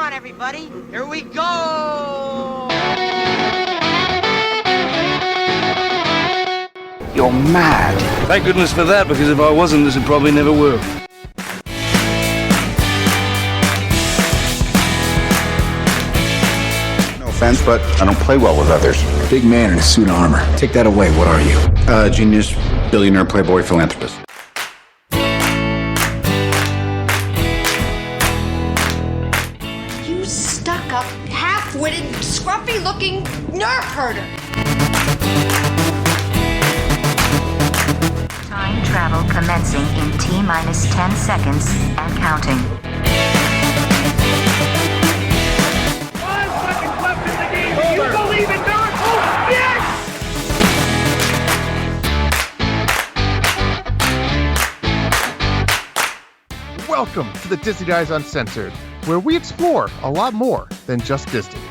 on, everybody. Here we go! You're mad. Thank goodness for that, because if I wasn't, this would probably never work. No offense, but I don't play well with others. Big man in a suit of armor. Take that away. What are you? Genius, billionaire, playboy, philanthropist. You stuck-up, half-witted, scruffy-looking nerf herder. Time travel commencing in T-minus 10 seconds and counting. 5 seconds left in the game. Do you believe in miracles? Yes! Welcome to the Disney Guys Uncensored, where we explore a lot more than just Disney.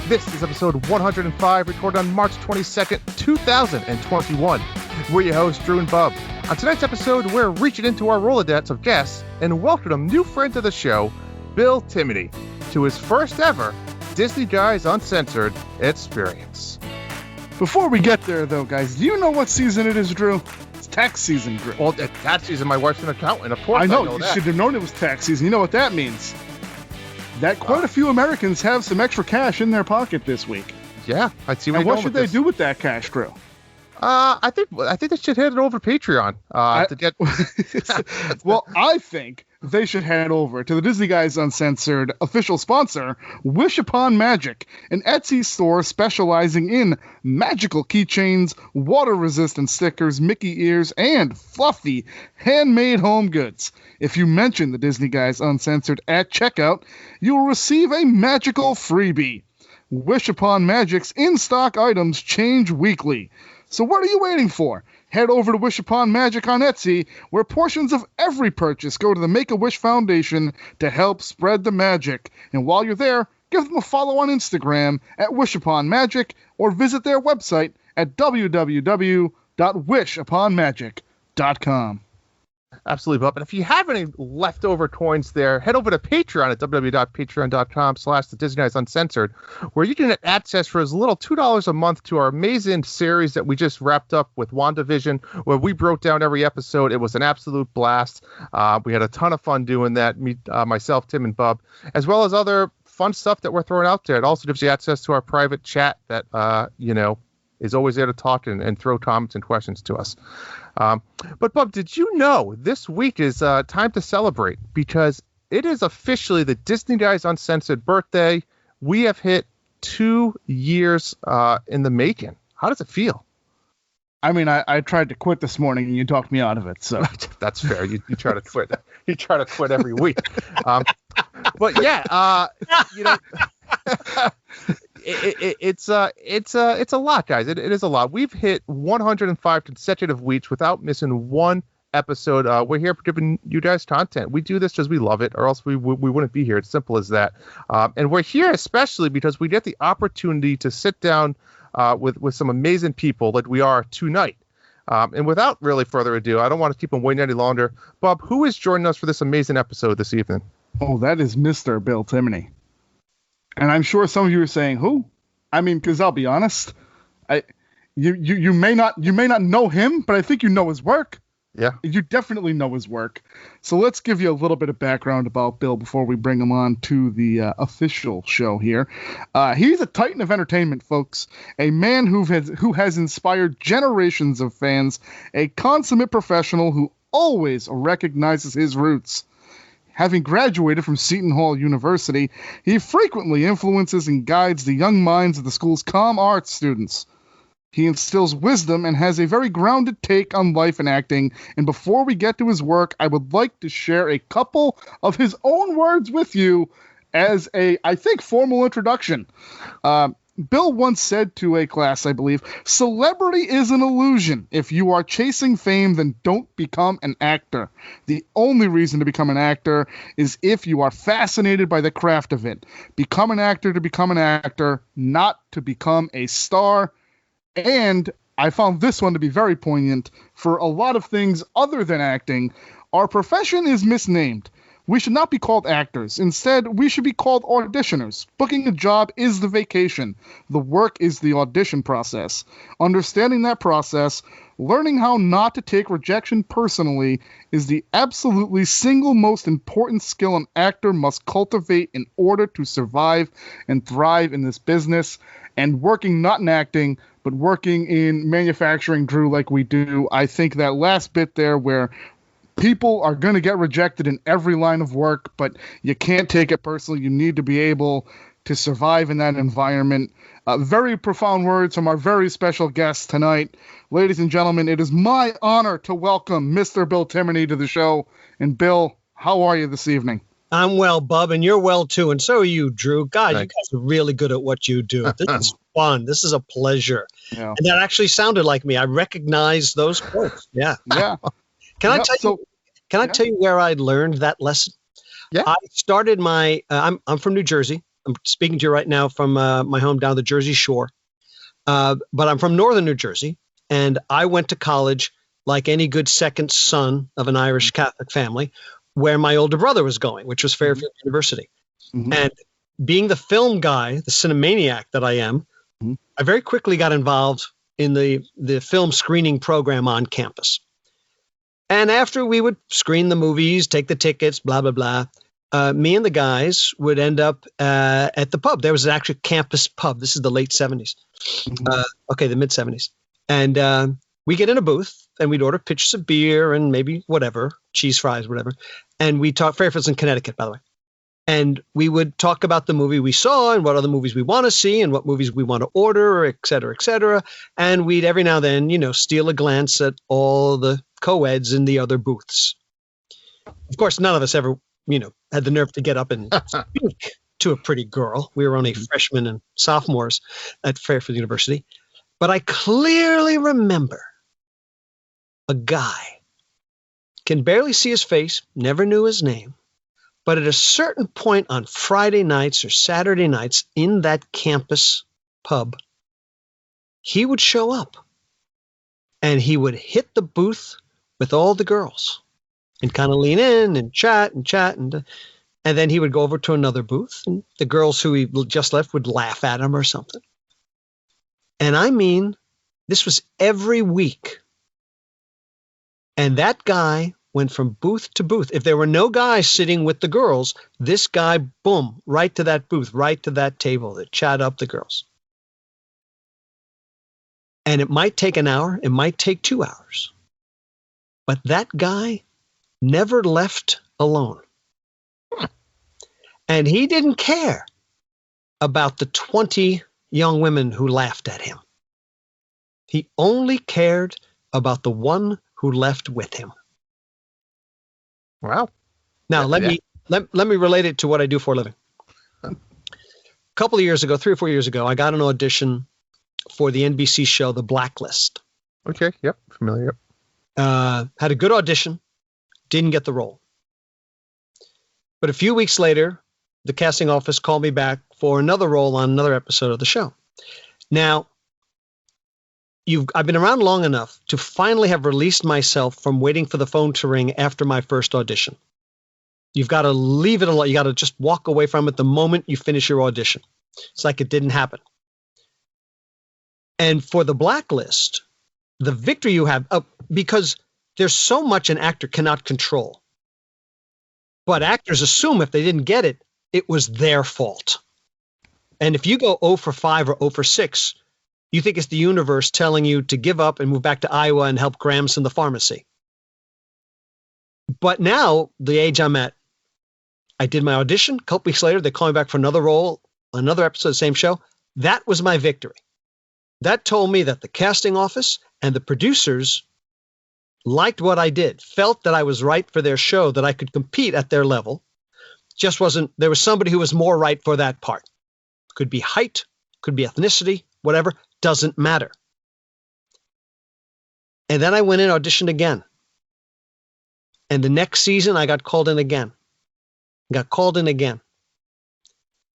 This is episode 105, recorded on March 22nd, 2021. We're your hosts, Drew and Bub. On tonight's episode, we're reaching into our Rolodex of guests and welcoming a new friend to the show, Bill Timoney, to his first ever Disney Guys Uncensored experience. Before we get there, though, guys, do you know what season it is, Drew? It's tax season, Drew. Well, it's tax season. My wife's an accountant. Of course, I know that. You should have known it was tax season. You know what that means? That quite a few Americans have some extra cash in their pocket this week. Yeah, I see. And what should they do with that cash, Drew? I think they should head it over to Patreon to get. Well, I think they should head over to the Disney Guys Uncensored official sponsor, Wish Upon Magic, an Etsy store specializing in magical keychains, water-resistant stickers, Mickey ears, and fluffy handmade home goods. If you mention the Disney Guys Uncensored at checkout, you will receive a magical freebie. Wish Upon Magic's in-stock items change weekly. So what are you waiting for? Head over to Wish Upon Magic on Etsy, where portions of every purchase go to the Make-A-Wish Foundation to help spread the magic. And while you're there, give them a follow on Instagram at Wish Upon Magic, or visit their website at www.wishuponmagic.com. Absolutely, Bob. And if you have any leftover coins there, head over to Patreon at www.patreon.com/the Disney Guys Uncensored, where you can get access for as little $2 a month to our amazing series that we just wrapped up with WandaVision, where we broke down every episode. It was an absolute blast. We had a ton of fun doing that, myself, Tim, and Bub, as well as other fun stuff that we're throwing out there. It also gives you access to our private chat that, is always there to talk and throw comments and questions to us. But, Bub, did you know this week is time to celebrate, because it is officially the Disney Guys Uncensored birthday. We have hit 2 years in the making. How does it feel? I mean, I tried to quit this morning and you talked me out of it. So that's fair. You try to quit. You try to quit every week. But yeah, it's a lot, guys. It is a lot. We've hit 105 consecutive weeks without missing one episode. We're here for giving you guys content. We do this because we love it, or else we wouldn't be here. It's simple as that. And we're here especially because we get the opportunity to sit down with some amazing people like we are tonight. And without really further ado, I don't want to keep them waiting any longer. Bob, who is joining us for this amazing episode this evening? Oh, that is Mr. Bill Timoney. And I'm sure some of you are saying, who? I mean, because I'll be honest, you may not know him, but I think you know his work. Yeah. You definitely know his work. So let's give you a little bit of background about Bill before we bring him on to the official show here. He's a titan of entertainment, folks. A man who has inspired generations of fans. A consummate professional who always recognizes his roots. Having graduated from Seton Hall University, he frequently influences and guides the young minds of the school's comm arts students. He instills wisdom and has a very grounded take on life and acting. And before we get to his work, I would like to share a couple of his own words with you as a, I think, formal introduction. Bill once said to a class, I believe, "Celebrity is an illusion. If you are chasing fame, then don't become an actor. The only reason to become an actor is if you are fascinated by the craft of it. Become an actor to become an actor, not to become a star." And I found this one to be very poignant. For a lot of things other than acting, our profession is misnamed. We should not be called actors. Instead, we should be called auditioners. Booking a job is the vacation. The work is the audition process. Understanding that process, learning how not to take rejection personally, is the absolutely single most important skill an actor must cultivate in order to survive and thrive in this business. And working not in acting, but working in manufacturing, Drew, like we do, I think that last bit there where people are going to get rejected in every line of work, but you can't take it personally. You need to be able to survive in that environment. Very profound words from our very special guest tonight. Ladies and gentlemen, it is my honor to welcome Mr. Bill Timoney to the show. And Bill, how are you this evening? I'm well, Bub, and you're well too, and so are you, Drew. God, you guys are really good at what you do. This is fun. This is a pleasure. Yeah. And that actually sounded like me. I recognize those quotes. Yeah. Yeah. Can I tell you where I learned that lesson? Yeah. I started my I'm from New Jersey. I'm speaking to you right now from my home down the Jersey Shore. But I'm from northern New Jersey, and I went to college like any good second son of an Irish Catholic family, where my older brother was going, which was Fairfield University. Mm-hmm. And being the film guy, the cinemaniac that I am, I very quickly got involved in the film screening program on campus. And after we would screen the movies, take the tickets, blah, blah, blah, me and the guys would end up at the pub. There was an actual campus pub. This is the late 70s. The mid 70s. And we get in a booth and we'd order pitchers of beer and maybe whatever, cheese fries, whatever. And we talk, Fairfield's in Connecticut, by the way. And we would talk about the movie we saw and what other movies we want to see and what movies we want to order, et cetera, et cetera. And we'd every now and then, steal a glance at all the co-eds in the other booths. Of course, none of us ever, had the nerve to get up and speak to a pretty girl. We were only freshmen and sophomores at Fairfield University. But I clearly remember a guy, can barely see his face, never knew his name, but at a certain point on Friday nights or Saturday nights in that campus pub, he would show up and he would hit the booth with all the girls and kind of lean in and chat and then he would go over to another booth and the girls who he just left would laugh at him or something. And I mean, this was every week. And that guy went from booth to booth. If there were no guys sitting with the girls, this guy, boom, right to that booth, right to that table to chat up the girls. And it might take an hour, it might take 2 hours. But that guy never left alone. And he didn't care about the 20 young women who laughed at him. He only cared about the one who left with him. Wow. Now let me relate it to what I do for a living. A couple of years ago, 3 or 4 years ago, I got an audition for the NBC show The Blacklist. Okay. Yep. Familiar. Had a good audition, didn't get the role. But a few weeks later, the casting office called me back for another role on another episode of the show. Now, I've been around long enough to finally have released myself from waiting for the phone to ring after my first audition. You've got to leave it alone. You got to just walk away from it the moment you finish your audition. It's like it didn't happen. And for The Blacklist, the victory you have, because there's so much an actor cannot control. But actors assume if they didn't get it, it was their fault. And if you go 0 for 5 or 0 for 6, you think it's the universe telling you to give up and move back to Iowa and help Grams in the pharmacy. But now, the age I'm at, I did my audition. A couple weeks later, they called me back for another role, another episode of the same show. That was my victory. That told me that the casting office and the producers liked what I did, felt that I was right for their show, that I could compete at their level. Just wasn't, there was somebody who was more right for that part. Could be height, could be ethnicity, whatever, doesn't matter. And then I went in, auditioned again. And the next season, I got called in again. Got called in again.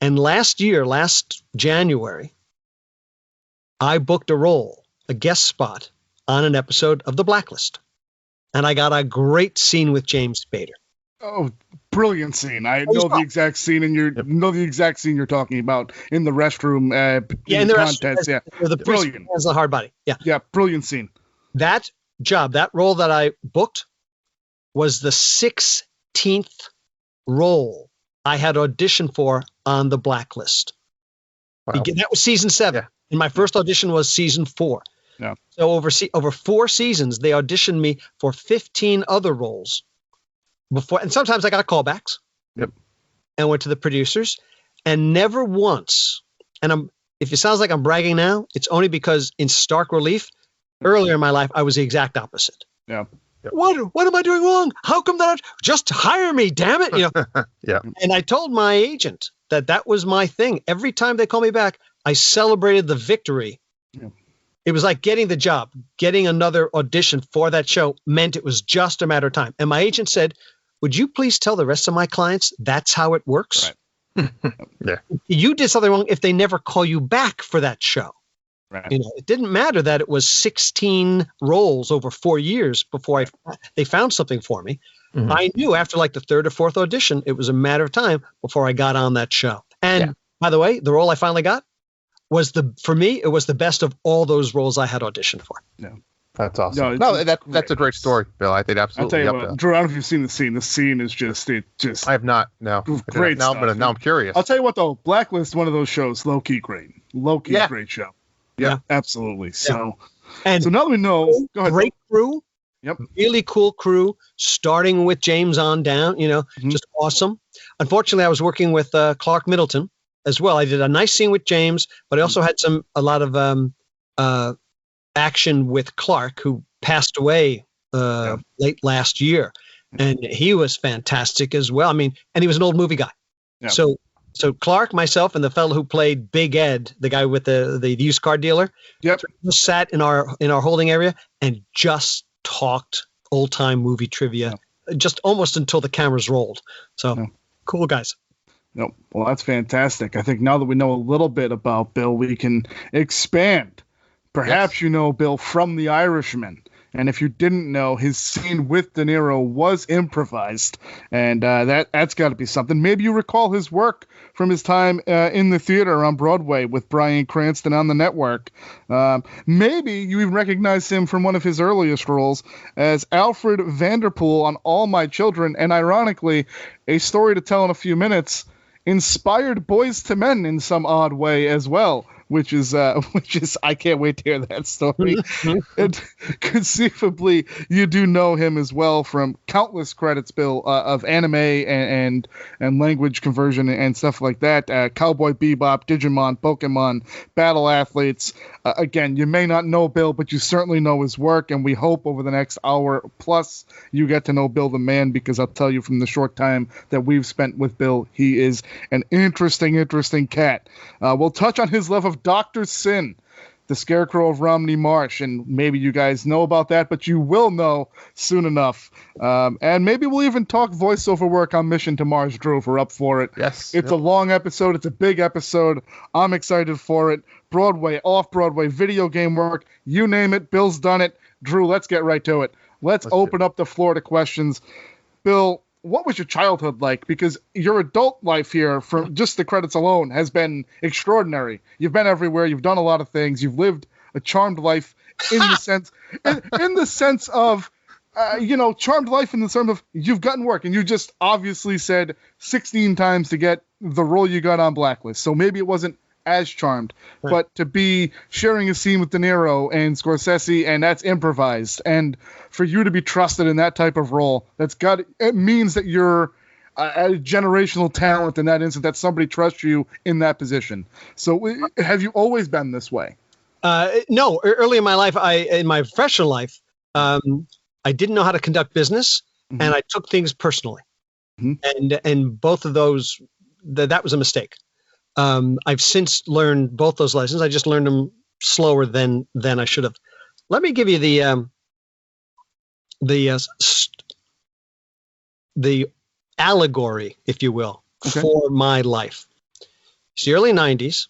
And last January, I booked a role, a guest spot, on an episode of The Blacklist. And I got a great scene with James Spader. Oh, brilliant scene! I Oh, know stop. the exact scene, and know the exact scene you're talking about in the restroom. Yeah, in the contest. rest, Yeah, the priest brilliant. has the hard body. Yeah, Yeah, brilliant scene. that job, that role that I booked, was the 16th role I had auditioned for on the blacklist. Wow. That was season 7, and my first audition was season 4. Yeah. So over 4 seasons, they auditioned me for 15 other roles before, and sometimes I got callbacks. Yep. And went to the producers, and never once. And if it sounds like I'm bragging now, it's only because in stark relief, earlier in my life, I was the exact opposite. Yeah. Yep. What am I doing wrong? How come that? Just hire me, damn it! You know. Yeah. And I told my agent that was my thing. Every time they call me back, I celebrated the victory. Yeah. It was like getting the job, getting another audition for that show meant it was just a matter of time. And my agent said, "Would you please tell the rest of my clients that's how it works?" Right. Yeah. You did something wrong if they never call you back for that show. Right. You know, it didn't matter that it was 16 roles over 4 years before they found something for me. Mhm. I knew after like the 3rd or 4th audition, it was a matter of time before I got on that show. And by the way, the role I finally got was for me, it was the best of all those roles I had auditioned for. Yeah. That's awesome. No, No, that's a great story, Bill. I think I'll absolutely. tell you what, Drew. I don't know if you've seen the scene. The scene is just I have not. No. Great Now, stuff. now I'm curious. I'll tell you what though, Blacklist, one of those shows, low key great. Low key great show. Yeah. Absolutely. So And now that we know, go ahead. great crew. Yep. Really cool crew, starting with James on down, just awesome. Unfortunately, I was working with Clark Middleton as well. I did a nice scene with James, but I also had a lot of action with Clark, who passed away late last year. And he was fantastic as well. I mean, and he was an old movie guy. Yeah. So Clark, myself, and the fellow who played Big Ed, the guy with the used car dealer, Yep. just sat in our holding area and just talked old time movie trivia, just almost until the cameras rolled. So cool guys. No, well, that's fantastic. I think now that we know a little bit about Bill, we can expand. Perhaps you know Bill from The Irishman. And if you didn't know, his scene with De Niro was improvised. And that's got to be something. Maybe you recall his work from his time in the theater on Broadway with Bryan Cranston on the network. Maybe you even recognize him from one of his earliest roles as Alfred Vanderpool on All My Children. And ironically, a story to tell in a few minutes, inspired Boys to Men in some odd way as well. Which is I can't wait to hear that story. And conceivably, you do know him as well from countless credits, Bill, of anime and language conversion and stuff like that. Cowboy Bebop, Digimon, Pokemon, Battle Athletes. Again, you may not know Bill, but you certainly know his work, and we hope over the next hour plus you get to know Bill the man, because I'll tell you from the short time that we've spent with Bill, he is an interesting cat. We'll touch on his love of Dr. Sin, the Scarecrow of Romney Marsh, and maybe you guys know about that, but you will know soon enough. And maybe we'll even talk voiceover work on Mission to Mars, Drew, if we're up for it. Yes. It's a long episode. It's a big episode. I'm excited for it. Broadway, off-Broadway, video game work, you name it, Bill's done it. Drew, let's get right to it. Let's open up the floor to questions. Bill, what was your childhood like? Because your adult life here, from just the credits alone, has been extraordinary. You've been everywhere. You've done a lot of things. You've lived a charmed life in the sense, in the sense of, charmed life in the terms of you've gotten work, and you just obviously said 16 times to get the role you got on Blacklist. So maybe it wasn't as charmed, but to be sharing a scene with De Niro and Scorsese, and that's improvised, and for you to be trusted in that type of role, it means that you're a generational talent in that instant, that somebody trusts you in that position. So have you always been this way? No, early in my life, in my professional life, I didn't know how to conduct business, and I took things personally, and both of those, that was a mistake. I've since learned both those lessons. I just learned them slower than I should have. Let me give you the allegory, if you will, for my life. It's the early 90s.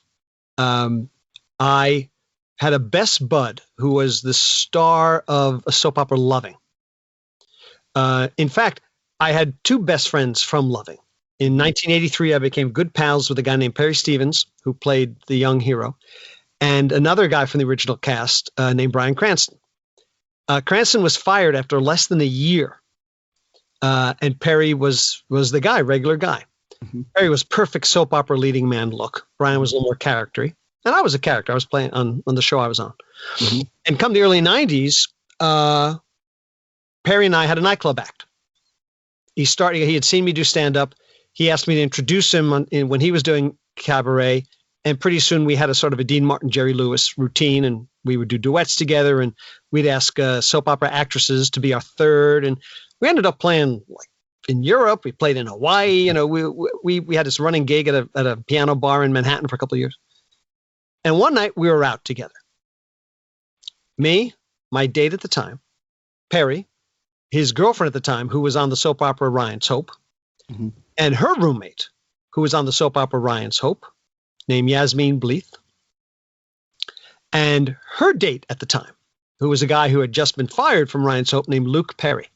I had a best bud who was the star of a soap opera, Loving. In fact, I had two best friends from Loving. In 1983, I became good pals with a guy named Perry Stevens, who played the young hero, and another guy from the original cast named Bryan Cranston. Cranston was fired after less than a year, and Perry was the guy, regular guy. Mm-hmm. Perry was perfect soap opera leading man look. Bryan was a little more charactery, and I was a character. I was playing on the show I was on. Mm-hmm. And come the early 90s, Perry and I had a nightclub act. He had seen me do stand-up. He asked me to introduce him when he was doing cabaret, and pretty soon we had a sort of a Dean Martin, Jerry Lewis routine, and we would do duets together, and we'd ask soap opera actresses to be our third, and we ended up playing like in Europe. We played in Hawaii. You know, we had this running gig at a piano bar in Manhattan for a couple of years. And one night we were out together. Me, my date at the time, Perry, his girlfriend at the time, who was on the soap opera Ryan's Hope, mm-hmm. and her roommate, who was on the soap opera Ryan's Hope, named Yasmin Bleeth, and her date at the time, who was a guy who had just been fired from Ryan's Hope named Luke Perry.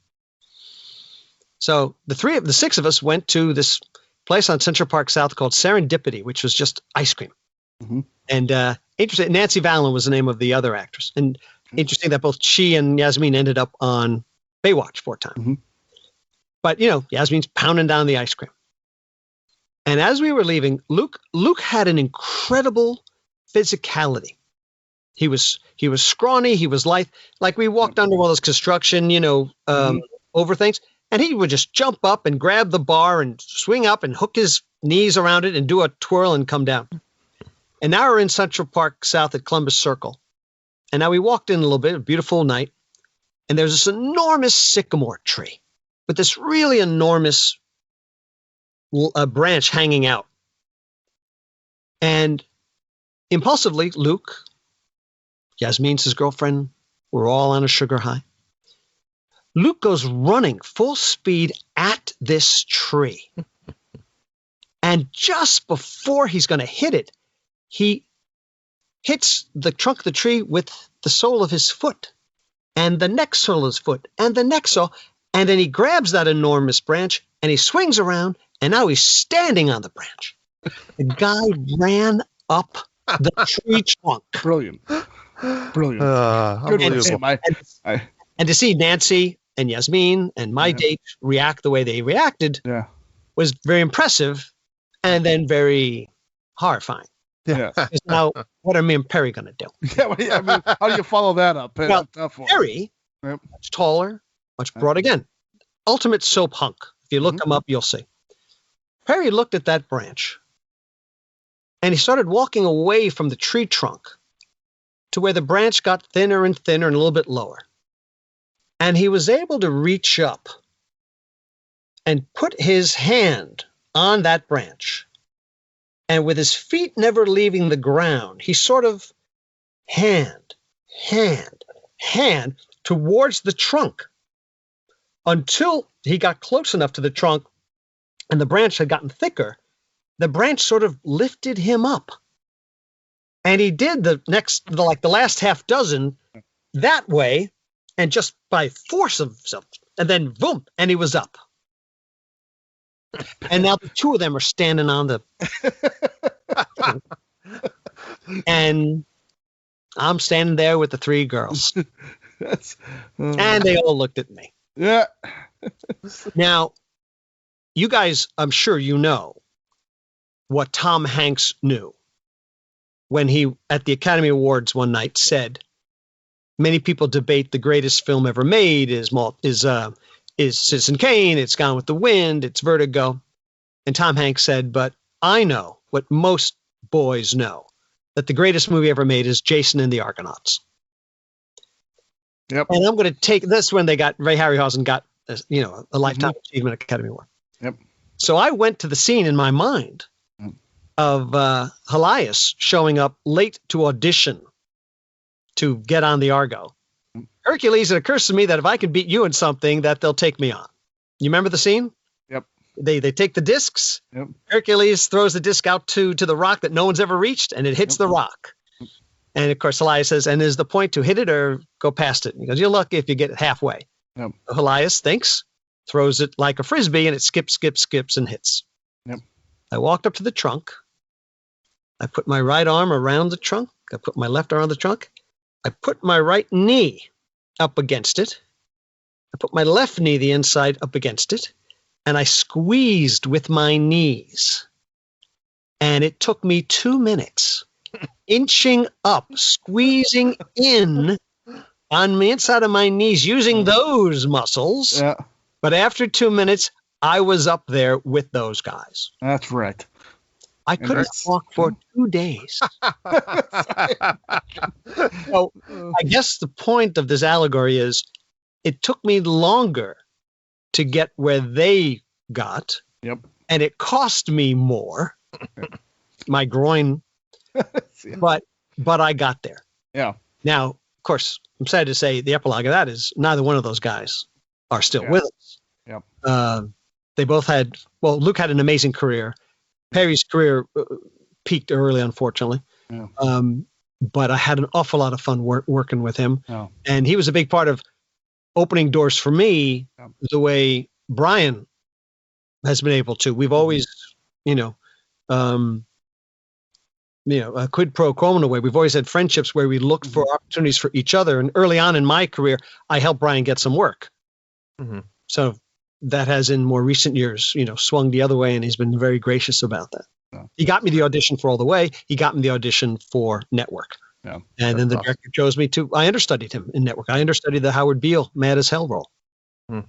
So the six of us went to this place on Central Park South called Serendipity, which was just ice cream. Mm-hmm. And interesting, Nancy Valen was the name of the other actress. And interesting that both she and Yasmin ended up on Baywatch for a time. Mm-hmm. But, you know, Yasmin's pounding down the ice cream. And as we were leaving, Luke had an incredible physicality. He was scrawny. He was lithe. Like we walked under one of those construction, over things. And he would just jump up and grab the bar and swing up and hook his knees around it and do a twirl and come down. And now we're in Central Park South at Columbus Circle. And now we walked in a little bit, a beautiful night. And there's this enormous sycamore tree with this really enormous branch hanging out. And impulsively, Luke, Yasmin's his girlfriend, we're all on a sugar high. Luke goes running full speed at this tree. And just before he's going to hit it, he hits the trunk of the tree with the sole of his foot and the next sole of his foot and the next sole. And then he grabs that enormous branch and he swings around, and now he's standing on the branch. The guy ran up the tree trunk. Brilliant. Unbelievable. And to see Nancy and Yasmin and my date react the way they reacted was very impressive and then very horrifying. Yeah. Now, what are me and Perry going to do? I mean, how do you follow that up? Well, Perry, much taller, much broad. Again, ultimate soap hunk. If you look him up, you'll see. Perry looked at that branch, and he started walking away from the tree trunk to where the branch got thinner and thinner and a little bit lower. And he was able to reach up and put his hand on that branch. And with his feet never leaving the ground, he sort of hand towards the trunk until he got close enough to the trunk and the branch had gotten thicker. The branch sort of lifted him up. And he did the last half dozen that way, and just by force of himself, and then boom, and he was up. And now the two of them are standing on the and I'm standing there with the three girls. And they all looked at me. Yeah. Now, you guys, I'm sure you know what Tom Hanks knew when he, at the Academy Awards one night, said, many people debate the greatest film ever made is Citizen Kane, it's Gone with the Wind, it's Vertigo. And Tom Hanks said, but I know what most boys know, that the greatest movie ever made is Jason and the Argonauts. Yep. And I'm going to take this when they got, Ray Harryhausen got, a Lifetime Achievement Academy Award. Yep. So I went to the scene in my mind of Helias showing up late to audition to get on the Argo. Hercules, it occurs to me that if I can beat you in something, that they'll take me on. You remember the scene? Yep. They take the discs. Yep. Hercules throws the disc out to the rock that no one's ever reached, and it hits the rock. And of course, Helias says, and is the point to hit it or go past it? And he goes, you're lucky if you get it halfway. Yep. Helias thinks, throws it like a frisbee, and it skips, and hits. Yep. I walked up to the trunk. I put my right arm around the trunk. I put my left arm on the trunk. I put my right knee up against it. I put my left knee, the inside, up against it. And I squeezed with my knees. And it took me 2 minutes, inching up, squeezing in on the inside of my knees, using those muscles. Yeah. But after 2 minutes, I was up there with those guys. That's right. I couldn't walk for 2 days. So I guess the point of this allegory is it took me longer to get where they got. Yep. And it cost me more. My groin. But I got there. Yeah. Now, of course, I'm sad to say the epilogue of that is neither one of those guys are still with us. Yep. They both had, well, Luke had an amazing career. Perry's career peaked early, unfortunately. Yeah. But I had an awful lot of fun working with him. Oh. And he was a big part of opening doors for me the way Brian has been able to. We've always, a quid pro quo in a way. We've always had friendships where we looked for opportunities for each other. And early on in my career, I helped Brian get some work. Mm-hmm. So that has in more recent years, swung the other way, and he's been very gracious about that. Yeah. He got me the audition for All the Way. He got me the audition for Network. Yeah. And then the director chose me to, I understudied him in Network. I understudied the Howard Beale Mad as Hell role. Hmm.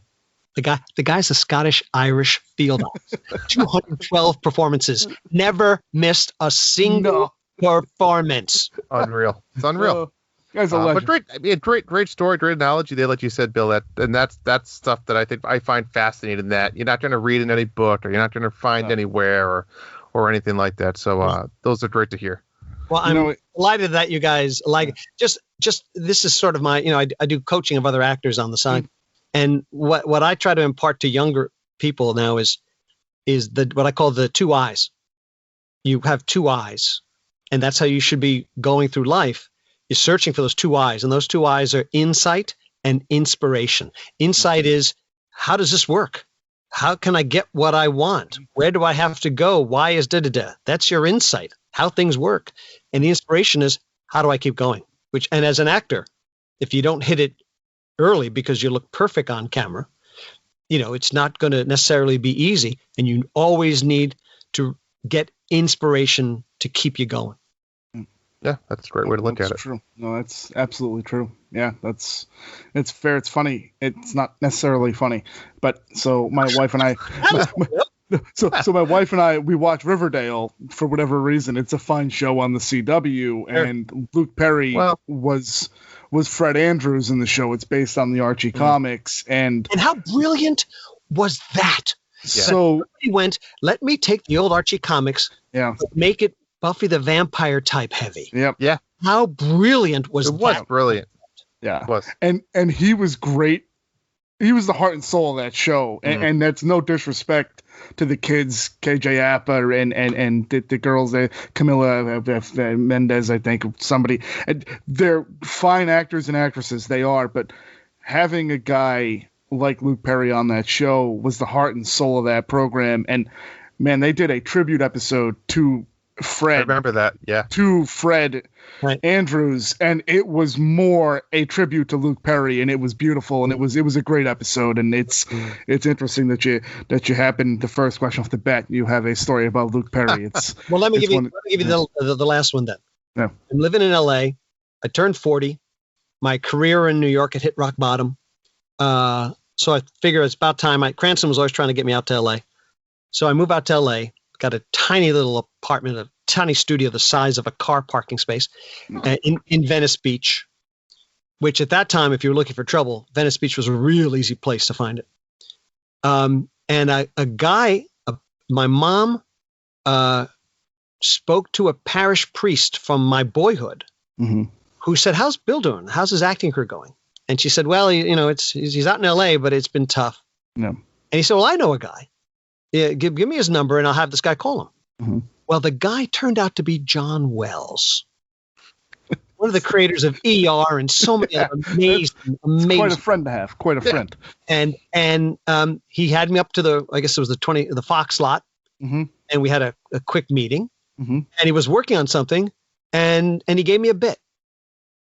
The guy's a Scottish-Irish field officer. 212 performances. Never missed a single performance. Unreal. It's unreal. Guy's a legend. But great story, great analogy there, like you said, Bill. That's stuff that I find fascinating. That you're not going to read in any book, or you're not going to find anywhere, or anything like that. So those are great to hear. Well, I'm delighted that you guys like just this is sort of my, I do coaching of other actors on the side. And what I try to impart to younger people now is what I call the 2 eyes. You have 2 eyes, and that's how you should be going through life. You're searching for those 2 eyes, and those 2 eyes are insight and inspiration. Insight is, how does this work? How can I get what I want? Where do I have to go? Why is da-da-da? That's your insight, how things work. And the inspiration is, how do I keep going? And as an actor, if you don't hit it early because you look perfect on camera, it's not going to necessarily be easy, and you always need to get inspiration to keep you going. Yeah, that's a great way to look at it. True. No, that's absolutely true. Yeah, it's fair. It's funny. It's not necessarily funny, but so my wife and I, so my wife and I, we watch Riverdale for whatever reason. It's a fine show on the CW, and Luke Perry was Fred Andrews in the show. It's based on the Archie comics, and how brilliant was that? Yeah. So he went, let me take the old Archie comics, but make it Buffy the Vampire type heavy. Yep. Yeah. How brilliant was that? It was brilliant. Yeah. It was. And he was great. He was the heart and soul of that show. And that's no disrespect to the kids, KJ Apa and the girls, Camila Mendez, I think, somebody. And they're fine actors and actresses. They are. But having a guy like Luke Perry on that show was the heart and soul of that program. And, man, they did a tribute episode to Fred. I remember that, yeah. To Fred Andrews, and it was more a tribute to Luke Perry, and it was beautiful, and it was a great episode. And it's interesting that you happened, the first question off the bat, you have a story about Luke Perry. It's well, let me give you the last one then. Yeah. I'm living in LA. I turned 40. My career in New York had hit rock bottom. So I figure it's about time. Cranston was always trying to get me out to LA. So I move out to LA. Got a tiny little apartment, a tiny studio the size of a car parking space in Venice Beach, which at that time, if you were looking for trouble, Venice Beach was a real easy place to find it. And a guy, my mom spoke to a parish priest from my boyhood who said, how's Bill doing? How's his acting career going? And she said, well, he's out in LA, but it's been tough. No. And he said, well, I know a guy. Yeah, give me his number and I'll have this guy call him. Well, the guy turned out to be John Wells. one of the creators of ER and so many other amazing. Quite a friend to have. Quite a friend. And he had me up to the Fox lot, and we had a quick meeting, and he was working on something, and he gave me a bit.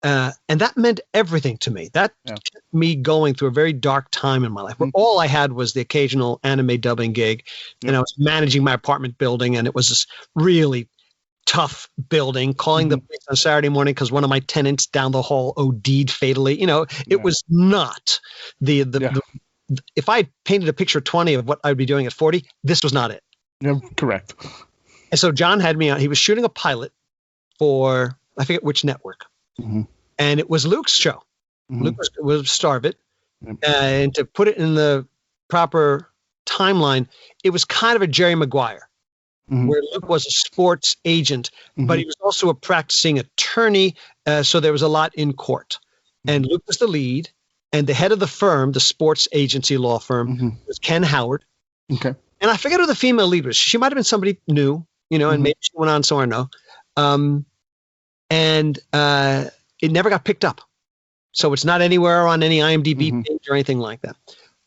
And that meant everything to me. That kept me going through a very dark time in my life where all I had was the occasional anime dubbing gig. And I was managing my apartment building, and it was this really tough building, calling the police on Saturday morning because one of my tenants down the hall OD'd fatally. It was not if I painted a picture 20 of what I'd be doing at 40, this was not it. Yeah, correct. And so John had me on. He was shooting a pilot for, I forget which network. And it was Luke's show. Luke was star of it. And to put it in the proper timeline, it was kind of a Jerry Maguire, where Luke was a sports agent, but he was also a practicing attorney. So there was a lot in court. And Luke was the lead. And the head of the firm, the sports agency law firm, was Ken Howard. Okay. And I forget who the female lead was. She might have been somebody new, and maybe she went on somewhere, no. And it never got picked up. So it's not anywhere on any IMDb page or anything like that.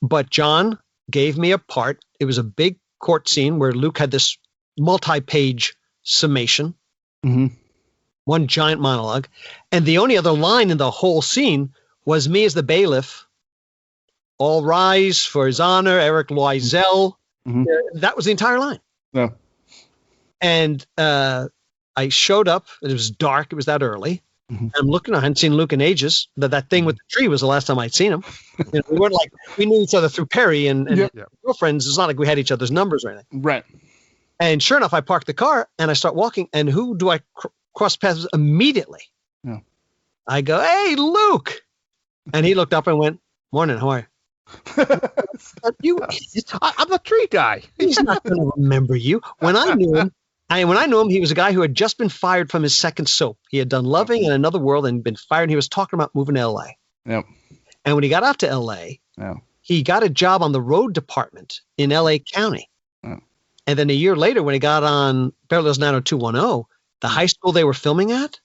But John gave me a part. It was a big court scene where Luke had this multi-page summation, one giant monologue. And the only other line in the whole scene was me as the bailiff. All rise for his honor, Eric Loisel. That was the entire line. Yeah. And I showed up. It was dark. It was that early. I'm looking. I hadn't seen Luke in ages. That thing with the tree was the last time I'd seen him. We weren't like, we knew each other through Perry and girlfriends. It's not like we had each other's numbers or anything. Right. And sure enough, I parked the car and I start walking. And who do I cross paths with immediately? Yeah. I go, "Hey, Luke!" And he looked up and went, "Morning. How are you?" I'm the tree guy. He's not going to remember you. When I knew him, he was a guy who had just been fired from his second soap. He had done Loving and Another World and been fired. And he was talking about moving to L.A. Yep. And when he got out to L.A., he got a job on the road department in L.A. County. And then a year later, when he got on Beverly Hills 90210, the high school they were filming at,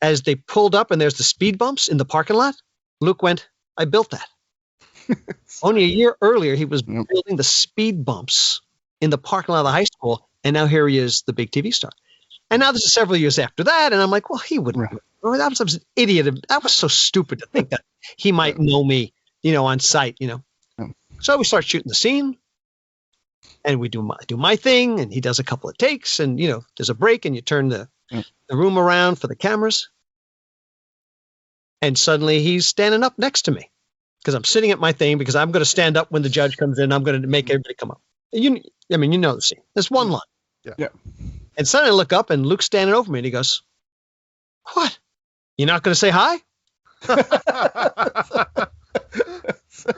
as they pulled up and there's the speed bumps in the parking lot, Luke went, "I built that." Only a year earlier, he was building the speed bumps in the parking lot of the high school. And now here he is, the big TV star. And now this is several years after that. And I'm like, well, he wouldn't. I was an idiot. I was so stupid to think that he might know me, on sight, So we start shooting the scene. And we do my thing. And he does a couple of takes. And, there's a break. And you turn the room around for the cameras. And suddenly he's standing up next to me. Because I'm sitting at my thing. Because I'm going to stand up when the judge comes in. I'm going to make everybody come up. You know the scene. There's one line. Yeah. And suddenly I look up and Luke's standing over me and he goes, "What? You're not going to say hi?"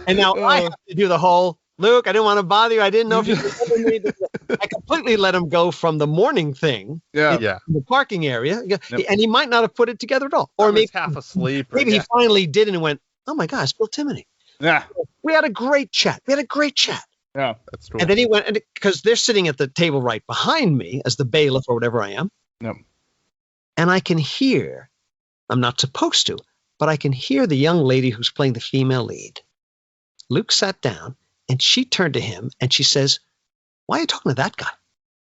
And now I have to do the whole, "Luke, I didn't want to bother you. I didn't know if you remember me." I completely let him go from the morning thing in the parking area. And he might not have put it together at all. Or maybe half asleep. Maybe he finally did and went, "Oh my gosh, Bill Timoney." Yeah. We had a great chat. Yeah, that's true. And then he went, and because they're sitting at the table right behind me as the bailiff or whatever I am. Yep. And I can hear, I'm not supposed to, but I can hear the young lady who's playing the female lead. Luke sat down and she turned to him and she says, "Why are you talking to that guy?"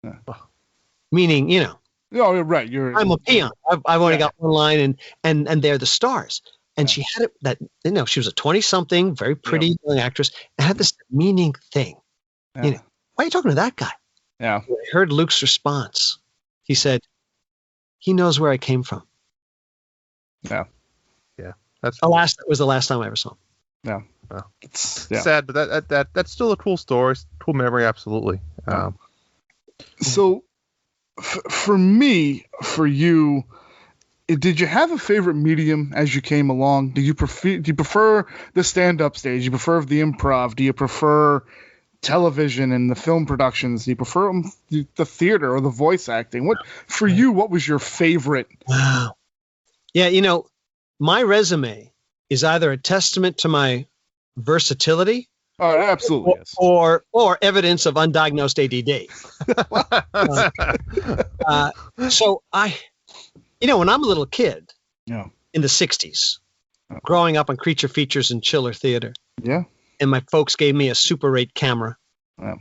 Yeah. Meaning, Oh, right. I'm a peon. I've only got one line and they're the stars. And she had it that, she was a 20-something, very pretty young actress, and had this meaning thing. Why are you talking to that guy? Yeah. When I heard Luke's response. He said, "He knows where I came from." Yeah. Yeah. That was the last time I ever saw him. Yeah. Well, it's sad, but that's still a cool story, cool memory, absolutely. So, for me, for you, did you have a favorite medium as you came along? Do you prefer the stand-up stage? Do you prefer the improv? Do you prefer television and the film productions? Do you prefer the theater or the voice acting? What was your favorite? Wow. Yeah, my resume is either a testament to my versatility, absolutely, yes, or evidence of undiagnosed ADD. So when I'm a little kid, Yeah. in the 60s, growing up on creature features and chiller theater. Yeah. And my folks gave me a Super 8 camera. Yeah.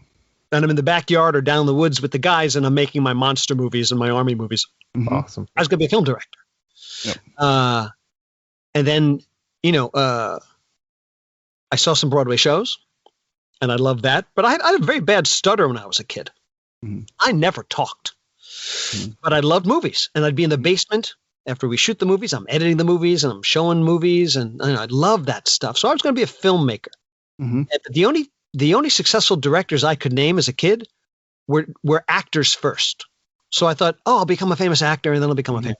And I'm in the backyard or down the woods with the guys, and I'm making my monster movies and my army movies. Mhm. Awesome. I was going to be a film director. Yep. And then, I saw some Broadway shows, and I loved that. But I had a very bad stutter when I was a kid. Mhm. I never talked. But I loved movies, and I'd be in the basement after we shoot the movies. I'm editing the movies, and I'm showing movies, and I love that stuff. So I was going to be a filmmaker. Mhm. But the only successful directors I could name as a kid were actors first. So I thought, I'll become a famous actor, and then I'll become a famous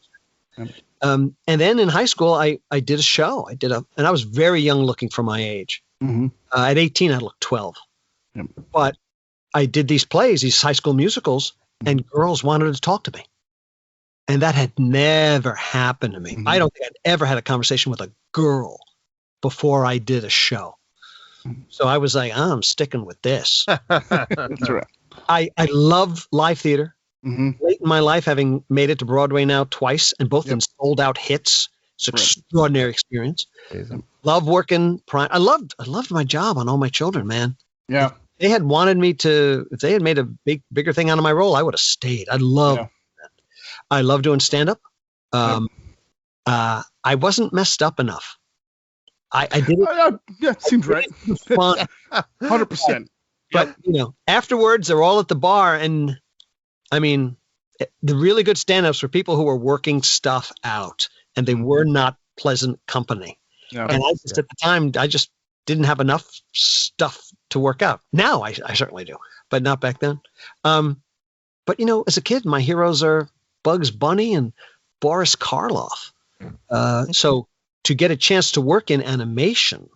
actor. And then in high school, I did a show. And I was very young looking for my age. Mhm. At 18, I looked 12. Yep. But I did these plays, these high school musicals, and girls wanted to talk to me. And that had never happened to me. Mhm. I don't think I'd ever had a conversation with a girl before I did a show. So I was like, I'm sticking with this. That's right. I love live theater. Mhm. Late in my life, having made it to Broadway now twice, and both in sold out hits. It's an Right. extraordinary experience. Amazing. Love working. I loved my job on All My Children, man. Yeah. They had wanted me to, if they had made a bigger thing out of my role, I would have stayed. I love that. I love doing stand-up. I wasn't messed up enough. I did it. Yeah, seems right. Fun. 100%. But, afterwards, they're all at the bar. And I mean, the really good stand-ups were people who were working stuff out, and they were not pleasant company. Yeah. And I just, at the time, I just didn't have enough stuff to work out. Now I certainly do, but not back then. But as a kid, my heroes are Bugs Bunny and Boris Karloff. So to get a chance to work in animation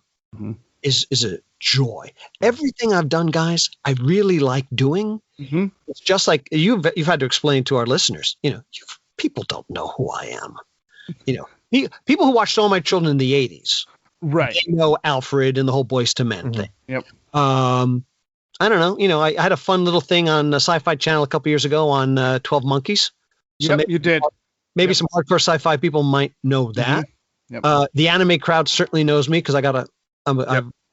is a joy. Everything I've done, guys, I really like doing. Mhm. It's just like you've had to explain to our listeners. People don't know who I am. People who watched All My Children in the 80s. Right. They know Alfred and the whole Boys to Men thing. Yep. I don't know. I had a fun little thing on the Sci-Fi Channel a couple years ago on 12 Monkeys. So Yep, you did. Maybe some hardcore sci-fi people might know that. Yep. The anime crowd certainly knows me because I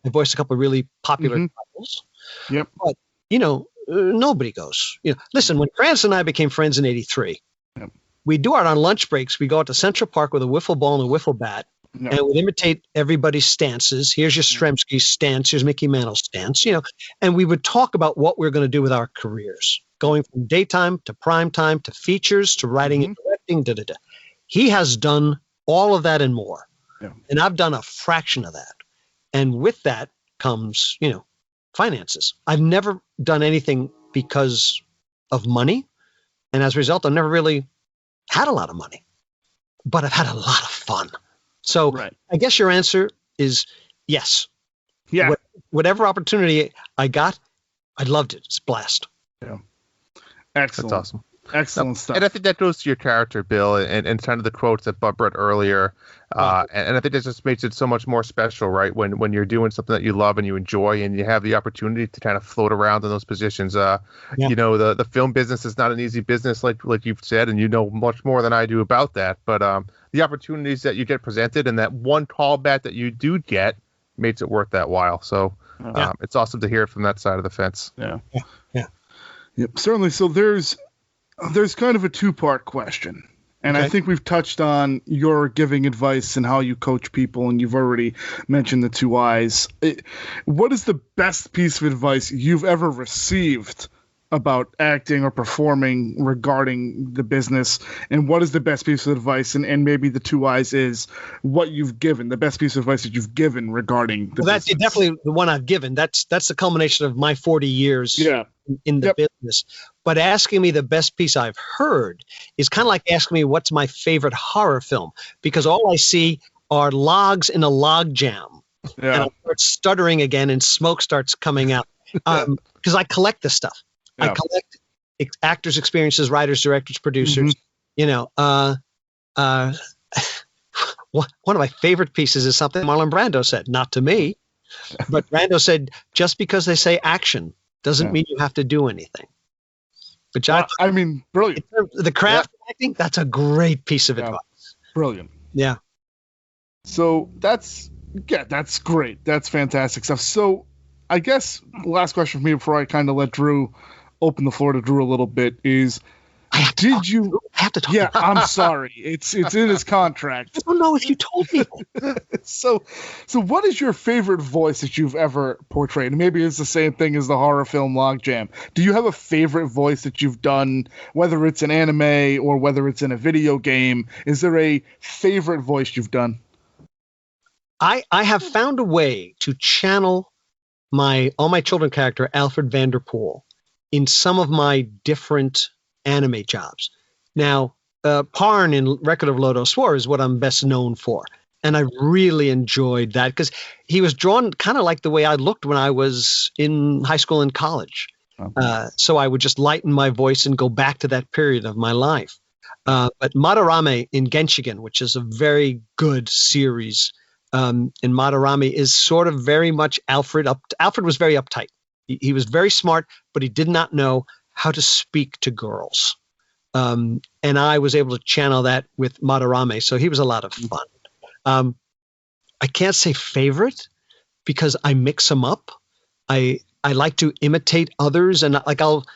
voiced a couple of really popular titles. Yep. But nobody goes. Listen, when Krantz and I became friends in '83, we do it on lunch breaks. We go out to Central Park with a wiffle ball and a wiffle bat. Yep. And we'd imitate everybody's stances. Here's your Stremsky's stance. Here's Mickey Mantle's stance. And we would talk about what we're going to do with our careers, going from daytime to prime time to features to writing and directing. He has done all of that and more, and I've done a fraction of that. And with that comes, finances. I've never done anything because of money, and as a result, I've never really had a lot of money, but I've had a lot of fun. So I guess your answer is yes. Yeah. Whatever opportunity I got, I loved it. It's a blast. Yeah. Excellent. That's awesome. Excellent stuff. And I think that goes to your character, Bill, and kind of the quotes that Bub read earlier. And I think that just makes it so much more special, right? When you're doing something that you love and you enjoy, and you have the opportunity to kind of float around in those positions. The film business is not an easy business, like you've said, and you know much more than I do about that. But the opportunities that you get presented and that one callback that you do get makes it worth that while. So it's awesome to hear it from that side of the fence. Yeah. Yep, certainly. So there's kind of a two-part question. And I think we've touched on your giving advice and how you coach people, and you've already mentioned the 2 eyes. What is the best piece of advice you've ever received about acting or performing regarding the business? And what is the best piece of advice? And maybe the 2 eyes is what you've given, the best piece of advice that you've given regarding the business. That's definitely the one I've given. That's the culmination of my 40 years in the business. But asking me the best piece I've heard is kind of like asking me what's my favorite horror film, because all I see are logs in a log jam. And I start stuttering again and smoke starts coming out. Because I collect this stuff. I collect actors' experiences, writers, directors, producers. One of my favorite pieces is something Marlon Brando said, not to me, but Brando said, just because they say action doesn't mean you have to do anything. But John, brilliant. The craft acting, that's a great piece of advice. Brilliant. Yeah. So that's great. That's fantastic stuff. So I guess last question for me before I kind of let Drew open the floor to Drew a little bit is, I have to talk. Yeah, I'm sorry. It's in his contract. I don't know if you told me. So what is your favorite voice that you've ever portrayed? And maybe it's the same thing as the horror film Logjam. Do you have a favorite voice that you've done, whether it's an anime or whether it's in a video game? Is there a favorite voice you've done? I have found a way to channel All My Children character, Alfred Vanderpool, in some of my different anime jobs. Now, Parn in Record of Lodo Swore is what I'm best known for. And I really enjoyed that because he was drawn kind of like the way I looked when I was in high school and college. So I would just lighten my voice and go back to that period of my life. But Madarame in Genshiken, which is a very good series, and Madarame is sort of very much Alfred. Alfred was very uptight. He was very smart, but he did not know how to speak to girls. And I was able to channel that with Madarame, so he was a lot of fun. I can't say favorite because I mix them up. I like to imitate others, and like I'll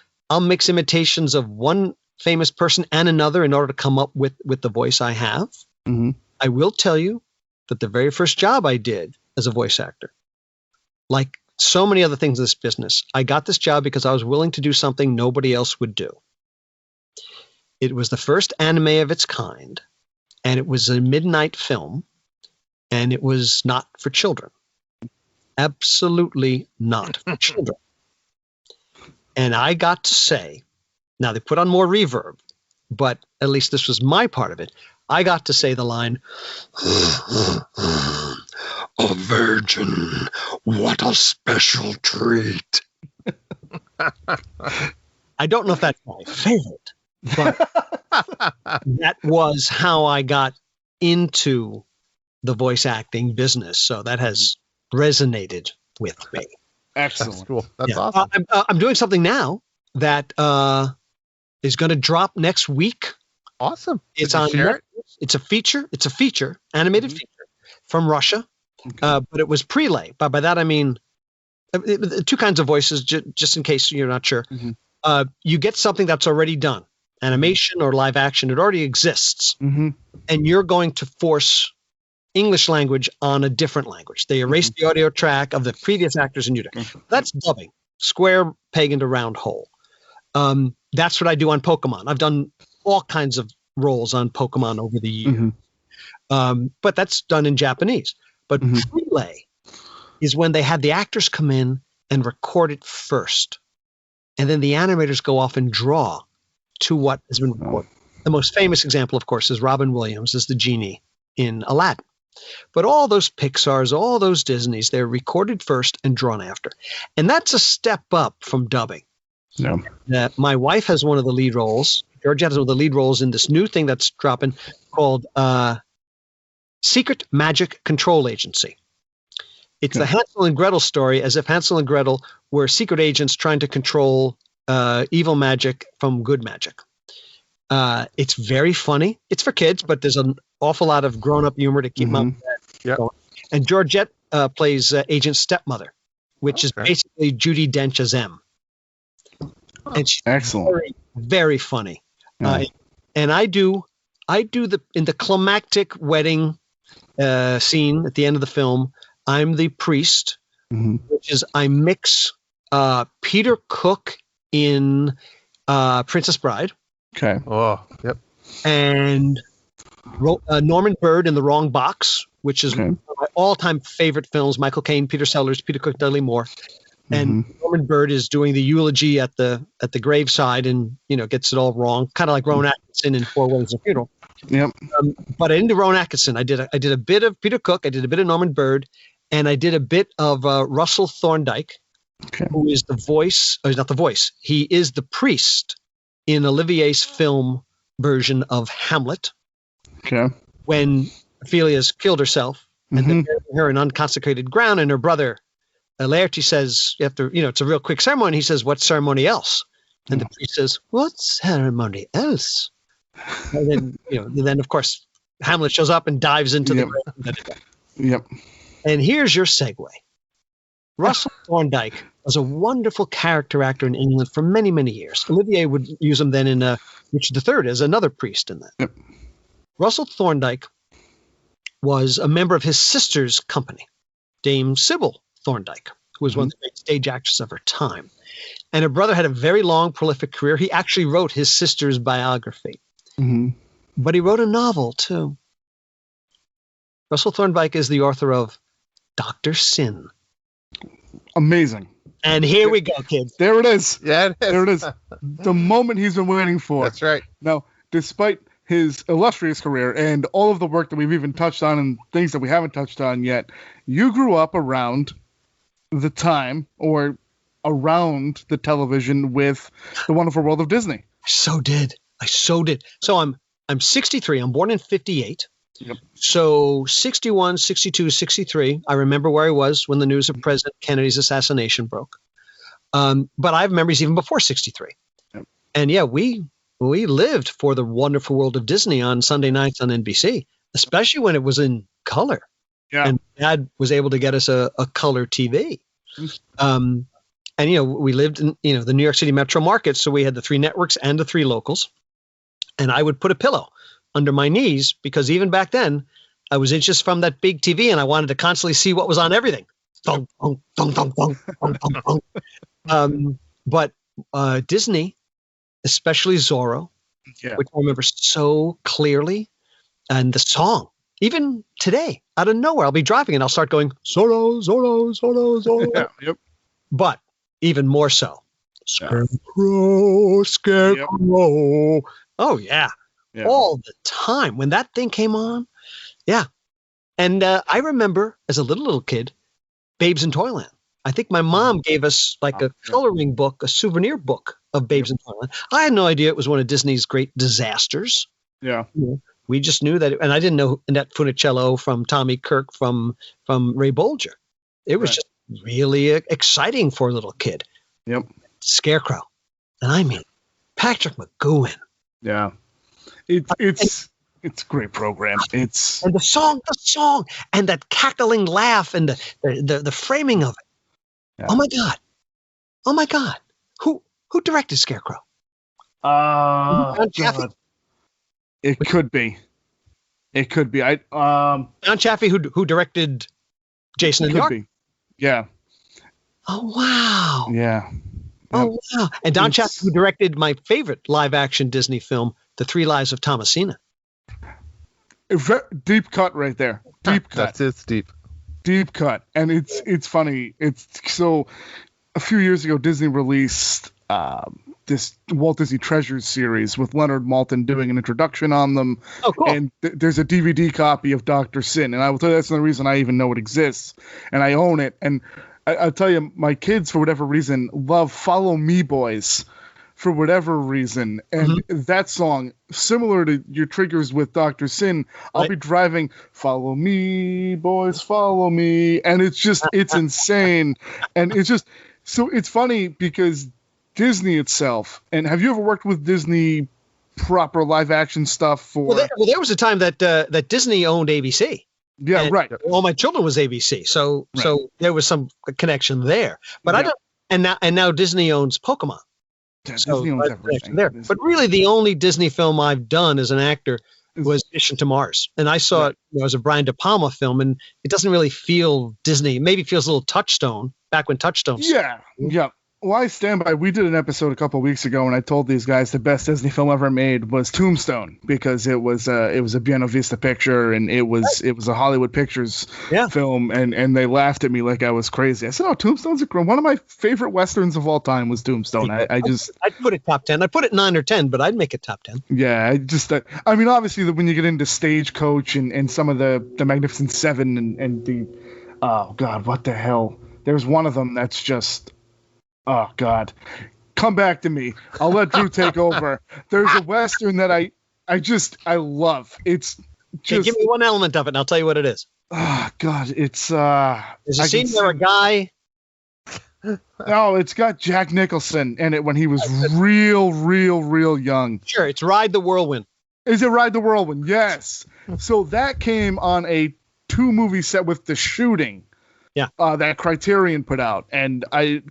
mix imitations of one famous person and another in order to come up with the voice I have. Mm-hmm. I will tell you that the very first job I did as a voice actor, like so many other things in this business, I got this job because I was willing to do something nobody else would do. It was the first anime of its kind, and it was a midnight film, and it was not for children. Absolutely not for children. And I got to say, now they put on more reverb, but at least this was my part of it. I got to say the line, "A virgin, what a special treat." I don't know if that's my favorite, but that was how I got into the voice acting business. So that has resonated with me. Excellent. That's cool. That's awesome. I'm doing something now that is going to drop next week. Awesome. It's on Netflix. It's a feature, animated feature from Russia. Okay. But it was prelay. By that I mean two kinds of voices, just in case you're not sure. Mm-hmm. You get something that's already done, animation or live action. It already exists, Mm-hmm. and you're going to force English language on a different language. They erase the audio track of the previous actors and you do. That's dubbing. Square peg into round hole. That's what I do on Pokemon. I've done all kinds of roles on Pokemon over the years. Mm-hmm. But that's done in Japanese. But prelay is when they had the actors come in and record it first. And then the animators go off and draw to what has been recorded. The most famous example, of course, is Robin Williams as the genie in Aladdin. But all those Pixars, all those Disneys, they're recorded first and drawn after. And that's a step up from dubbing. Yeah. My wife has one of the lead roles. Georgette has one of the lead roles in this new thing that's dropping called Secret Magic Control Agency. It's the Hansel and Gretel story, as if Hansel and Gretel were secret agents trying to control evil magic from good magic. It's very funny. It's for kids, but there's an awful lot of grown-up humor to keep them going. And Georgette plays Agent Stepmother, which is basically Judi Dench as M. And she's very, very funny. And I do in the climactic wedding scene at the end of the film, I'm the priest, which is I mix Peter Cook in Princess Bride. Okay. Oh, yep. And Norman Bird in The Wrong Box, which is one of my all-time favorite films. Michael Caine, Peter Sellers, Peter Cook, Dudley Moore. And Norman Bird is doing the eulogy at the graveside and, gets it all wrong. Kind of like Rowan Atkinson in Four Weddings and a Funeral. Yep. But I didn't do Rowan Atkinson. I did a bit of Peter Cook. I did a bit of Norman Bird. And I did a bit of Russell Thorndike, who is the voice. He's not the voice. He is the priest in Olivier's film version of Hamlet. Okay. When Ophelia's killed herself and they buried her in unconsecrated ground, and her brother Laertes says, after it's a real quick ceremony. He says, "What ceremony else?" And the priest says, "What ceremony else?" And then then of course Hamlet shows up and dives into Yep. the. Yep. And here's your segue. Russell Thorndike was a wonderful character actor in England for many, many years. Olivier would use him then in Richard III as another priest in that. Yep. Russell Thorndike was a member of his sister's company, Dame Sybil Thorndike, who was one of the great stage actresses of her time. And her brother had a very long, prolific career. He actually wrote his sister's biography. Mm-hmm. But he wrote a novel, too. Russell Thorndike is the author of Dr. Sin. Amazing. And here we go, kids. There it is. Yeah, it is. There it is. The moment he's been waiting for. That's right. Now, despite his illustrious career and all of the work that we've even touched on and things that we haven't touched on yet, you grew up around the time or around the television with The Wonderful World of Disney. I so did. So I'm 63. I'm born in 58. Yep. So 61, 62, 63. I remember where I was when the news of President Kennedy's assassination broke. But I have memories even before 63. Yep. And yeah, we lived for The Wonderful World of Disney on Sunday nights on NBC, especially when it was in color. Yeah. And Dad was able to get us a color TV. And, we lived in, the New York City metro market. So we had the 3 networks and the 3 locals. And I would put a pillow under my knees because even back then I was inches from that big TV and I wanted to constantly see what was on everything. Thunk, thunk, thunk, thunk, thunk, thunk, thunk, thunk. But Disney, especially Zorro, which I remember so clearly, and the song, even today, out of nowhere, I'll be driving and I'll start going, Zorro, Zorro, Zorro, Zorro. Yeah, yep. But even more so, Scarecrow, Scarecrow. Yep. Oh, yeah. All the time. When that thing came on, yeah. And I remember as a little kid, Babes in Toyland. I think my mom gave us like a coloring book, a souvenir book of Babes in Toyland. I had no idea it was one of Disney's great disasters. Yeah. We just knew that, and I didn't know Annette Funicello from Tommy Kirk from Ray Bolger. It was just really exciting for a little kid. Yep. Scarecrow. And I mean, Patrick McGowan. Yeah. It's a great program. And the song, and that cackling laugh and the framing of it. Yeah. Oh my God. Who directed Scarecrow? John Chaffee? It could be. John Chaffee, who directed Jason and the Ark? Yeah. Oh wow. Yeah. Oh wow. And Don Chaffee, who directed my favorite live action Disney film, The 3 Lives of Thomasina. Deep cut right there. Deep cut. It's deep. Deep cut. And it's funny. It's so a few years ago Disney released this Walt Disney Treasures series with Leonard Maltin doing an introduction on them. Oh, cool. And there's a DVD copy of Dr. Sin. And I will tell you that's the reason I even know it exists. And I own it. And I'll tell you, my kids, for whatever reason, love Follow Me Boys for whatever reason. And that song, similar to your triggers with Dr. Sin, I'll be driving, follow me, boys, follow me. And it's insane. And it's just, so it's funny because Disney itself, and have you ever worked with Disney proper live action stuff for? Well, there was a time that Disney owned ABC. Yeah, right. All my children was ABC, so there was some connection there. But I don't. And now Disney owns Pokemon. Yeah, Disney owns everything there. But really, the only Disney film I've done as an actor was Mission to Mars, and I saw it as a Brian De Palma film, and it doesn't really feel Disney. Maybe it feels a little Touchstone back when Touchstone. Yeah. Well, I stand by. We did an episode a couple of weeks ago, and I told these guys the best Disney film ever made was Tombstone because it was a Buena Vista picture, and it was a Hollywood Pictures film, and they laughed at me like I was crazy. I said, "Oh, Tombstone's one of my favorite westerns of all time was Tombstone." I'd put it top 10. I put it 9 or 10, but I'd make it top 10. Yeah, I mean, obviously, when you get into Stagecoach and some of the Magnificent Seven and the oh God, what the hell? There's one of them that's just. Oh, God. Come back to me. I'll let Drew take over. There's a Western that I love. It's just... give me one element of it, and I'll tell you what it is. Oh, God. It's... There's a scene where a guy... No, it's got Jack Nicholson in it when he was real young. Sure, it's Ride the Whirlwind. Is it Ride the Whirlwind? Yes. So that came on a 2-movie set with The Shooting. Yeah. That Criterion put out. And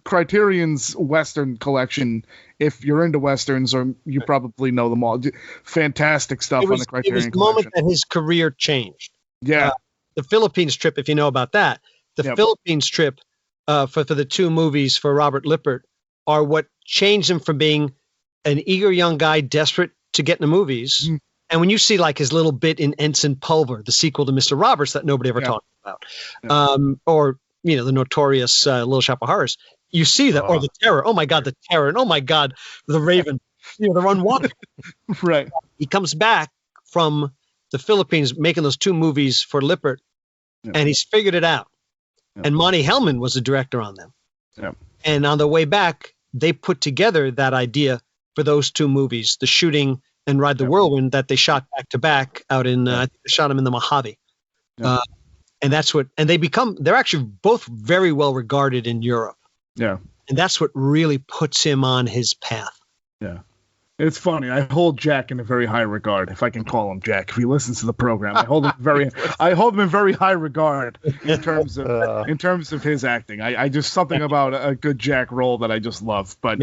Criterion's Western collection, if you're into Westerns, or you probably know them all. Fantastic stuff on the Criterion collection. It was the collection. moment that his career changed. Yeah. The Philippines trip, if you know about that. The Philippines trip for the 2 movies for Robert Lippert are what changed him from being an eager young guy desperate to get in the movies. Mm. And when you see like his little bit in Ensign Pulver, the sequel to Mr. Roberts that nobody ever talked about, or, you know, the notorious Little Shop of Horrors, you see that, or The Terror. Oh my God, The Terror. And oh my God, The Raven, you know, they're unwanted. Right. He comes back from the Philippines making those 2 movies for Lippert, and he's figured it out. And Monty Hellman was the director on them. Yeah. And on the way back, they put together that idea for those 2 movies, The Shooting and Ride the Whirlwind, that they shot back to back out in, I think they shot them in the Mojave. And that's what, and they're actually both very well regarded in Europe. Yeah. And that's what really puts him on his path. Yeah. It's funny. I hold Jack in a very high regard, if I can call him Jack. If he listens to the program, I hold him in very high regard in terms of his acting. I just something about a good Jack role that I just love. But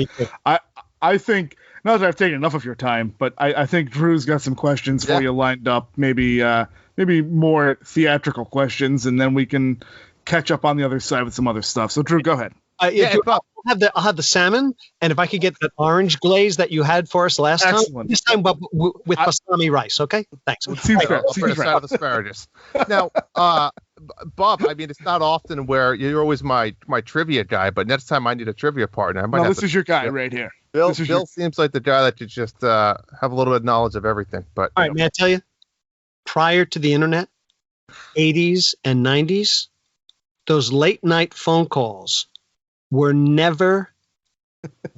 I think, not that I've taken enough of your time, but I think Drew's got some questions for you lined up. Maybe more theatrical questions, and then we can catch up on the other side with some other stuff. So Drew, go ahead. I'll have the salmon, and if I could get that orange glaze that you had for us last time, this time with pastrami rice, okay? Thanks. Seems fair. For a side of asparagus. Now, Bob, I mean, it's not often where you're always my trivia guy, but next time I need a trivia partner, I might this is your guy right here. Bill seems like the guy that you just have a little bit of knowledge of everything. But all right, may I tell you, prior to the internet, 80s and 90s, those late night phone calls were never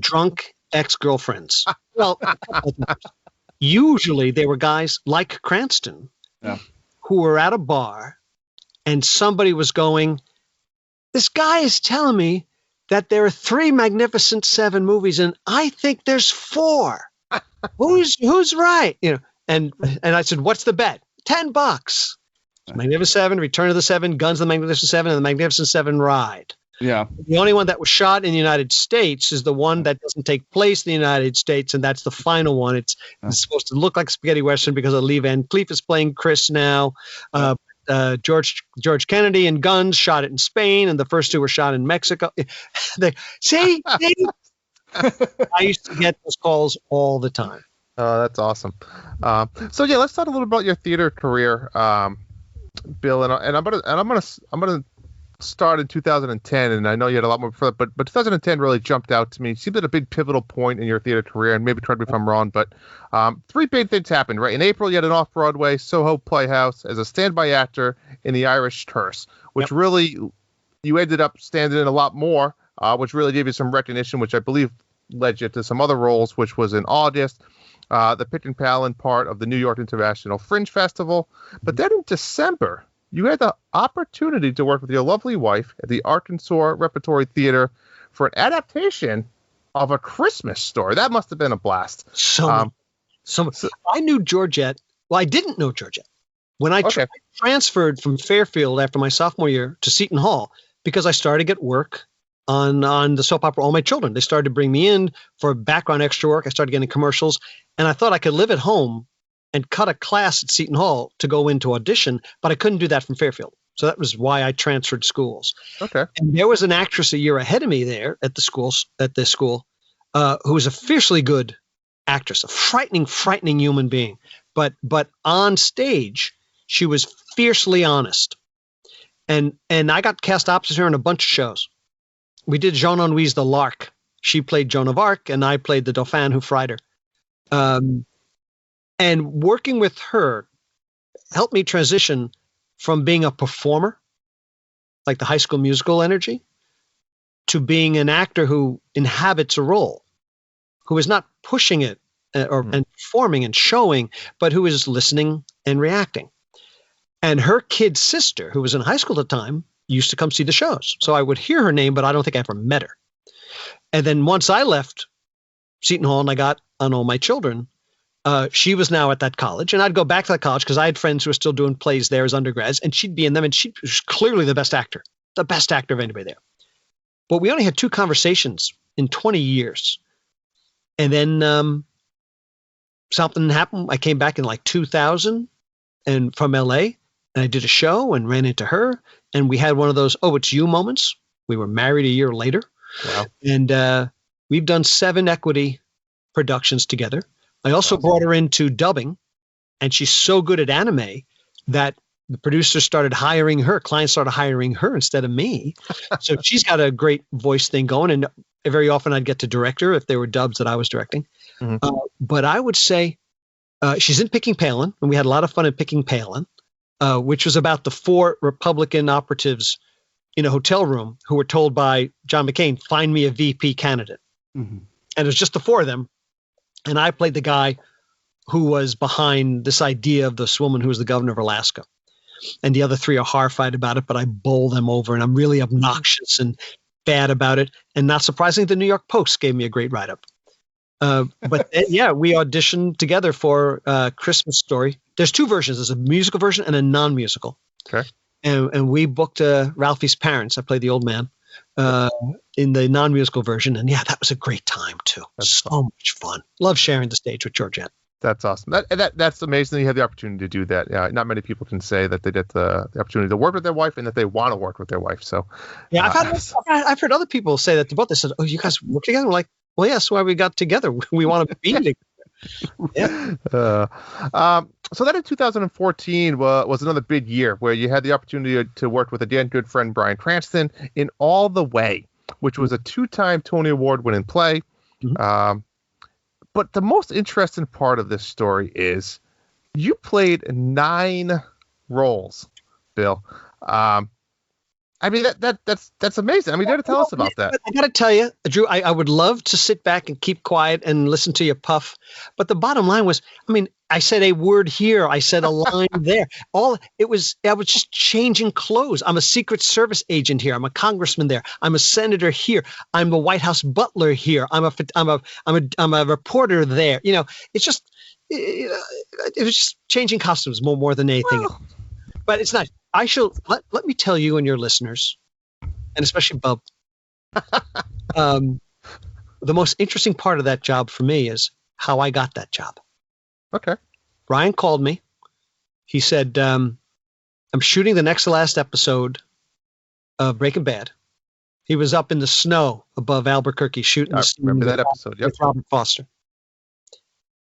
drunk ex-girlfriends. Well, usually they were guys like Cranston who were at a bar and somebody was going, this guy is telling me that there are 3 Magnificent 7 movies and I think there's 4. Who's right? You know, and I said, what's the bet? $10. Magnificent 7, Return of the 7, Guns of the Magnificent 7, and the Magnificent 7 Ride. Yeah. The only one that was shot in the United States is the one that doesn't take place in the United States, and that's the final one. It's supposed to look like spaghetti western because of Lee Van Cleef is playing Chris now. George Kennedy and Guns shot it in Spain, and the first 2 were shot in Mexico. See? I used to get those calls all the time. Oh, that's awesome. So yeah, let's talk a little about your theater career, Bill. And I'm gonna start in 2010, and I know you had a lot more before that, but 2010 really jumped out to me. It seemed like a big pivotal point in your theater career, and maybe correct me if I'm wrong, but 3 big things happened, right? In April, you had an off-Broadway Soho Playhouse as a standby actor in The Irish Curse, which really, you ended up standing in a lot more, which really gave you some recognition, which I believe led you to some other roles, which was in August, the Pitch and Palin part of the New York International Fringe Festival. But then in December, you had the opportunity to work with your lovely wife at the Arkansas Repertory Theater for an adaptation of A Christmas Story. That must have been a blast. So I knew Georgette. Well, I didn't know Georgette. When I transferred from Fairfield after my sophomore year to Seton Hall, because I started to get work on the soap opera All My Children. They started to bring me in for background extra work. I started getting commercials, and I thought I could live at home and cut a class at Seton Hall to go into audition, but I couldn't do that from Fairfield. So that was why I transferred schools. Okay. And there was an actress a year ahead of me there at this school, who was a fiercely good actress, a frightening human being. But on stage, she was fiercely honest. And I got cast opposite her in a bunch of shows. We did Jean Ennui's The Lark. She played Joan of Arc, and I played the Dauphin who fried her. And working with her helped me transition from being a performer, like the High School Musical energy, to being an actor who inhabits a role, who is not pushing it and performing and showing, but who is listening and reacting. And her kid sister, who was in high school at the time, used to come see the shows. So I would hear her name, but I don't think I ever met her. And then once I left Seton Hall and I got on All My Children, She was now at that college, and I'd go back to that college because I had friends who were still doing plays there as undergrads, and she'd be in them, and she was clearly the best actor of anybody there. But we only had 2 conversations in 20 years. And then something happened. I came back in like 2000 and from LA, and I did a show and ran into her, and we had one of those, oh, it's you moments. We were married a year later. Wow. And we've done 7 equity productions together. I also brought her into dubbing, and she's so good at anime that the producers started hiring her. Clients started hiring her instead of me. So she's got a great voice thing going, and very often I'd get to direct her if there were dubs that I was directing. Mm-hmm. But I would say she's in Picking Palin, and we had a lot of fun in Picking Palin, which was about the 4 Republican operatives in a hotel room who were told by John McCain, find me a VP candidate. Mm-hmm. And it was just the 4 of them. And I played the guy who was behind this idea of this woman who was the governor of Alaska. And the other 3 are horrified about it, but I bowl them over, and I'm really obnoxious and bad about it. And not surprisingly, the New York Post gave me a great write-up. But yeah, we auditioned together for Christmas Story. There's 2 versions. There's a musical version and a non-musical. Okay. And we booked Ralphie's parents. I played the old man in the non-musical version. And yeah, that was a great time too. Much fun. Love sharing the stage with Georgette. That's awesome. That's amazing that you had the opportunity to do that. Yeah, not many people can say that they get the opportunity to work with their wife and that they want to work with their wife. So yeah, I've heard other people say that to both. They said, "Oh, you guys work together?" I'm like, "Well, yeah, that's why we got together. We want to be together." Yeah. So then in 2014 was another big year where you had the opportunity to work with a damn good friend, Bryan Cranston, in All the Way, which was a 2-time Tony Award winning play. Mm-hmm. But the most interesting part of this story is you played 9 roles, Bill. I mean, that's amazing. I mean, you got to tell us about that. I got to tell you, Drew, I would love to sit back and keep quiet and listen to you puff. But the bottom line was, I mean, I said a word here. I said a line there. I was just changing clothes. I'm a Secret Service agent here. I'm a congressman there. I'm a senator here. I'm the White House butler here. I'm a reporter there. You know, it's just, it was just changing costumes more than anything. Well, but it's not. Let me tell you and your listeners, and especially Bub, the most interesting part of that job for me is how I got that job. Okay. Ryan called me. He said, I'm shooting the next to last episode of Breaking Bad. He was up in the snow above Albuquerque shooting. I remember that episode. Yep. With Robert Foster.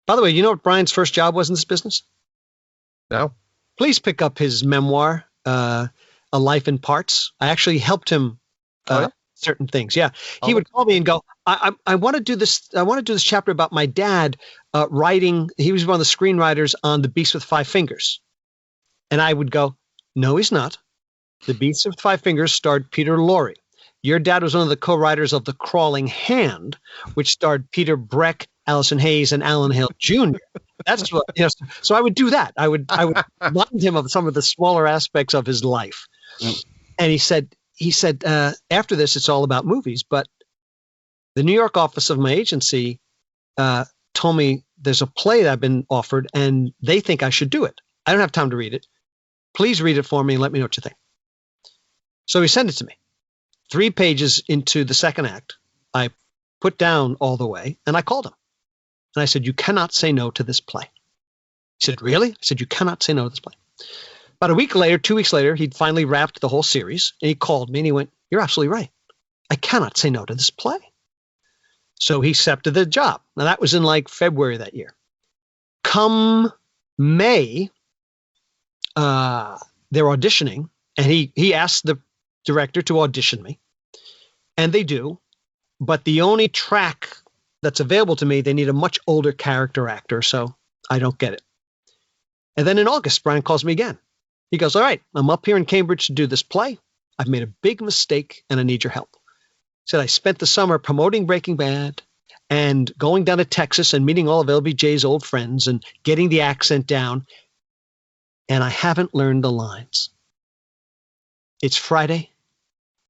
By the way, you know what Brian's first job was in this business? No. Please pick up his memoir, A Life in Parts. I actually helped him certain things. Yeah. He would call me and go, I want to do this. I want to do this chapter about my dad writing. He was one of the screenwriters on The Beast with 5 Fingers. And I would go, no, he's not. The Beast with 5 Fingers starred Peter Lorre. Your dad was one of the co-writers of The Crawling Hand, which starred Peter Breck, Allison Hayes, and Alan Hale Jr. That's what, you know, so I would do that. I would remind him of some of the smaller aspects of his life. Mm. And he said, after this, it's all about movies. But the New York office of my agency told me there's a play that I've been offered, and they think I should do it. I don't have time to read it. Please read it for me and let me know what you think. So he sent it to me. 3 pages into the second act, I put down All the Way, and I called him. And I said, you cannot say no to this play. He said, really? I said, you cannot say no to this play. About a week later, 2 weeks later, he'd finally wrapped the whole series, and he called me and he went, you're absolutely right. I cannot say no to this play. So he accepted the job. Now that was in like February that year. Come May, they're auditioning, and he asked the director to audition me, and they do. But the only track that's available to me, they need a much older character actor, so I don't get it. And then in August, Brian calls me again. He goes, all right, I'm up here in Cambridge to do this play. I've made a big mistake, and I need your help. He said, I spent the summer promoting Breaking Bad and going down to Texas and meeting all of LBJ's old friends and getting the accent down, and I haven't learned the lines. It's Friday.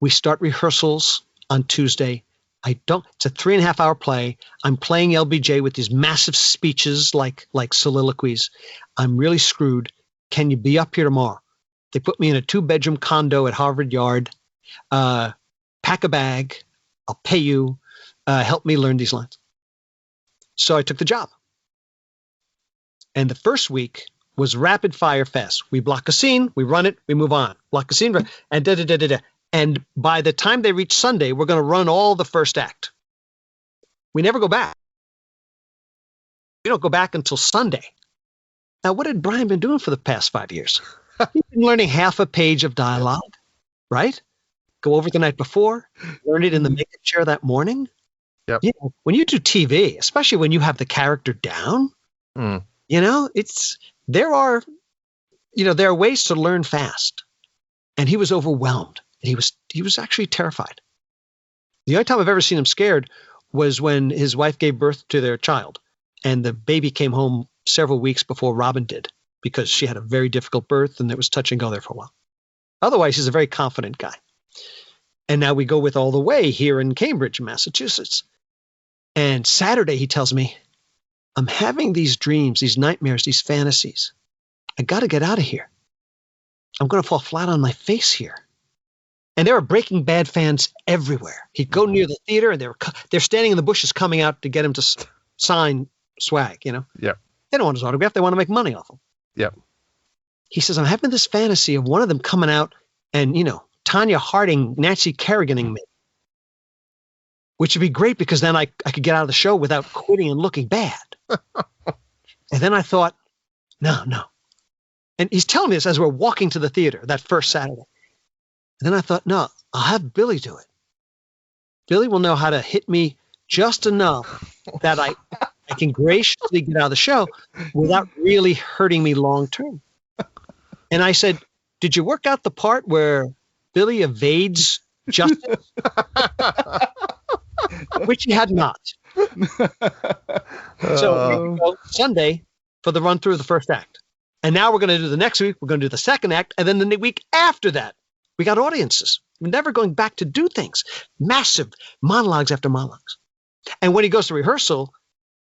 We start rehearsals on Tuesday. It's a 3.5-hour play. I'm playing LBJ with these massive speeches like soliloquies. I'm really screwed. Can you be up here tomorrow? They put me in a 2-bedroom condo at Harvard Yard. Pack a bag. I'll pay you. Help me learn these lines. So I took the job. And the first week was rapid fire fast. We block a scene, we run it, we move on. Block a scene, and da-da-da-da-da. And by the time they reach Sunday, we're going to run all the first act. We never go back. We don't go back until Sunday. Now, what had Brian been doing for the past 5 years? He's been learning half a page of dialogue, right? Go over it the night before, learn it in the makeup chair that morning. Yep. You know, when you do TV, especially when you have the character down, you know, there are ways to learn fast. And he was overwhelmed. He was actually terrified. The only time I've ever seen him scared was when his wife gave birth to their child, and the baby came home several weeks before Robin did because she had a very difficult birth, and it was touch and go there for a while. Otherwise, he's a very confident guy. And now we go with All the Way here in Cambridge, Massachusetts. And Saturday, he tells me, I'm having these dreams, these nightmares, these fantasies. I got to get out of here. I'm going to fall flat on my face here. And there are Breaking Bad fans everywhere. He'd go near the theater, and they're standing in the bushes coming out to get him to sign swag, you know? Yeah. They don't want his autograph. They want to make money off him. Yeah. He says, I'm having this fantasy of one of them coming out and, you know, Tanya Harding, Nancy Kerriganing me. Which would be great because then I could get out of the show without quitting and looking bad. And then I thought, no. And he's telling me this as we're walking to the theater that first Saturday. And then I thought, no, I'll have Billy do it. Billy will know how to hit me just enough that I can graciously get out of the show without really hurting me long term. And I said, did you work out the part where Billy evades justice? Which he had not. So here we go, Sunday for the run through of the first act. And now we're going to do the next week. We're going to do the second act. And then the week after that, we got audiences. We're never going back to do things. Massive monologues after monologues. And when he goes to rehearsal,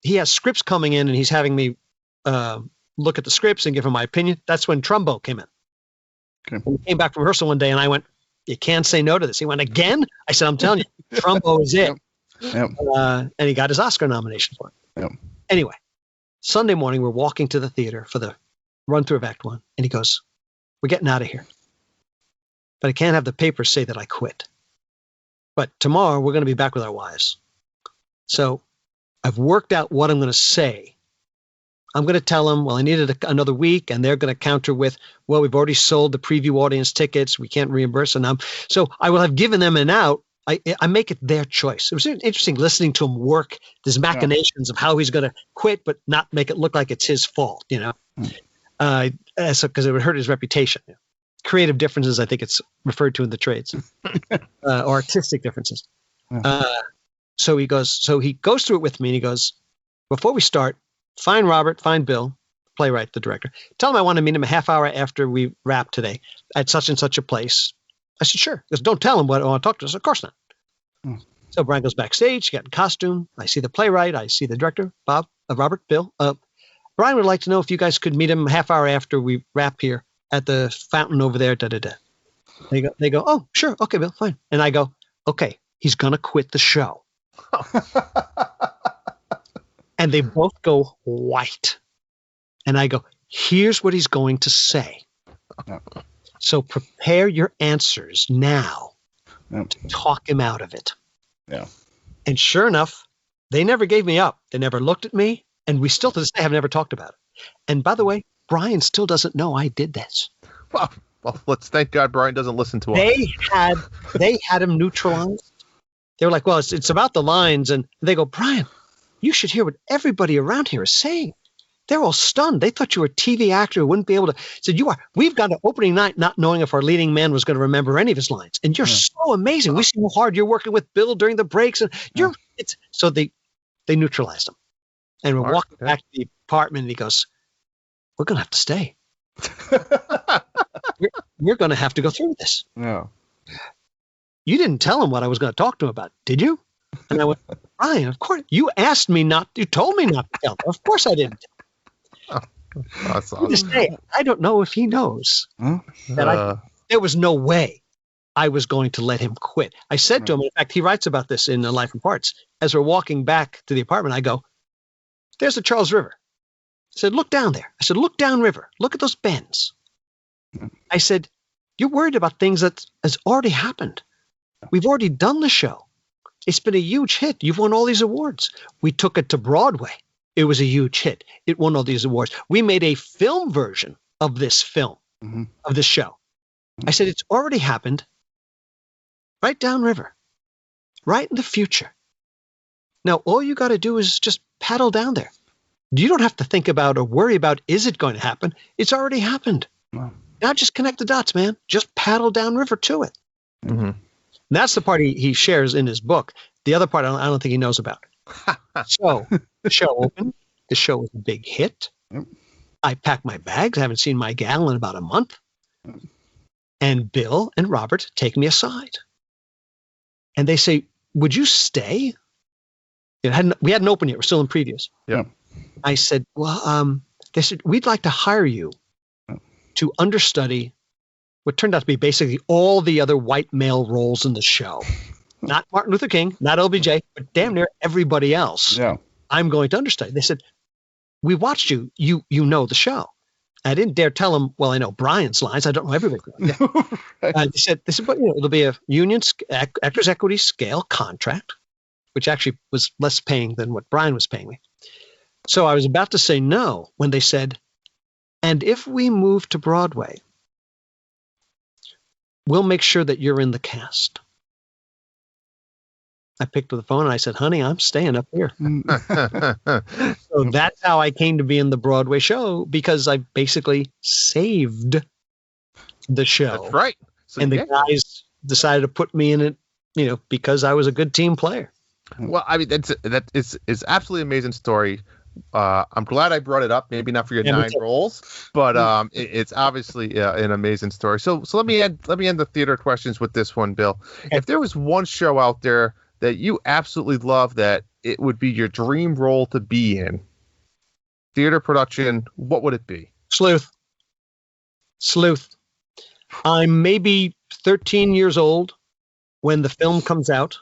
he has scripts coming in and he's having me look at the scripts and give him my opinion. That's when Trumbo came in. Okay. He came back from rehearsal one day and I went, you can't say no to this. He went, again? I said, I'm telling you, Trumbo is it. Yep. And he got his Oscar nomination for it. Yep. Anyway, Sunday morning, we're walking to the theater for the run through of Act 1. And he goes, we're getting out of here. But I can't have the papers say that I quit. But tomorrow, we're going to be back with our wives. So I've worked out what I'm going to say. I'm going to tell them, well, I needed another week, and they're going to counter with, well, we've already sold the preview audience tickets. We can't reimburse them. So I will have given them an out. I make it their choice. It was interesting listening to him work these machinations of how he's going to quit, but not make it look like it's his fault, you know, because it would hurt his reputation. Creative differences, I think it's referred to in the trades, or artistic differences. So he goes through it with me, and he goes, before we start, find Robert, find Bill, playwright, the director. Tell him I want to meet him a half hour after we wrap today at such and such a place. I said, sure. He goes, don't tell him what I want to talk to us. Of course not. So Brian goes backstage, got in costume. I see the playwright. I see the director, Robert, Bill. Brian would like to know if you guys could meet him a half hour after we wrap here at the fountain over there. They go, oh, sure. Okay, Bill, fine. And I go, okay, he's going to quit the show. And they both go white. And I go, here's what he's going to say. So prepare your answers now to talk him out of it. Yeah. And sure enough, they never gave me up. They never looked at me. And we still to this day have never talked about it. And by the way, Brian still doesn't know I did this. Well, let's thank God Brian doesn't listen to us. They had him neutralized. They were like, well, it's about the lines. And they go, Brian, you should hear what everybody around here is saying. They're all stunned. They thought you were a TV actor who wouldn't be able to. Said, you are. We've got an opening night not knowing if our leading man was going to remember any of his lines. And you're so amazing. We see how hard you're working with Bill during the breaks. And so they neutralized him. And we're walking back to the apartment, and he goes, we're going to have to stay. we're going to have to go through this. Yeah. You didn't tell him what I was going to talk to him about, did you? And I went, Brian, of course, you asked me not, you told me not to tell him. Of course I didn't. That's To this day, I don't know if he knows that there was no way I was going to let him quit. I said to him, in fact, he writes about this in Life and Parts. As we're walking back to the apartment, I go, there's the Charles River. I said, look down there. I said, look downriver. Look at those bends. I said, you're worried about things that has already happened. We've already done the show. It's been a huge hit. You've won all these awards. We took it to Broadway. It was a huge hit. It won all these awards. We made a film version of this film, of this show. I said, it's already happened right downriver, right in the future. Now, all you got to do is just paddle down there. You don't have to think about or worry about, is it going to happen? It's already happened. Wow. Now just connect the dots, man. Just paddle downriver to it. Mm-hmm. And that's the part he shares in his book. The other part I don't think he knows about. So the show opened. The show was a big hit. Yep. I packed my bags. I haven't seen my gal in about a month. And Bill and Robert take me aside. And they say, would you stay? We hadn't opened yet. We're still in previews. Yeah. I said, well, they said, we'd like to hire you to understudy what turned out to be basically all the other white male roles in the show. Not Martin Luther King, not LBJ, but damn near everybody else. Yeah. I'm going to understudy. They said, we watched you. You know the show. I didn't dare tell them, well, I know Brian's lines. I don't know everybody's lines. Right. They said, but it'll be a union actors equity scale contract, which actually was less paying than what Brian was paying me. So I was about to say no when they said, and if we move to Broadway, we'll make sure that you're in the cast. I picked up the phone and I said, honey, I'm staying up here. So that's how I came to be in the Broadway show, because I basically saved the show. That's right. So, and the guys decided to put me in it, because I was a good team player. Well, I mean, it's absolutely amazing story. I'm glad I brought it up. Maybe not for your 9 roles, but it's obviously an amazing story. So let me end the theater questions with this one, Bill. Okay. If there was one show out there that you absolutely love, that it would be your dream role to be in, theater production, what would it be? Sleuth. I'm maybe 13 years old when the film comes out.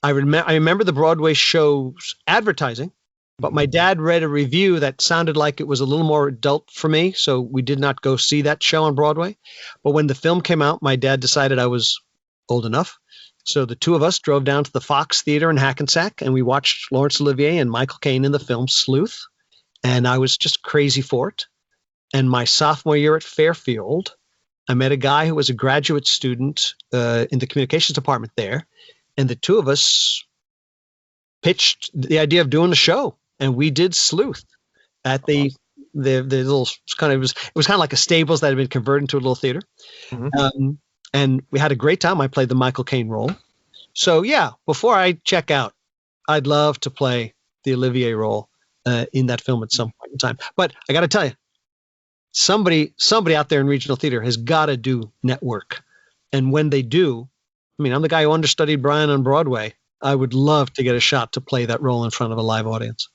I remember the Broadway show's advertising, but my dad read a review that sounded like it was a little more adult for me, so we did not go see that show on Broadway. But when the film came out, my dad decided I was old enough. So the two of us drove down to the Fox Theater in Hackensack, and we watched Laurence Olivier and Michael Caine in the film Sleuth. And I was just crazy for it. And my sophomore year at Fairfield, I met a guy who was a graduate student in the communications department there. And the two of us pitched the idea of doing the show. And we did Sleuth at the little kind of, it was kind of like a stables that had been converted into a little theater. Mm-hmm. And we had a great time. I played the Michael Caine role. So yeah, before I check out, I'd love to play the Olivier role in that film at some point in time. But I got to tell you, somebody out there in regional theater has got to do network. And when they do, I mean, I'm the guy who understudied Brian on Broadway. I would love to get a shot to play that role in front of a live audience.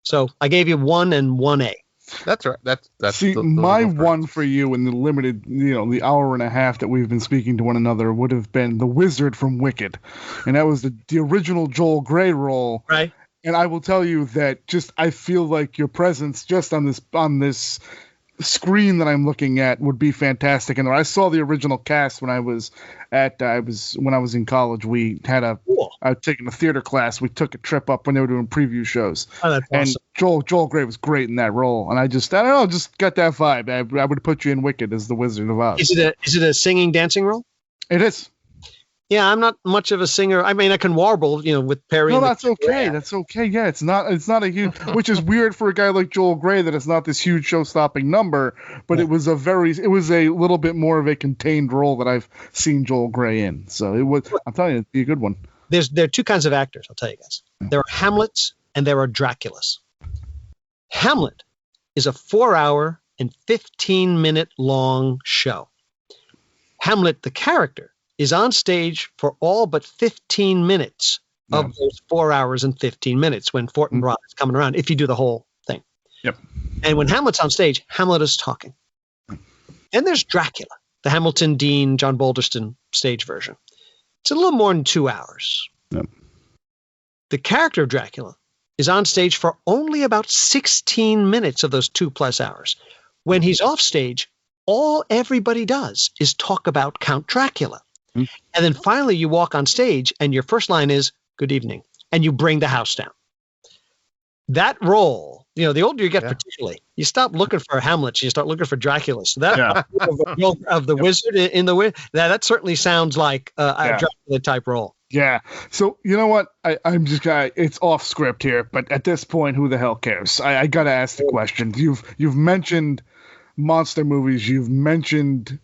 So I gave you 1 and 1A. That's right. That's see, my one for you in the limited, the hour and a half that we've been speaking to one another would have been the Wizard from Wicked, and that was the original Joel Grey role. Right. And I will tell you that I feel like your presence just on this screen that I'm looking at would be fantastic. And I saw the original cast when I was in college. We had I was taking a theater class. We took a trip up when they were doing preview shows. Oh, that's awesome. And Joel Grey was great in that role. And I don't know, just got that vibe. I would put you in Wicked as the Wizard of Oz. Is it a singing, dancing role? It is. Yeah, I'm not much of a singer. I mean, I can warble, with Perry. No, that's okay. Yeah. That's okay. Yeah, it's not a huge, which is weird for a guy like Joel Grey that it's not this huge show-stopping number, but it was a little bit more of a contained role that I've seen Joel Grey in. So I'm telling you, it'd be a good one. There are two kinds of actors, I'll tell you guys. There are Hamlets and there are Draculas. Hamlet is a 4-hour and 15-minute long show. Hamlet, the character, is on stage for all but 15 minutes of those 4 hours and 15 minutes when Fortinbras is coming around, if you do the whole thing. Yep. And when Hamlet's on stage, Hamlet is talking. And there's Dracula, the Hamilton, Dean, John Balderston stage version. It's a little more than 2 hours. Yep. The character of Dracula is on stage for only about 16 minutes of those 2+ hours. When he's off stage, all everybody does is talk about Count Dracula. And then finally you walk on stage and your first line is, "Good evening," and you bring the house down. That role, the older you get, particularly, you stop looking for Hamlet, you start looking for Dracula. So that of the wizard in the wind, that certainly sounds like a Dracula type role. Yeah. So you know what? I'm just gonna. It's off script here, but at this point, who the hell cares? I gotta ask the question. You've mentioned monster movies. You've mentioned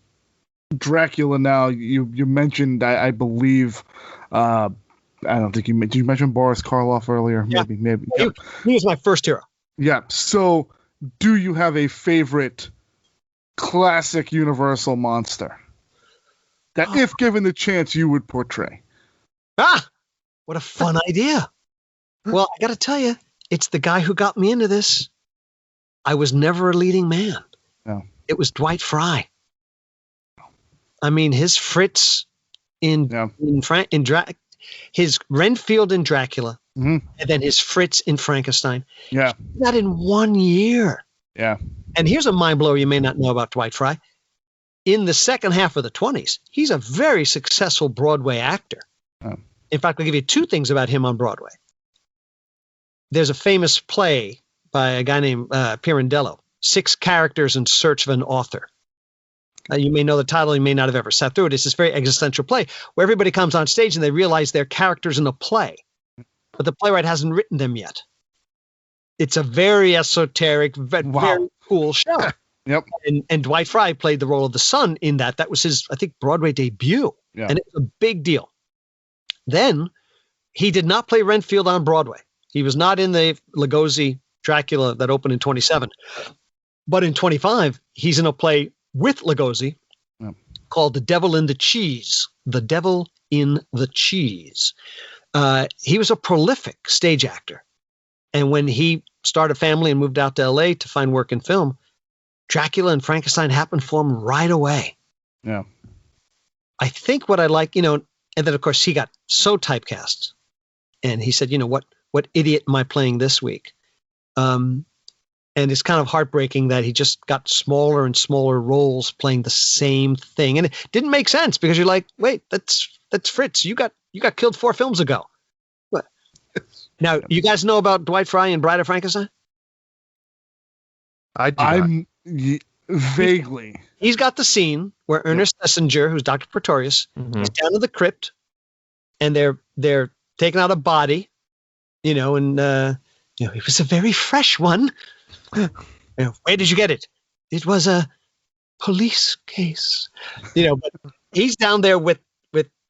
Dracula. Now you mentioned I believe. I don't think did you mention Boris Karloff earlier? Yeah. Maybe. He was my first hero. Yeah. So, do you have a favorite classic Universal monster that, if given the chance, you would portray? What a fun idea. Well, I got to tell you, it's the guy who got me into this. I was never a leading man. No. It was Dwight Fry. I mean, his Fritz his Renfield in Dracula, and then his Fritz in Frankenstein. Yeah. That in 1 year. Yeah. And here's a mind blower you may not know about Dwight Fry. In the second half of the 20s, he's a very successful Broadway actor. In fact, I'll give you 2 things about him on Broadway. There's a famous play by a guy named Pirandello, 6 Characters in Search of an Author. You may know the title, you may not have ever sat through it. It's this very existential play where everybody comes on stage and they realize they're characters in a play, but the playwright hasn't written them yet. It's a very esoteric, very cool show. Yep. And Dwight Fry played the role of the son in that. That was his, I think, Broadway debut. Yeah. And it was a big deal. Then he did not play Renfield on Broadway. He was not in the Lugosi Dracula that opened in 27. But in 25, he's in a play with Lugosi called The Devil in the Cheese. The Devil in the Cheese. He was a prolific stage actor. And when he started a family and moved out to LA to find work in film, Dracula and Frankenstein happened for him right away. Yeah. I think what I like, and then of course he got so typecast and he said, what idiot am I playing this week? And it's kind of heartbreaking that he just got smaller and smaller roles playing the same thing. And it didn't make sense because you're like, wait, that's Fritz. You got killed 4 films ago. What? Now, you guys know about Dwight Fry and Bride of Frankenstein? I'm vaguely. He's got the scene where Ernest Schlesinger, who's Dr. Pretorius, is down in the crypt and they're taking out a body, and it was a very fresh one. Where did you get it? It was a police case. But he's down there with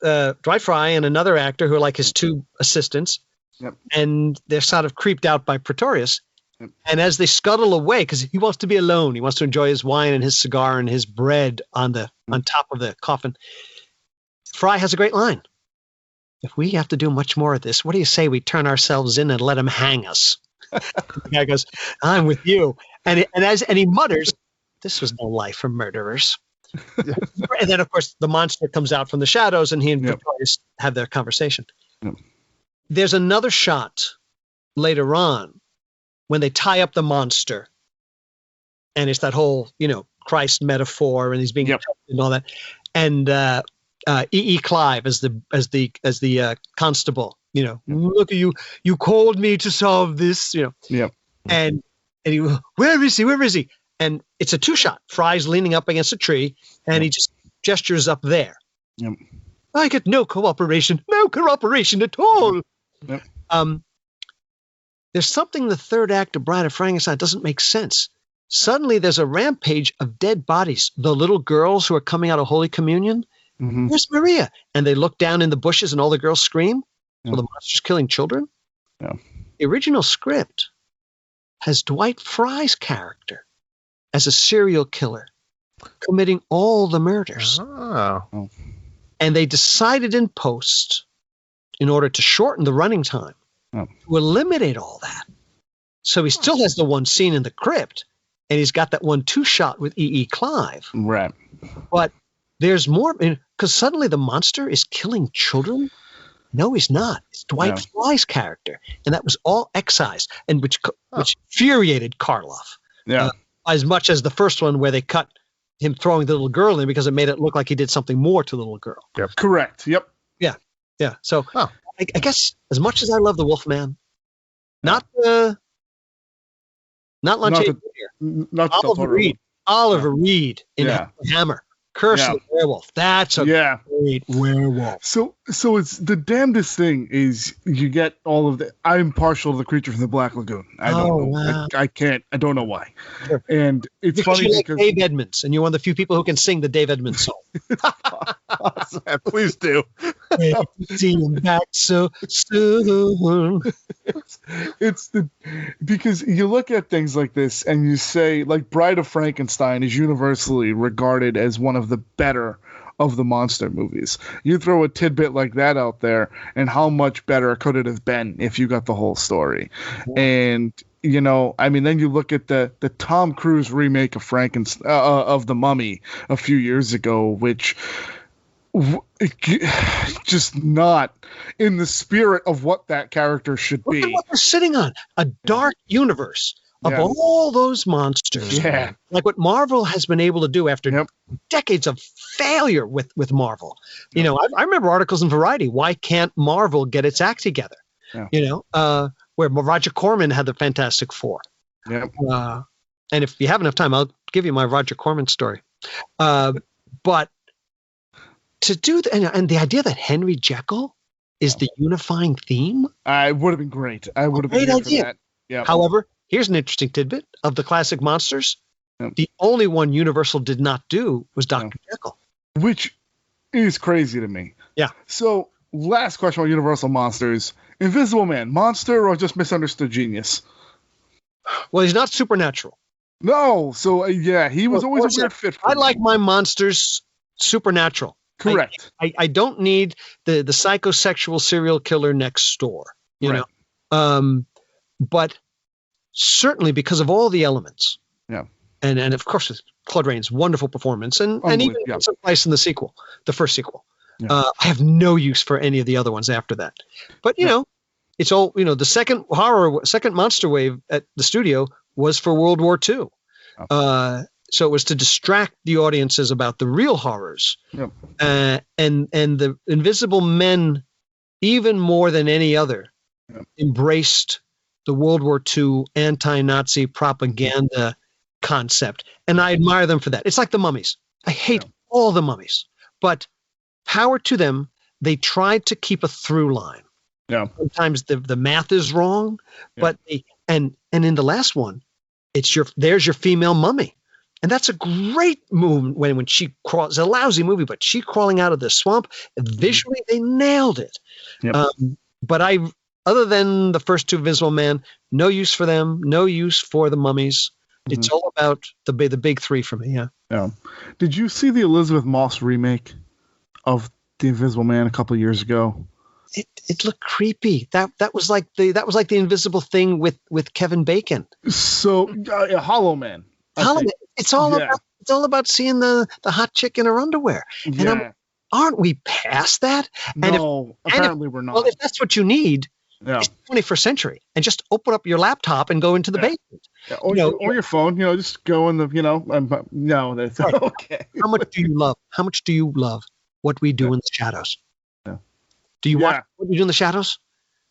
Dwight Fry and another actor who are like his 2 assistants. Yep. And they're sort of creeped out by Pretorius. Yep. And as they scuttle away, because he wants to be alone, he wants to enjoy his wine and his cigar and his bread on top of the coffin. Fry has a great line. If we have to do much more of this, what do you say we turn ourselves in and let him hang us? The guy goes, I'm with you. And he mutters, this was no life for murderers. And then, of course, the monster comes out from the shadows and he and Pretorius have their conversation. Yep. There's another shot later on when they tie up the monster. And it's that whole, Christ metaphor and he's being and all that. And E.E. Clive as the constable. Look at you. You called me to solve this. Yep. And he, where is he? And it's a 2-shot. Fry's leaning up against a tree, and he just gestures up there. Yep. I get no cooperation at all. Yep. There's something in the 3rd act of Bride of Frankenstein doesn't make sense. Suddenly, there's a rampage of dead bodies. The little girls who are coming out of Holy Communion. Mm-hmm. Where's Maria? And they look down in the bushes, and all the girls scream. So the monster's killing children? Yeah. The original script has Dwight Fry's character as a serial killer committing all the murders. Oh. And they decided in post in order to shorten the running time, to eliminate all that. So he still has the one scene in the crypt, and he's got that 1-2 shot with E.E. Clive. Right. But there's more, because suddenly the monster is killing children. No, he's not. It's Dwight Fly's character, and that was all excised, and which infuriated Karloff. Yeah. As much as the first one where they cut him throwing the little girl in because it made it look like he did something more to the little girl. Yep. Correct. Yep. Yeah. So I guess as much as I love the Wolfman, not Lunch Aid here. Not Oliver Reed in Hammer. Curse of the Werewolf. That's a great werewolf. So it's the damnedest thing is you get all of the. I'm partial to the Creature from the Black Lagoon. I don't know. Wow. I can't. I don't know why. Sure. And it's because funny you like because Dave Edmunds, and you're one of the few people who can sing the Dave Edmunds song. Please do. See him back so soon. It's because you look at things like this and you say like Bride of Frankenstein is universally regarded as one of the better of the monster movies. You throw a tidbit like that out there, and how much better could it have been if you got the whole story? And then you look at the Tom Cruise remake of Frankenstein of The Mummy a few years ago, which just not in the spirit of what that character should be. Look at what we're sitting on, a dark universe of all those monsters. Yeah. Like what Marvel has been able to do after decades of failure with Marvel. I remember articles in Variety, why can't Marvel get its act together? Where Roger Corman had the Fantastic Four. Yep. And if you have enough time, I'll give you my Roger Corman story. But to do and the idea that Henry Jekyll is the unifying theme, I would have been great. I would have been great for that. Yeah. However, here's an interesting tidbit of the classic monsters. The only one Universal did not do was Dr. Jekyll, which is crazy to me. Yeah. So, last question about Universal monsters: Invisible Man, monster or just misunderstood genius? Well, he's not supernatural. No. So he was always a weird fit. I like my monsters supernatural. Correct. I don't need the psychosexual serial killer next door, you know. But certainly because of all the elements. Yeah. And of course Claude Rains' wonderful performance and even some place in the first sequel. Yeah. I have no use for any of the other ones after that. But it's all the second monster wave at the studio was for World War II. So it was to distract the audiences about the real horrors. Yep. And the Invisible Men, even more than any other, embraced the World War II anti-Nazi propaganda concept. And I admire them for that. It's like the Mummies. I hate all the Mummies. But power to them, they tried to keep a through line. Yeah. Sometimes the math is wrong, but and in the last one, there's your female mummy. And that's a great move when she crawls. It's a lousy movie, but she crawling out of the swamp. Visually, they nailed it. Yep. But other than the first two Invisible Man, no use for them. No use for the Mummies. It's all about the big three for me. Yeah. Did you see the Elizabeth Moss remake of The Invisible Man a couple of years ago? It looked creepy. That was like the Invisible Thing with Kevin Bacon. So Hollow Man. It's all about seeing the hot chick in her underwear. Yeah. And aren't we past that? No, apparently we're not. Well, if that's what you need, it's the 21st century, and just open up your laptop and go into the basement. Yeah, or your phone. Just go in the. No, that's okay. How much do you love What We Do in the Shadows? Yeah. Do you watch What We Do in the Shadows?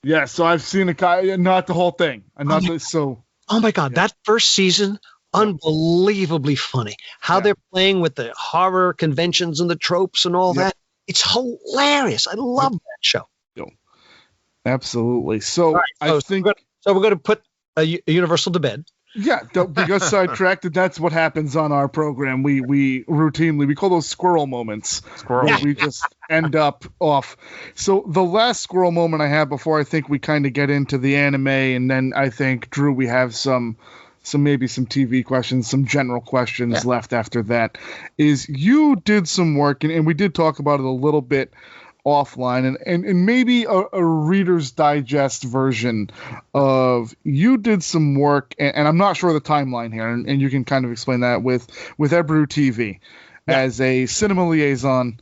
Yeah. So I've seen not the whole thing. Oh my God, that first season. Unbelievably funny. How they're playing with the horror conventions and the tropes and all that. It's hilarious. I love that show. Absolutely. So I think we're going to put a Universal to bed. Yeah, don't get sidetracked. That's what happens on our program. We routinely call those squirrel moments. We just end up off. So the last squirrel moment I have before I think we kind of get into the anime, and then I think Drew, we have some TV questions, some general questions left after that, is you did some work, and we did talk about it a little bit offline and maybe a Reader's Digest version of you did some work, and I'm not sure of the timeline here, and you can kind of explain that with Ebru TV as a cinema liaison.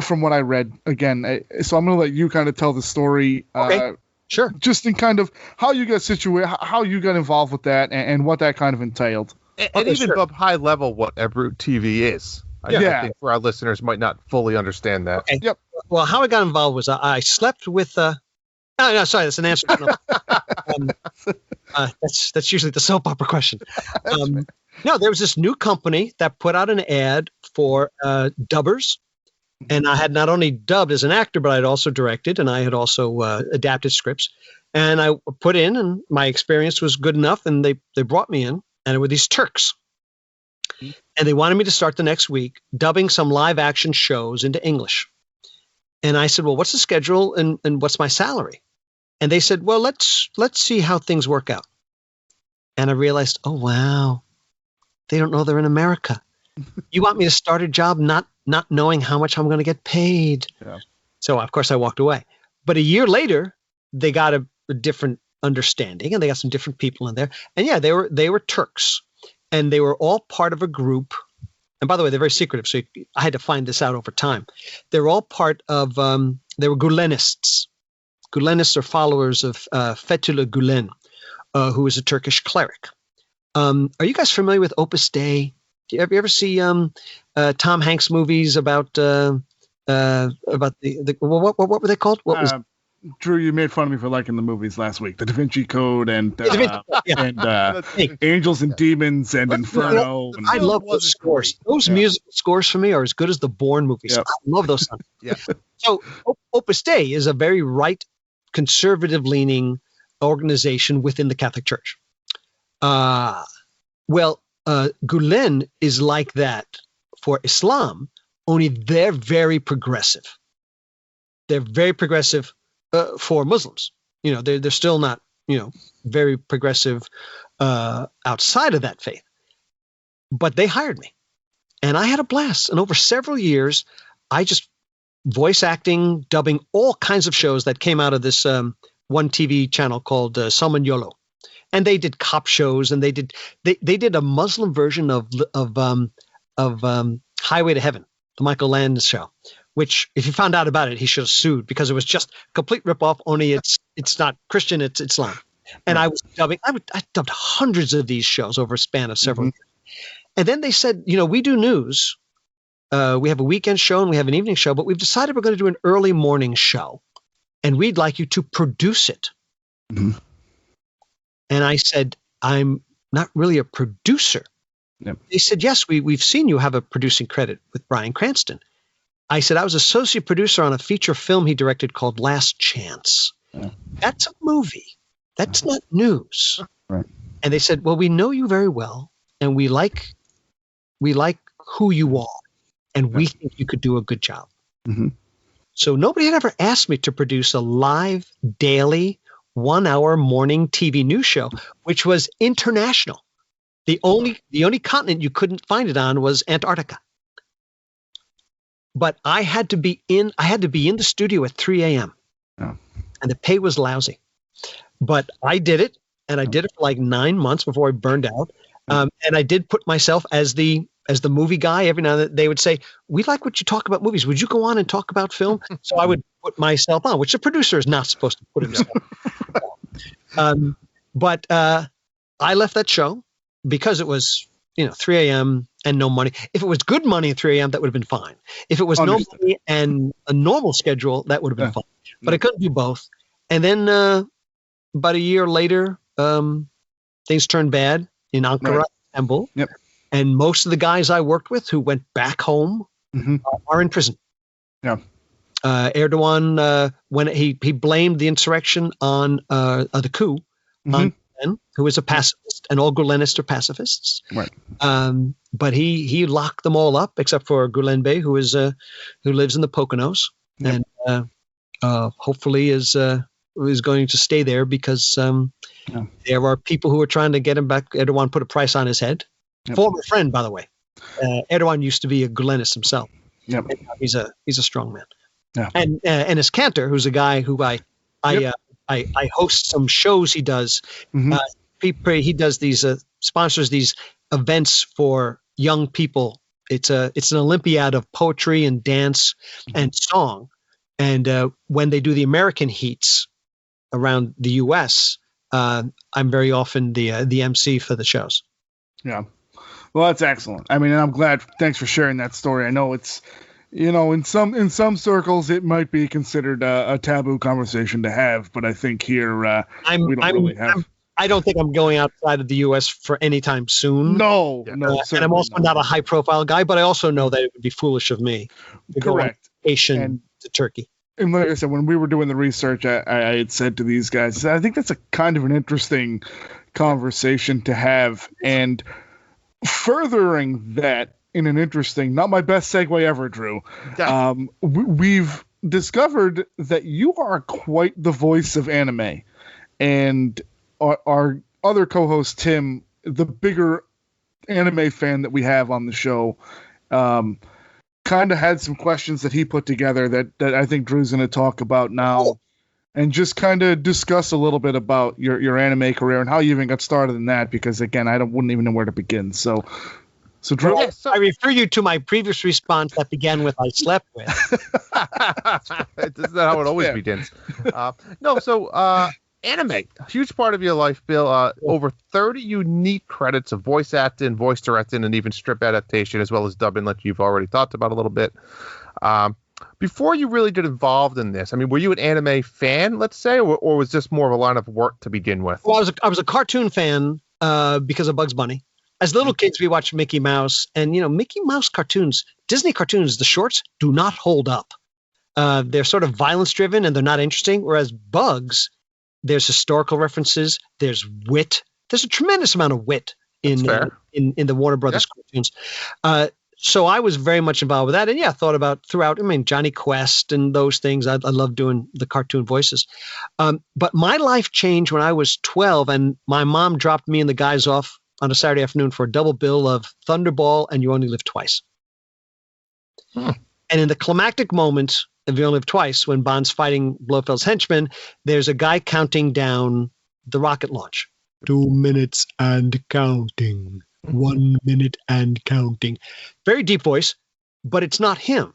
From what I read, again, so I'm going to let you kind of tell the story. Okay. Sure. Just in kind of how you got situated, how you got involved with that, and what that kind of entailed. And even above high level, what Ebru TV is. I think for our listeners might not fully understand that. Okay. Yep. Well, how I got involved was I slept with. No, sorry, that's an answer. That's usually the soap opera question. No, there was this new company that put out an ad for dubbers. And I had not only dubbed as an actor, but I had also directed, and I had also adapted scripts. And I put in, and my experience was good enough, and they brought me in, and it were these Turks. And they wanted me to start the next week dubbing some live action shows into English. And I said, well, what's the schedule and what's my salary? And they said, well, let's see how things work out. And I realized, oh, wow, they don't know they're in America. You want me to start a job not knowing how much I'm going to get paid. Yeah. So, of course, I walked away. But a year later, they got a different understanding, and they got some different people in there. And yeah, they were Turks, and they were all part of a group. And by the way, they're very secretive, so I had to find this out over time. They were all part of, they were Gulenists. Gulenists are followers of Fethullah Gulen, who was a Turkish cleric. Are you guys familiar with Opus Dei? Do you ever see Tom Hanks movies about the what were they called? What was Drew? You made fun of me for liking the movies last week. The Da Vinci Code and Angels and Demons and Inferno. I love those scores. Those musical scores for me are as good as the Bourne movies. Yep. I love those songs. Yeah. So Opus Dei is a very right, conservative-leaning organization within the Catholic Church. Gulen is like that for Islam, only they're very progressive. They're very progressive for Muslims. You know, they're still not, very progressive outside of that faith. But they hired me, and I had a blast. And over several years, I just voice acting, dubbing all kinds of shows that came out of this one TV channel called Salman Yolo. And they did cop shows, and they did a Muslim version of Highway to Heaven, the Michael Landon show, which if you found out about it, he should have sued because it was just a complete ripoff. Only it's not Christian, it's Islam. And I was dubbing. I dubbed hundreds of these shows over a span of several years. And then they said, we do news. We have a weekend show and we have an evening show, but we've decided we're going to do an early morning show, and we'd like you to produce it. Mm-hmm. And I said, I'm not really a producer. Yep. They said, yes, we've seen you have a producing credit with Bryan Cranston. I said, I was associate producer on a feature film he directed called Last Chance. Yeah. That's a movie. That's not news. Right. And they said, well, we know you very well, and we like who you are, and we think you could do a good job. Mm-hmm. So nobody had ever asked me to produce a live, daily, 1-hour morning TV news show, which was international. The only continent you couldn't find it on was Antarctica. But I had to be in the studio at 3 a.m. Oh. And the pay was lousy. But I did it, and I did it for like 9 months before I burned out. And I did put myself as the movie guy. Every now and then they would say, we like what you talk about movies. Would you go on and talk about film? So I would put myself on, which the producer is not supposed to put himself on. But I left that show because it was, 3 a.m. and no money. If it was good money at 3 a.m., that would have been fine. If it was no money and a normal schedule, that would have been fine. But I couldn't do both. And then about a year later, things turned bad in Ankara, Istanbul. Yep. And most of the guys I worked with who went back home are in prison. Yeah. Erdogan, when he blamed the insurrection on the coup, on Gulen, who is a pacifist, and all Gulenists are pacifists. Right. But he locked them all up except for Gulen Bey, who lives in the Poconos, and hopefully is going to stay there because there are people who are trying to get him back. Erdogan put a price on his head. Yep. Former friend, by the way. Erdogan used to be a Gulenist himself. Yep. He's a strong man. And as Cantor, who's a guy who I host some shows he does. He does these sponsors these events for young people. It's an Olympiad of poetry and dance and song. And when they do the American heats around the U.S., I'm very often the MC for the shows. Yeah. Well, that's excellent. I mean, and I'm glad. Thanks for sharing that story. I know it's, in some circles it might be considered a taboo conversation to have, but I think here we don't really have. I don't think I'm going outside of the U.S. for any time soon. No. And I'm also not a high-profile guy, but I also know that it would be foolish of me to go on vacation to Turkey. And like I said, when we were doing the research, I had said to these guys, I think that's a kind of an interesting conversation to have. And furthering that in an interesting, not my best segue ever, Drew, we've discovered that you are quite the voice of anime. And our other co-host, Tim, the bigger anime fan that we have on the show, kind of had some questions that he put together that I think Drew's going to talk about now, and just kind of discuss a little bit about your anime career and how you even got started in that, because again, wouldn't even know where to begin. So Drew, I refer you to my previous response that began with "I slept with." Isn't that how it always begins? Anime, a huge part of your life, Bill. Over 30 unique credits of voice acting, voice directing, and even strip adaptation, as well as dubbing, like you've already talked about a little bit. Before you really get involved in this, I mean, were you an anime fan, let's say, or was this more of a line of work to begin with? Well, I was a cartoon fan because of Bugs Bunny. As little kids, we watched Mickey Mouse, and Mickey Mouse cartoons, Disney cartoons, the shorts do not hold up. They're sort of violence-driven, and they're not interesting. Whereas Bugs, there's historical references, there's wit, there's a tremendous amount of wit in the Warner Brothers cartoons. So I was very much involved with that, and thought about throughout. I mean, Johnny Quest and those things. I love doing the cartoon voices. But my life changed when I was 12, and my mom dropped me and the guys off on a Saturday afternoon for a double bill of Thunderball and You Only Live Twice. And in the climactic moment of You Only Live Twice, when Bond's fighting Blofeld's henchmen, there's a guy counting down the rocket launch. 2 minutes and counting. 1 minute and counting. Very deep voice, but it's not him.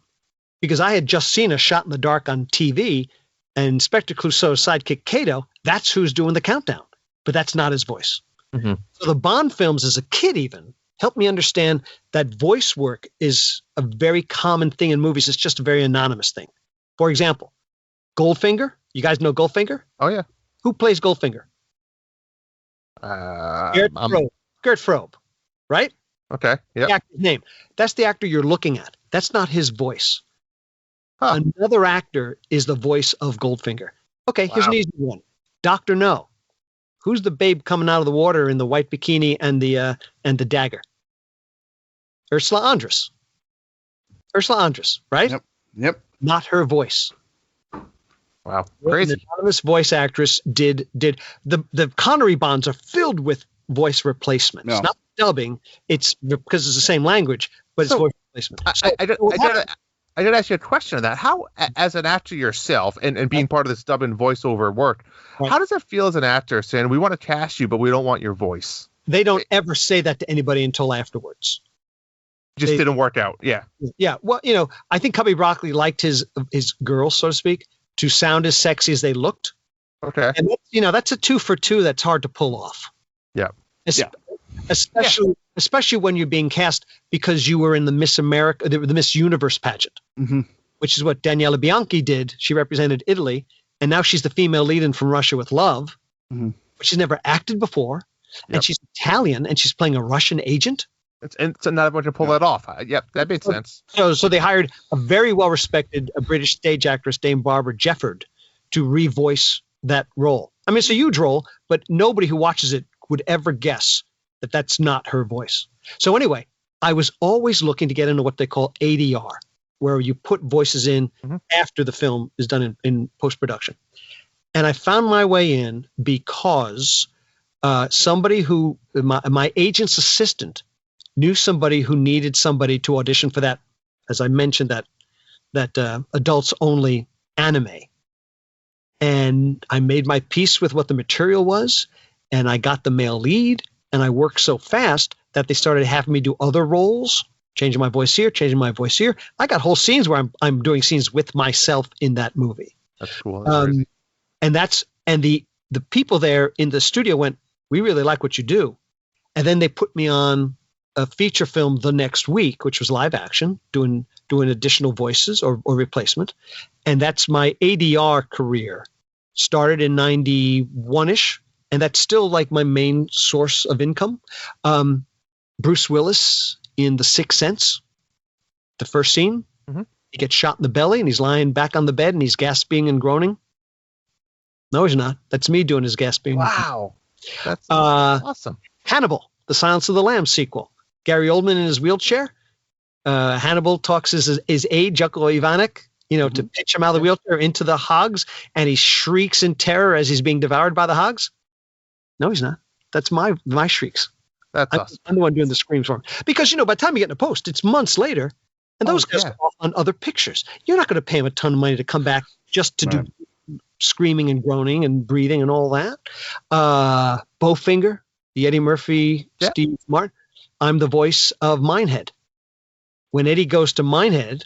Because I had just seen a shot in the dark on TV, and Inspector Clouseau's sidekick Kato, that's who's doing the countdown. But that's not his voice. So the Bond films as a kid even helped me understand that voice work is a very common thing in movies. It's just a very anonymous thing. For example, Goldfinger. You guys know Goldfinger? Oh, yeah. Who plays Goldfinger? Gert Frobe, right? Okay, yeah. The actor's name. That's the actor you're looking at. That's not his voice. Another actor is the voice of Goldfinger. Okay, here's an easy one. Dr. No. Who's the babe coming out of the water in the white bikini and the dagger? Ursula Andress. Ursula Andress, right? Yep. Not her voice. Wow, crazy. An anonymous voice actress did the Connery Bonds are filled with voice replacements. No. Not dubbing. It's because it's the same language, but it's voice replacement. I got to ask you a question on that. How, as an actor yourself, and being part of this dubbing voiceover work, how does it feel as an actor saying, we want to cast you, but we don't want your voice? They don't ever say that to anybody until afterwards. Didn't work out. Yeah. Yeah. Well, I think Cubby Broccoli liked his girls, so to speak, to sound as sexy as they looked. Okay. And that's a 2 for 2 that's hard to pull off. Yeah. Especially when you're being cast because you were in the Miss America, the Miss Universe pageant, which is what Daniela Bianchi did. She represented Italy, and now she's the female lead in From Russia with Love, but she's never acted before, and she's Italian, and she's playing a Russian agent. And so not everyone can pull that off. Yep, that makes sense. So they hired a very well-respected British stage actress, Dame Barbara Jefford, to revoice that role. I mean, it's a huge role, but nobody who watches it would ever guess that that's not her voice. So anyway, I was always looking to get into what they call ADR, where you put voices in after the film is done in post-production. And I found my way in because somebody who, my agent's assistant, knew somebody who needed somebody to audition for that, as I mentioned, that that adults only anime. And I made my peace with what the material was, and I got the male lead, and I worked so fast that they started having me do other roles, changing my voice here, changing my voice here. I got whole scenes where I'm doing scenes with myself in that movie. That's cool. That's crazy. And the people there in the studio went, "We really like what you do." And then they put me on a feature film the next week, which was live action, doing additional voices or replacement. And that's my ADR career. Started in 91-ish, and that's still like my main source of income. Bruce Willis in The Sixth Sense, the first scene, he gets shot in the belly and he's lying back on the bed and he's gasping and groaning. No, he's not. That's me doing his gasping. Wow. That's awesome. Hannibal, the Silence of the Lambs sequel. Gary Oldman in his wheelchair. Hannibal talks his aide, Jocko Ivanek, to pitch him out of the wheelchair into the hogs, and he shrieks in terror as he's being devoured by the hogs. No, he's not. That's my shrieks. That's awesome. I'm the one doing the screams for him. Because, by the time you get in a post, it's months later, and those guys are off on other pictures. You're not going to pay him a ton of money to come back just to do screaming and groaning and breathing and all that. Bowfinger, the Eddie Murphy, Steve Martin. I'm the voice of Minehead. When Eddie goes to Minehead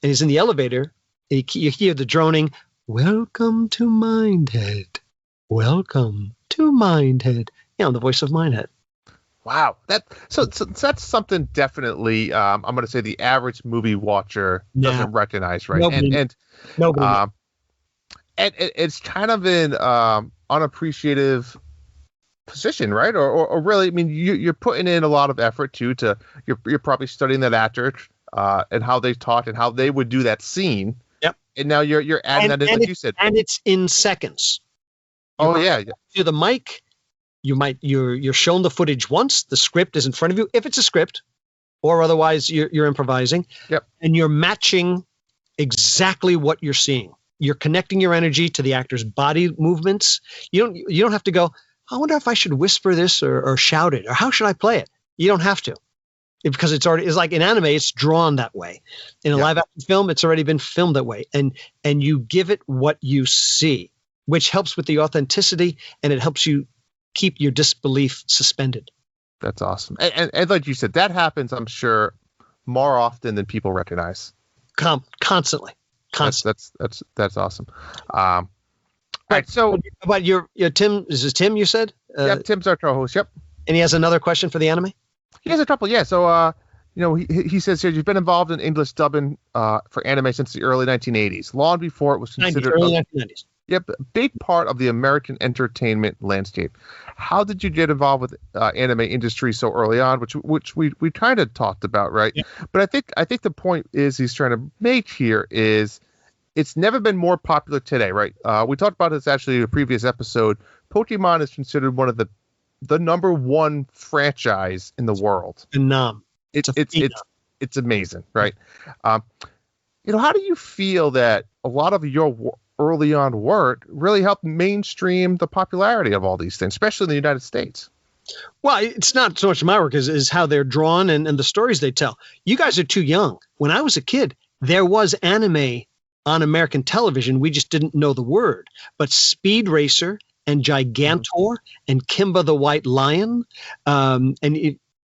and he's in the elevator, you hear the droning, "Welcome to Minehead. Welcome to Minehead." Yeah, I'm the voice of Minehead. Wow. So that's something definitely I'm going to say the average movie watcher doesn't recognize, right? Nobody. And it's kind of an unappreciative position, right? Or really, I mean, you're putting in a lot of effort too. You're probably studying that actor and how they talk and how they would do that scene. Yep. And now you're adding that in, like you said. And it's in seconds. Yeah. To the mic, you're shown the footage once. The script is in front of you, if it's a script, or otherwise you're improvising. Yep. And you're matching exactly what you're seeing. You're connecting your energy to the actor's body movements. You don't have to go, "I wonder if I should whisper this or shout it, or how should I play it?" You don't have to, because it's like in anime, it's drawn that way. In a live action film, it's already been filmed that way, and you give it what you see, which helps with the authenticity, and it helps you keep your disbelief suspended. That's awesome, and like you said, that happens, I'm sure, more often than people recognize. Constantly. That's awesome. All right, so but your Tim, is this Tim you said? Tim's our co-host. Yep. And he has another question for the anime. He has a couple. Yeah. So he says here, you've been involved in English dubbing for anime since the early 1980s, long before it was considered early 1990s. Yep, a big part of the American entertainment landscape. How did you get involved with anime industry so early on, which we kind of talked about, right? Yeah. But I think the point he's trying to make here is it's never been more popular today, right? We talked about this actually in a previous episode. Pokemon is considered one of the number one franchise in the world. It's amazing, right? How do you feel that a lot of your early on work really helped mainstream the popularity of all these things, especially in the United States? Well, it's not so much my work as how they're drawn and the stories they tell. You guys are too young. When I was a kid, there was anime on American television. We just didn't know the word. But Speed Racer and Gigantor and Kimba the White Lion,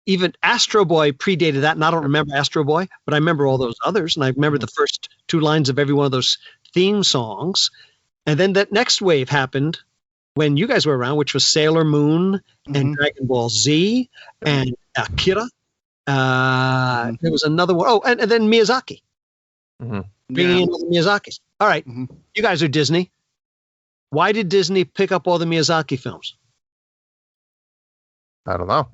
even Astro Boy predated that. And I don't remember Astro Boy, but I remember all those others. And I remember the first two lines of every one of those theme songs. And then that next wave happened when you guys were around, which was Sailor Moon and Dragon Ball Z and Akira. There was another one. Oh, and then Miyazaki. Bringing in all the Miyazakis. All right. You guys are Disney. Why did Disney pick up all the Miyazaki films? I don't know.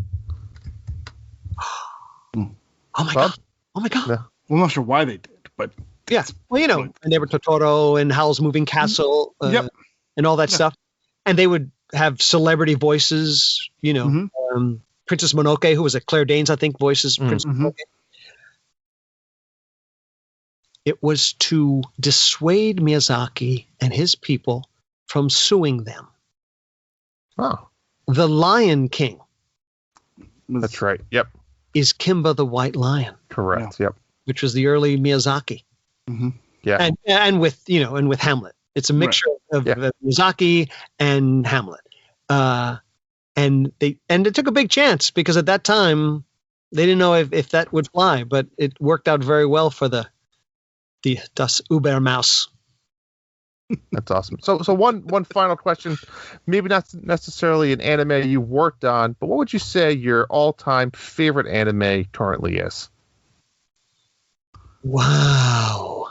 Oh my God. No. I'm not sure why they did, but yeah. Well, and they were Totoro and Howl's Moving Castle and all that stuff. And they would have celebrity voices, Princess Mononoke, who was a Claire Danes, I think, voices Princess Mononoke. It was to dissuade Miyazaki and his people from suing them. Oh. The Lion King. That's right. Yep. Is Kimba the White Lion. Correct. Yeah. Yep. Which was the early Miyazaki. Yeah. And with Hamlet. It's a mixture of Miyazaki and Hamlet. And it took a big chance because at that time they didn't know if that would fly, but it worked out very well for the Das Ubermaus. That's awesome. So one final question, maybe not necessarily an anime you worked on, but what would you say your all-time favorite anime currently is? Wow.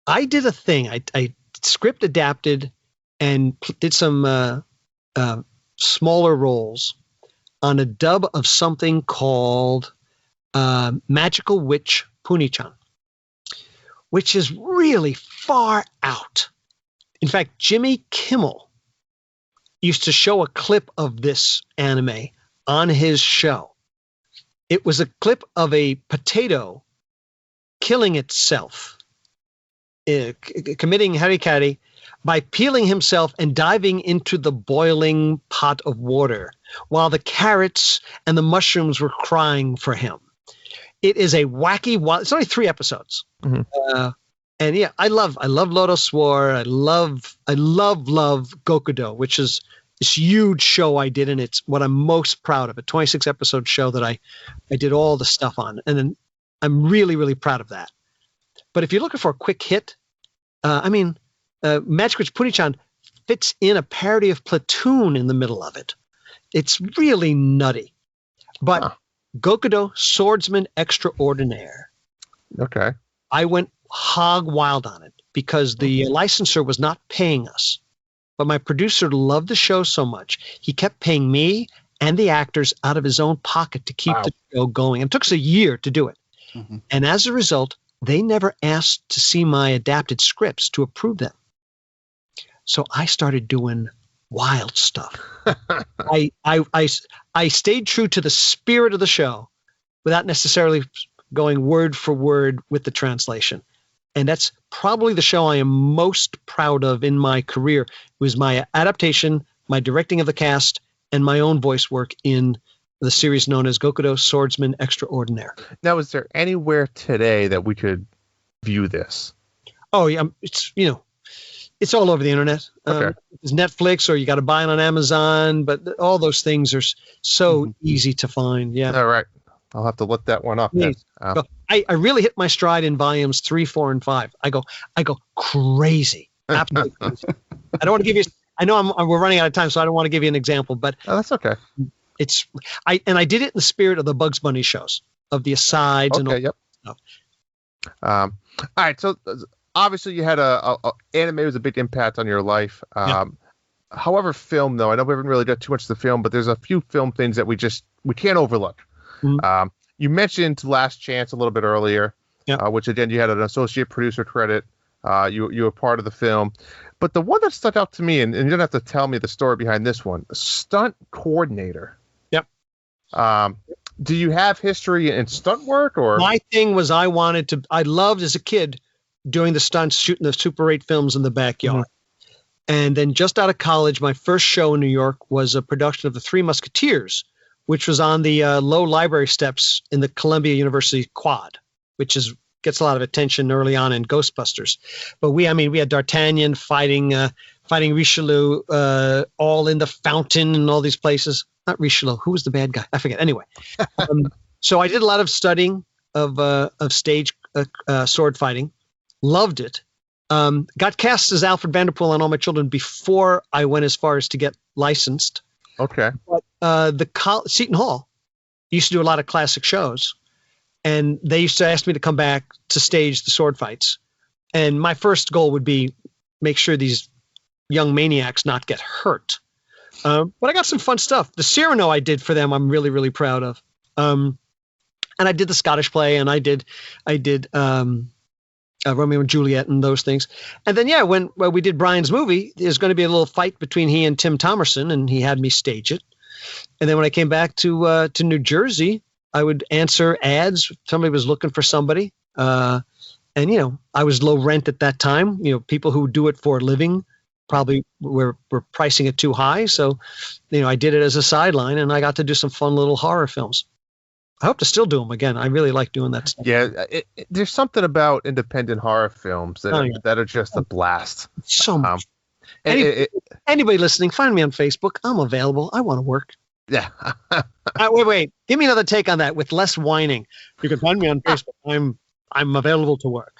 I did a thing. I script adapted and did some smaller roles on a dub of something called Magical Witch Puni-chan, which is really far out. In fact, Jimmy Kimmel used to show a clip of this anime on his show. It was a clip of a potato killing itself, committing harikari by peeling himself and diving into the boiling pot of water while the carrots and the mushrooms were crying for him. It is a wacky, it's only 3 episodes. Mm-hmm. And yeah, I love Lotus War. I love Gokudo, which is this huge show I did, and it's what I'm most proud of, a 26 episode show that I did all the stuff on. And then I'm really, really proud of that. But if you're looking for a quick hit, Magic Witch Puni-chan fits in a parody of Platoon in the middle of it. It's really nutty. But Gokudo Swordsman Extraordinaire. Okay. I went hog wild on it because the licensor was not paying us. But my producer loved the show so much, he kept paying me and the actors out of his own pocket to keep the show going. It took us a year to do it. Mm-hmm. And as a result, they never asked to see my adapted scripts to approve them. So I started doing wild stuff. I stayed true to the spirit of the show without necessarily going word for word with the translation. And that's probably the show I am most proud of in my career. It was my adaptation, my directing of the cast, and my own voice work in the series known as Gokudo Swordsman Extraordinaire. Now, is there anywhere today that we could view this? Oh, yeah. It's all over the internet. Okay. It's Netflix, or you got to buy it on Amazon, but all those things are so easy to find. Yeah. All right. I'll have to look that one up. Then. I really hit my stride in volumes 3, 4, and 5. I go crazy. Absolutely crazy. I don't want to give you. I know we're running out of time, so I don't want to give you an example, but that's okay. I did it in the spirit of the Bugs Bunny shows, of the asides and all. Yep. Stuff. All right. So obviously, you had anime was a big impact on your life. However, film though, I know we haven't really done too much of the film, but there's a few film things that we can't overlook. Mm-hmm. You mentioned Last Chance a little bit earlier, which again you had an associate producer credit. You were part of the film, but the one that stuck out to me, and you don't have to tell me the story behind this one, stunt coordinator. Yep. Do you have history in stunt work, or? My thing was I loved as a kid doing the stunts, shooting the Super 8 films in the backyard. Mm-hmm. And then just out of college, my first show in New York was a production of The Three Musketeers, which was on the low library steps in the Columbia University quad, which gets a lot of attention early on in Ghostbusters. But we had D'Artagnan fighting Richelieu, all in the fountain and all these places. Not Richelieu. Who was the bad guy? I forget. Anyway, so I did a lot of studying of stage sword fighting. Loved it. Got cast as Alfred Vanderpool on All My Children before I went as far as to get licensed. Okay. But Seton Hall used to do a lot of classic shows, and they used to ask me to come back to stage the sword fights. And my first goal would be make sure these young maniacs not get hurt. But I got some fun stuff. The Cyrano I did for them, I'm really, really proud of. And I did the Scottish play, and I did Romeo and Juliet and those things. And then, when we did Brian's movie, there's going to be a little fight between he and Tim Thomerson, and he had me stage it. And then when I came back to New Jersey, I would answer ads. Somebody was looking for somebody. And, I was low rent at that time. People who do it for a living probably were pricing it too high. So, I did it as a sideline, and I got to do some fun little horror films. I hope to still do them again. I really like doing that stuff. Yeah, there's something about independent horror films that are just a blast. So much. Anybody listening, find me on Facebook. I'm available. I want to work. Yeah. Wait. Give me another take on that with less whining. You can find me on Facebook. I'm available to work.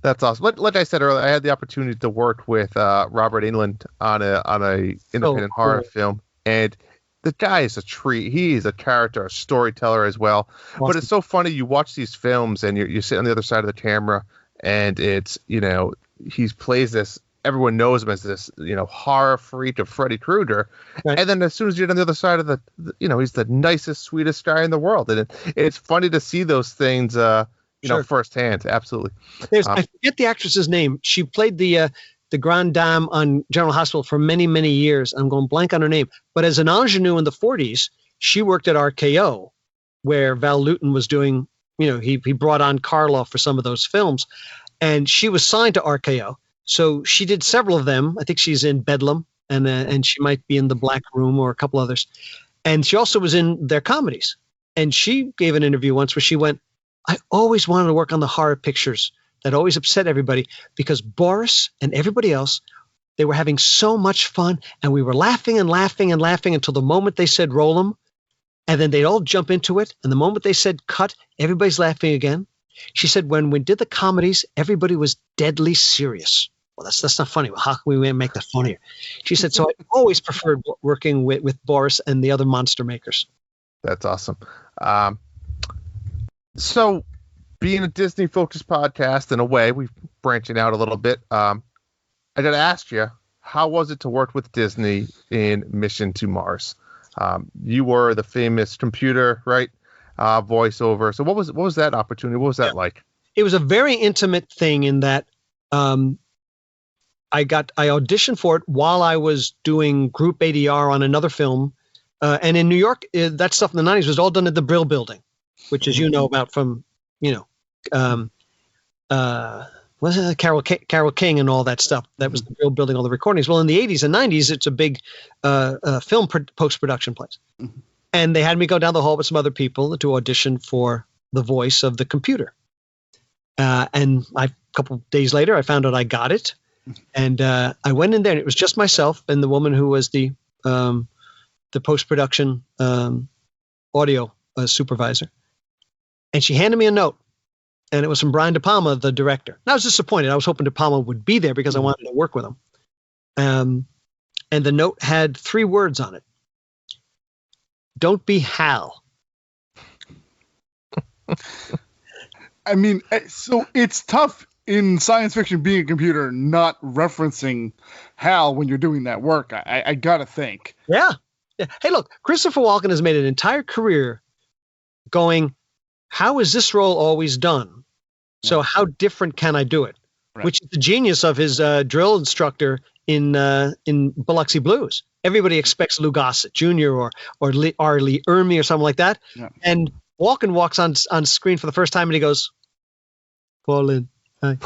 That's awesome. Like I said earlier, I had the opportunity to work with Robert Englund on a independent horror film, and the guy is a treat. He is a character, a storyteller as well. Awesome. But it's so funny. You watch these films, and you sit on the other side of the camera, and it's he plays this. Everyone knows him as this horror freak of Freddy Krueger, right. And then as soon as you're on the other side of the he's the nicest, sweetest guy in the world, and it's funny to see those things. Sure. Firsthand, absolutely. I forget the actress's name. She played the Grande Dame on General Hospital for many, many years. I'm going blank on her name. But as an ingenue in the 40s, she worked at RKO, where Val Lewton was doing, he brought on Karloff for some of those films. And she was signed to RKO. So she did several of them. I think she's in Bedlam, and she might be in The Black Room or a couple others. And she also was in their comedies. And she gave an interview once where she went, I always wanted to work on the horror pictures that always upset everybody because Boris and everybody else, they were having so much fun and we were laughing and laughing and laughing until the moment they said roll them, and then they'd all jump into it. And the moment they said cut, everybody's laughing again. She said when we did the comedies, everybody was deadly serious. Well, that's not funny. Well, how can we make that funnier? She said, so I always preferred working with Boris and the other monster makers. That's awesome. So, being a Disney-focused podcast, in a way, we're branching out a little bit. I got to ask you, how was it to work with Disney in Mission to Mars? You were the famous computer, right? Voiceover. So, what was that opportunity? What was that like? It was a very intimate thing in that I auditioned for it while I was doing group ADR on another film, and in New York, that stuff in the 90s was all done at the Brill Building. Which, as you know about from, was it Carole King and all that stuff? That was the real building, all the recordings. Well, in the 80s and 90s, it's a big film post-production place. Mm-hmm. And they had me go down the hall with some other people to audition for the voice of the computer. And a couple days later, I found out I got it. And I went in there, and it was just myself and the woman who was the post-production audio supervisor. And she handed me a note, and it was from Brian De Palma, the director. And I was disappointed. I was hoping De Palma would be there because I wanted to work with him. And the note had 3 words on it. Don't be Hal. I mean, so it's tough in science fiction being a computer not referencing Hal when you're doing that work. I got to think. Yeah. Hey, look, Christopher Walken has made an entire career going, how is this role always done? So how different can I do it? Right. Which is the genius of his drill instructor in Biloxi Blues. Everybody expects Lou Gossett Jr. or Lee Ermey or something like that. Yeah. And Walken walks on screen for the first time and he goes, Paulin. And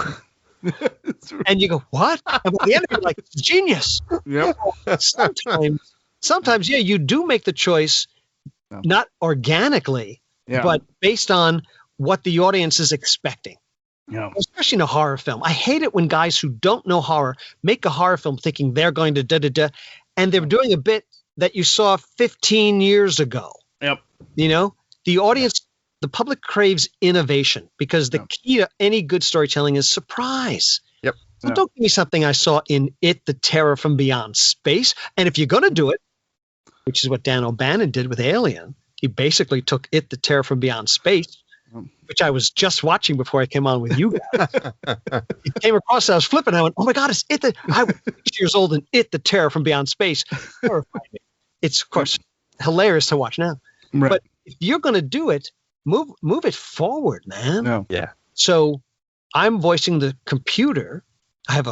you go, what? And by the end of it, like, it's genius. Yep. Sometimes, yeah, you do make the choice, not organically, but based on what the audience is expecting. Yeah. Especially in a horror film. I hate it when guys who don't know horror make a horror film thinking they're going to da-da-da, and they're doing a bit that you saw 15 years ago. Yep. The audience, the public craves innovation because the key to any good storytelling is surprise. Yep. So don't give me something I saw in It, the Terror from Beyond Space. And if you're going to do it, which is what Dan O'Bannon did with Alien, he basically took It, the Terror from Beyond Space, which I was just watching before I came on with you guys. It came across, I was flipping. I went, oh my God, it's It. I was 6 years old and It, the Terror from Beyond Space. Horrified me. It's, of course, hilarious to watch now. Right. But if you're going to do it, move it forward, man. No. Yeah. So I'm voicing the computer. I have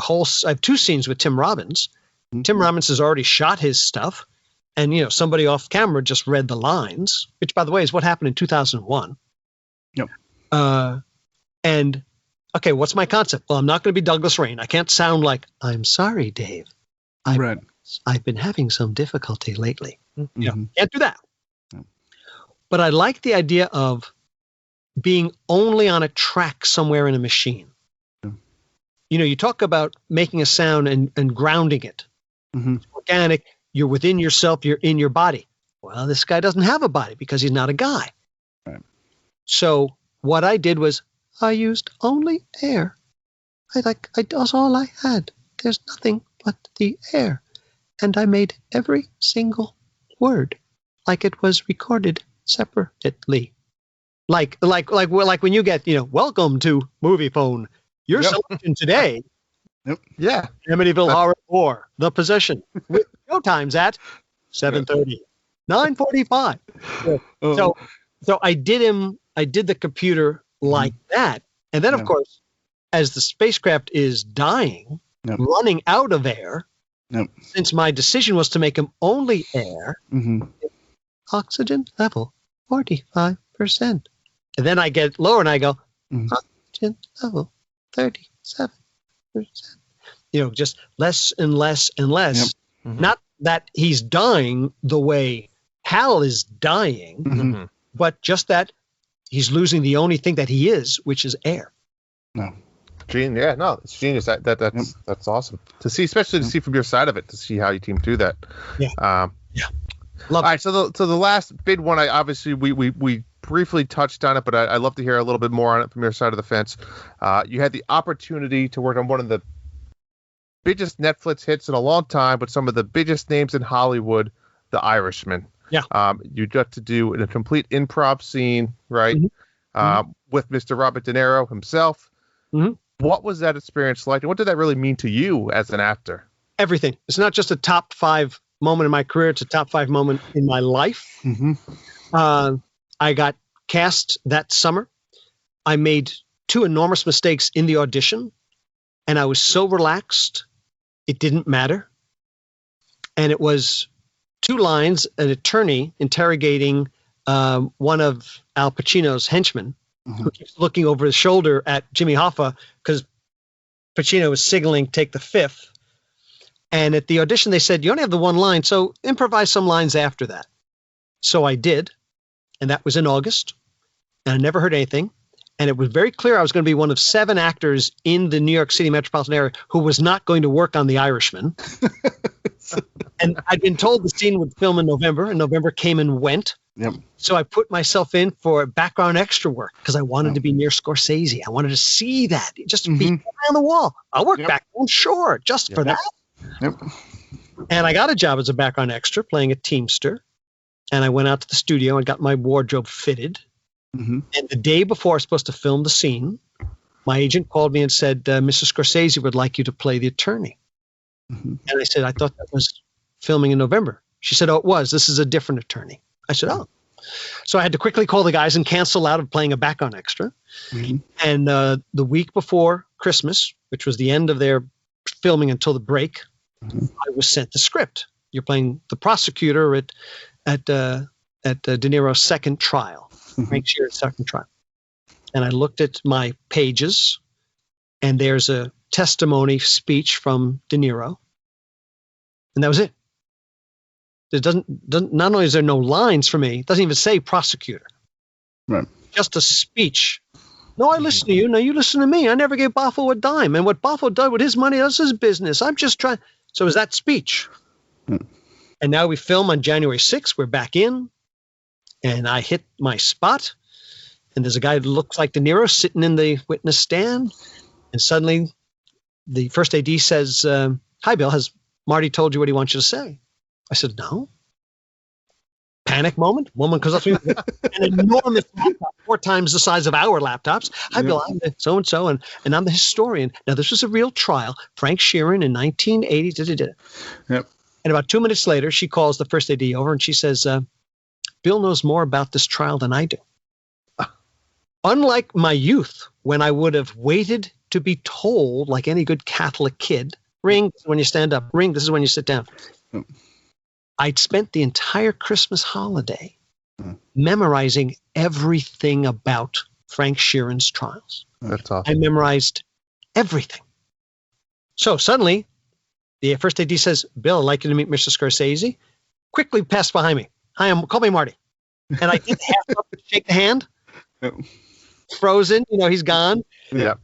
2 scenes with Tim Robbins. Mm-hmm. Tim Robbins has already shot his stuff. And, somebody off camera just read the lines, which, by the way, is what happened in 2001. Yep. And, okay, what's my concept? Well, I'm not going to be Douglas Rain. I can't sound like, I'm sorry, Dave. I've been having some difficulty lately. Mm-hmm. Can't do that. But I like the idea of being only on a track somewhere in a machine. You know, you talk about making a sound and grounding it. It's organic. You're within yourself. You're in your body. Well, this guy doesn't have a body because he's not a guy. Right. So what I did was I used only air. That's all I had. There's nothing but the air. And I made every single word like it was recorded separately. Like when you get, welcome to Movie Phone. Your selection today. Yep. Yeah. Amityville Horror 4, The Possession. With show times at 7:30, 9:45. So I did the computer like that. And then, of course, as the spacecraft is dying, running out of air, since my decision was to make him only air, oxygen level 45%. And then I get lower and I go, oxygen level 37%. Just less and less and less. Not that he's dying the way Hal is dying, but just that he's losing the only thing that he is, which is air. It's genius. That's awesome to see, especially to see from your side of it, to see how you team through that. All right, so the last big one, we briefly touched on it, but I'd love to hear a little bit more on it from your side of the fence. You had the opportunity to work on one of the biggest Netflix hits in a long time, but some of the biggest names in Hollywood, The Irishman. You got to do a complete improv scene, right? With Mr. Robert De Niro himself. What was that experience like, and what did that really mean to you as an actor? Everything. It's not just a top 5 moment in my career. It's a top 5 moment in my life. I got cast that summer. I made 2 enormous mistakes in the audition, and I was so relaxed, it didn't matter. And it was 2 lines, an attorney interrogating one of Al Pacino's henchmen, who keeps looking over his shoulder at Jimmy Hoffa because Pacino was signaling take the 5th. And at the audition, they said, you only have the 1 line, so improvise some lines after that. So I did, and that was in August, and I never heard anything. And it was very clear I was going to be one of 7 actors in the New York City metropolitan area who was not going to work on The Irishman. And I'd been told the scene would film in November, and November came and went. So I put myself in for background extra work because I wanted to be near Scorsese. I wanted to see that, just to be on the wall. I'll work background, sure, just for that. And I got a job as a background extra playing a Teamster. And I went out to the studio and got my wardrobe fitted. And the day before I was supposed to film the scene, my agent called me and said, Mr. Scorsese would like you to play the attorney. And I said, I thought that was filming in November. She said, oh, it was. This is a different attorney. I said, oh. So I had to quickly call the guys and cancel out of playing a background extra. And the week before Christmas, which was the end of their filming until the break, I was sent the script. You're playing the prosecutor at De Niro's second trial, Frank Sheeran's second trial. And I looked at my pages, and there's a testimony speech from De Niro, and that was it. It doesn't not only is there no lines for me, it doesn't even say prosecutor. Right. Just a speech. No, I listen to you. No, you listen to me. I never gave Boffo a dime. And what Boffo did with his money, that's his business. I'm just trying. So it was that speech. And now we film on January 6th. We're back in. And I hit my spot. And there's a guy who looks like De Niro sitting in the witness stand. And suddenly the first AD says, hi, Bill, has Marty told you what he wants you to say? I said, no. Panic moment. Woman comes up to me with an enormous laptop, 4 times the size of our laptops. Hi, Bill, I'm the so-and-so, and I'm the historian. Now, this was a real trial. Frank Sheeran in 1980. And about 2 minutes later, she calls the first AD over, and she says, Bill knows more about this trial than I do. Unlike my youth, when I would have waited to be told, like any good Catholic kid, ring when you stand up, ring, this is when you sit down. I'd spent the entire Christmas holiday memorizing everything about Frank Sheeran's trials. That's awesome. I memorized everything. So suddenly, the first AD says, Bill, I'd like you to meet Mr. Scorsese. Quickly passed behind me. Hi, call me Marty. And I did half up to shake the hand. Yep. Frozen, he's gone. Yeah.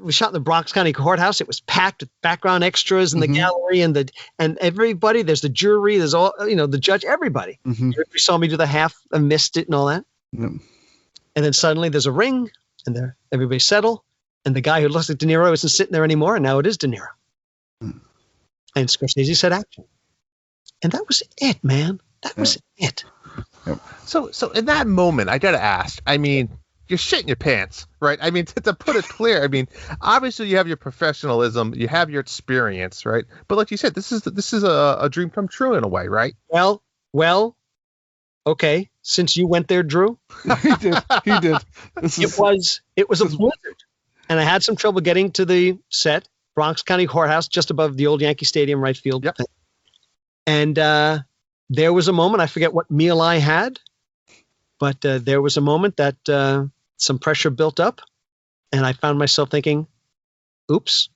We shot in the Bronx County Courthouse. It was packed with background extras in the gallery and everybody. There's the jury. There's all the judge. Everybody. Everybody saw me do the half. I missed it and all that. Yep. And then suddenly there's a ring, and everybody settle. And the guy who looks like De Niro isn't sitting there anymore, and now it is De Niro. And Scorsese said action, and that was it, man. That was it. Yep. So in that moment, I gotta ask. I mean, you're shitting your pants, right? I mean, to put it clear, I mean, obviously you have your professionalism, you have your experience, right? But like you said, this is a dream come true in a way, right? Well, okay. Since you went there, Drew, He did. it was a blizzard, and I had some trouble getting to the set, Bronx County Courthouse, just above the old Yankee Stadium, right field. Yep. And there was a moment, I forget what meal I had, but there was a moment that some pressure built up, and I found myself thinking, oops.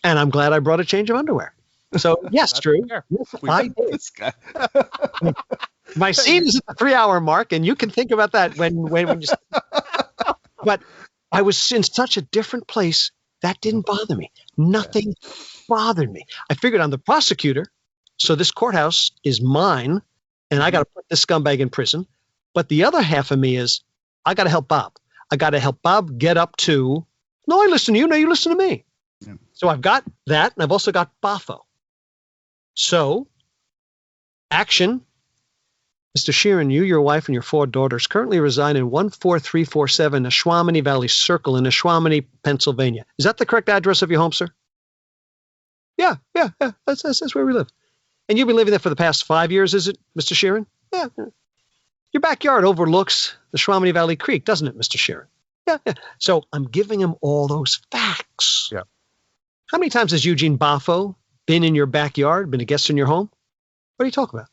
And I'm glad I brought a change of underwear. So, yes, Drew. Yes, I did. This guy. My scene is at the 3-hour mark, and you can think about that when you. But I was in such a different place that didn't bother me. Nothing bothered me. I figured I'm the prosecutor, so this courthouse is mine, and I got to put this scumbag in prison. But the other half of me is, I got to help Bob. I got to help Bob get up to. No, I listen to you. No, you listen to me. Yeah. So I've got that, and I've also got Boffo. So, action. Mr. Sheeran, you, your wife, and your 4 daughters currently reside in 14347 Ashwaubenon Valley Circle in Ashwaubenon, Pennsylvania. Is that the correct address of your home, sir? Yeah. That's where we live. And you've been living there for the past 5 years, is it, Mr. Sheeran? Yeah. Your backyard overlooks the Ashwaubenon Valley Creek, doesn't it, Mr. Sheeran? Yeah. So I'm giving him all those facts. Yeah. How many times has Eugene Boffo been in your backyard, been a guest in your home? What are you talking about?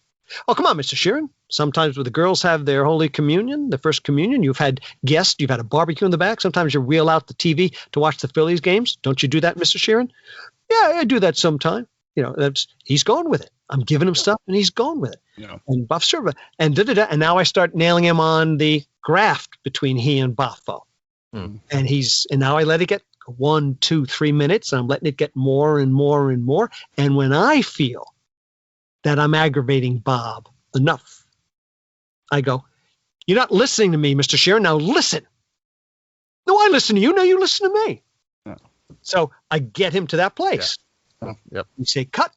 Oh, come on, Mr. Sheeran. Sometimes when the girls have their Holy Communion, the first communion, you've had guests, you've had a barbecue in the back. Sometimes you wheel out the TV to watch the Phillies games. Don't you do that, Mr. Sheeran? Yeah, I do that sometime. He's going with it. I'm giving him stuff, and he's going with it. Yeah. And Buff Serva, and and now I start nailing him on the graft between he and Boffo. And now I let it get 1, 2, 3 minutes, and I'm letting it get more and more and more. And when I feel that I'm aggravating Bob enough, I go, you're not listening to me, Mr. Sheeran. Now listen. No, I listen to you. No, you listen to me. Yeah. So I get him to that place. Yeah. Yep. We say, cut.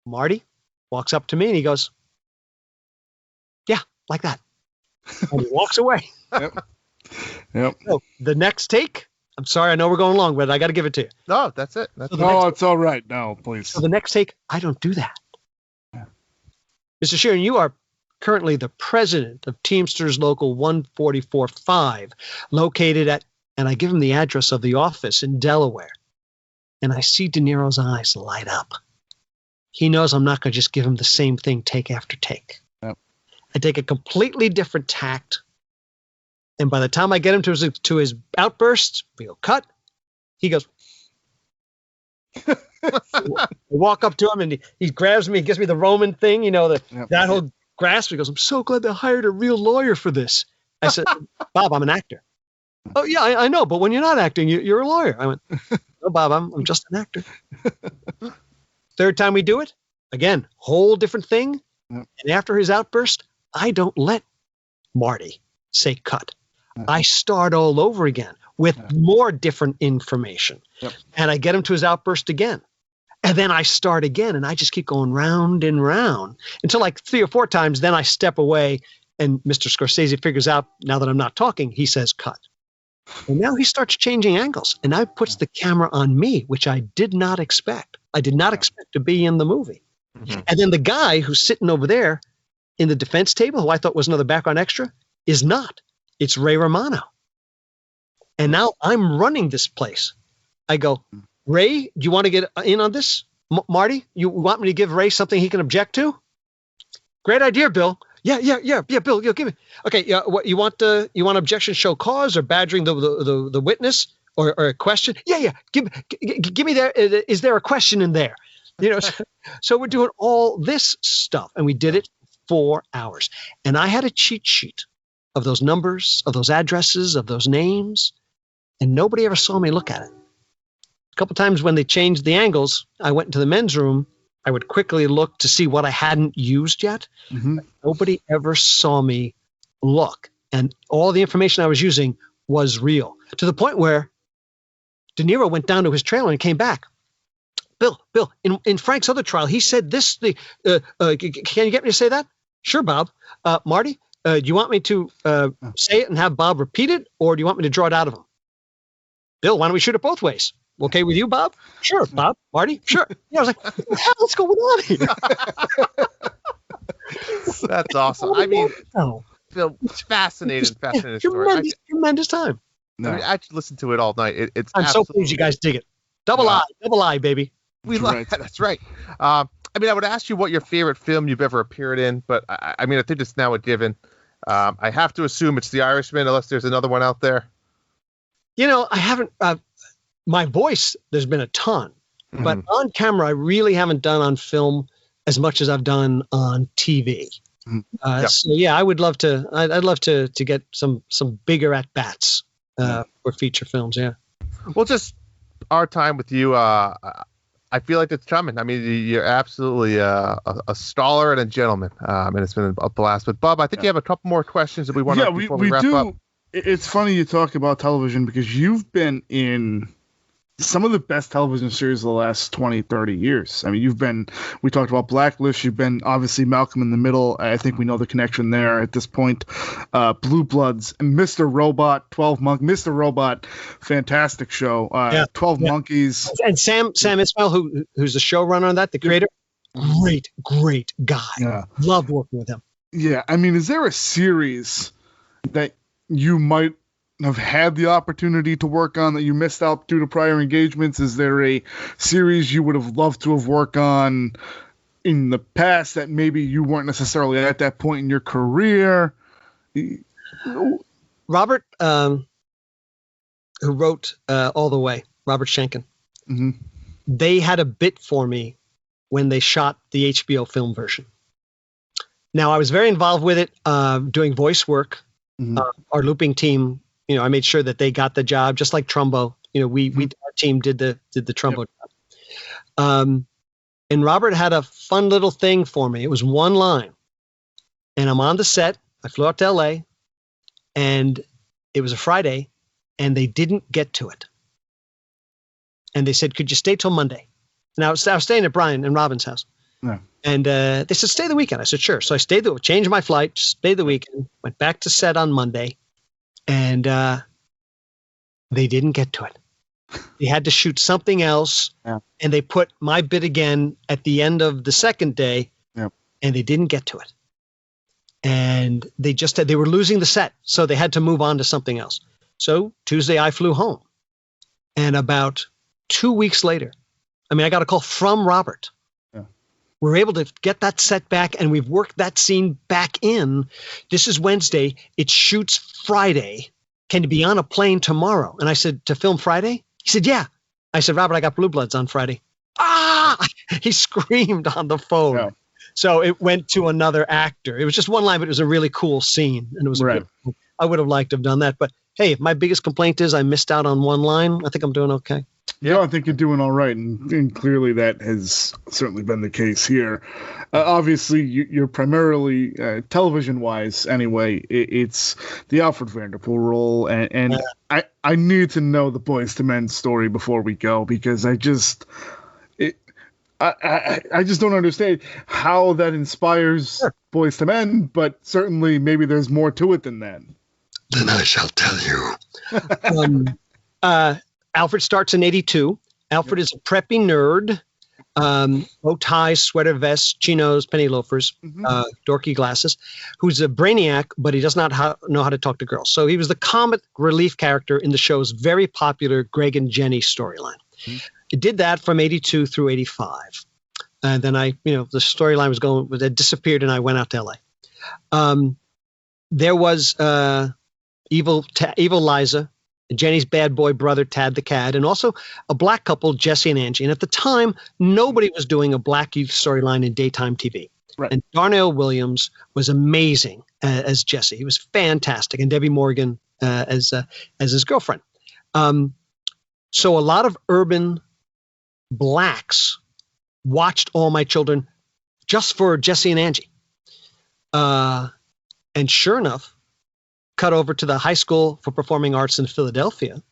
Marty walks up to me and he goes, yeah, like that. And he walks away. Yep. So the next take, I'm sorry, I know we're going long, but I got to give it to you. No, that's it. It's all right. No, please. So the next take, I don't do that. Yeah. Mr. Sheeran, you are currently the president of Teamsters Local 144.5, located at, and I give him the address of the office in Delaware. And I see De Niro's eyes light up. He knows I'm not going to just give him the same thing take after take. Yep. I take a completely different tact. And by the time I get him to his outburst, we go, cut. He goes, I walk up to him and he grabs me, he gives me the Roman thing, that whole grasp. He goes, I'm so glad they hired a real lawyer for this. I said, Bob, I'm an actor. Oh, yeah, I know. But when you're not acting, you're a lawyer. I went, no, Bob, I'm just an actor. Third time we do it, again, whole different thing. Yep. And after his outburst, I don't let Marty say cut. I start all over again with more different information. Yep. And I get him to his outburst again. And then I start again, and I just keep going round and round until like 3 or 4 times. Then I step away, and Mr. Scorsese figures out, now that I'm not talking, he says cut. And now he starts changing angles, and now puts the camera on me, which I did not expect. I did not expect to be in the movie. Mm-hmm. And then the guy who's sitting over there in the defense table, who I thought was another background extra, is not. It's Ray Romano. And now I'm running this place. I go, Ray, do you want to get in on this? Marty, you want me to give Ray something he can object to? Great idea, Bill. Yeah, Bill, give me. Okay, yeah, what you want objection show cause or badgering the witness or a question? Yeah. Give me there. Is there a question in there? So we're doing all this stuff, and we did it 4 hours. And I had a cheat sheet of those numbers, of those addresses, of those names, and nobody ever saw me look at it. A couple times when they changed the angles, I went into the men's room. I would quickly look to see what I hadn't used yet. Mm-hmm. Nobody ever saw me look. And all the information I was using was real, to the point where De Niro went down to his trailer and came back. Bill, in Frank's other trial, he said this. Can you get me to say that? Sure, Bob. Marty, do you want me to say it and have Bob repeat it, or do you want me to draw it out of him? Bill, why don't we shoot it both ways? Okay with you, Bob? Sure, Bob. Marty? Sure. Yeah, I was like, what the hell is going on here? That's awesome. I mean, Phil, fascinating story. Tremendous time. I mean, I actually listened to it all night. It's I'm so pleased you guys dig it. Double I, baby. We like that. That's right. I mean, I would ask you what your favorite film you've ever appeared in, but I mean, I think it's now a given. I have to assume it's The Irishman, unless there's another one out there. You know, I haven't. My voice, there's been a ton, but on camera, I really haven't done on film as much as I've done on TV. So yeah, I would love to. I'd love to get some bigger at bats for feature films. Yeah. Well, just our time with you. I feel like it's coming. I mean, you're absolutely a scholar and a gentleman, and it's been a blast. But Bob, I think you have a couple more questions that we want to before we wrap up. It's funny you talk about television because you've been in some of the best television series of the last 20, 30 years. I mean, we talked about Blacklist. You've been obviously Malcolm in the Middle. I think we know the connection there at this point. Blue Bloods, Mr. Robot, 12 Monkeys. Mr. Robot, fantastic show. 12 Monkeys. And Sam Ismail, who's the showrunner on that, the creator, great guy. Yeah. Love working with him. Yeah. I mean, is there a series that you might have had the opportunity to work on that you missed out due to prior engagements? Is there a series you would have loved to have worked on in the past that maybe you weren't necessarily at that point in your career? Robert, who wrote All the Way, Robert Schenken, they had a bit for me when they shot the HBO film version. Now, I was very involved with it, doing voice work. Our looping team, you know, I made sure that they got the job, just like Trumbo. You know, our team did the Trumbo job. And Robert had a fun little thing for me. It was one line, and I'm on the set. I flew out to LA, and it was a Friday, and they didn't get to it. And they said, "Could you stay till Monday?" And I was staying at Brian and Robin's house. Yeah. And they said, "Stay the weekend." I said, "Sure." So I changed my flight, stayed the weekend, went back to set on Monday, and they didn't get to it. They had to shoot something else, and they put my bit again at the end of the second day, and they didn't get to it. And they were losing the set, so they had to move on to something else. So Tuesday, I flew home, and about 2 weeks later, I got a call from Robert. We're able to get that set back, and we've worked that scene back in. This is Wednesday. It shoots Friday. Can you be on a plane tomorrow? And I said, to film Friday? He said, yeah. I said, Robert, I got Blue Bloods on Friday. Ah! He screamed on the phone. Yeah. So it went to another actor. It was just one line, but it was a really cool scene. And it was I would have liked to have done that. But hey, if my biggest complaint is I missed out on one line, I think I'm doing okay. Yeah, I think you're doing all right, and clearly that has certainly been the case here. Obviously, you're primarily, television-wise anyway, it's the Alfred Vanderpool role, and I need to know the Boys to Men story before we go, because I just don't understand how that inspires Boys to Men, but certainly maybe there's more to it than that. Then I shall tell you. Alfred starts in 82. Alfred is a preppy nerd, bow ties, sweater vests, chinos, penny loafers, dorky glasses, who's a brainiac, but he does not know how to talk to girls. So he was the comic relief character in the show's very popular Greg and Jenny storyline. It did that from 82 through 85. And then the storyline it disappeared, and I went out to LA. There was evil Liza, Jenny's bad boy brother, Tad the Cad, and also a black couple, Jesse and Angie. And at the time, nobody was doing a black youth storyline in daytime TV. Right. And Darnell Williams was amazing as Jesse. He was fantastic, and Debbie Morgan as his girlfriend. So a lot of urban blacks watched All My Children just for Jesse and Angie. And sure enough, cut over to the High School for Performing Arts in Philadelphia,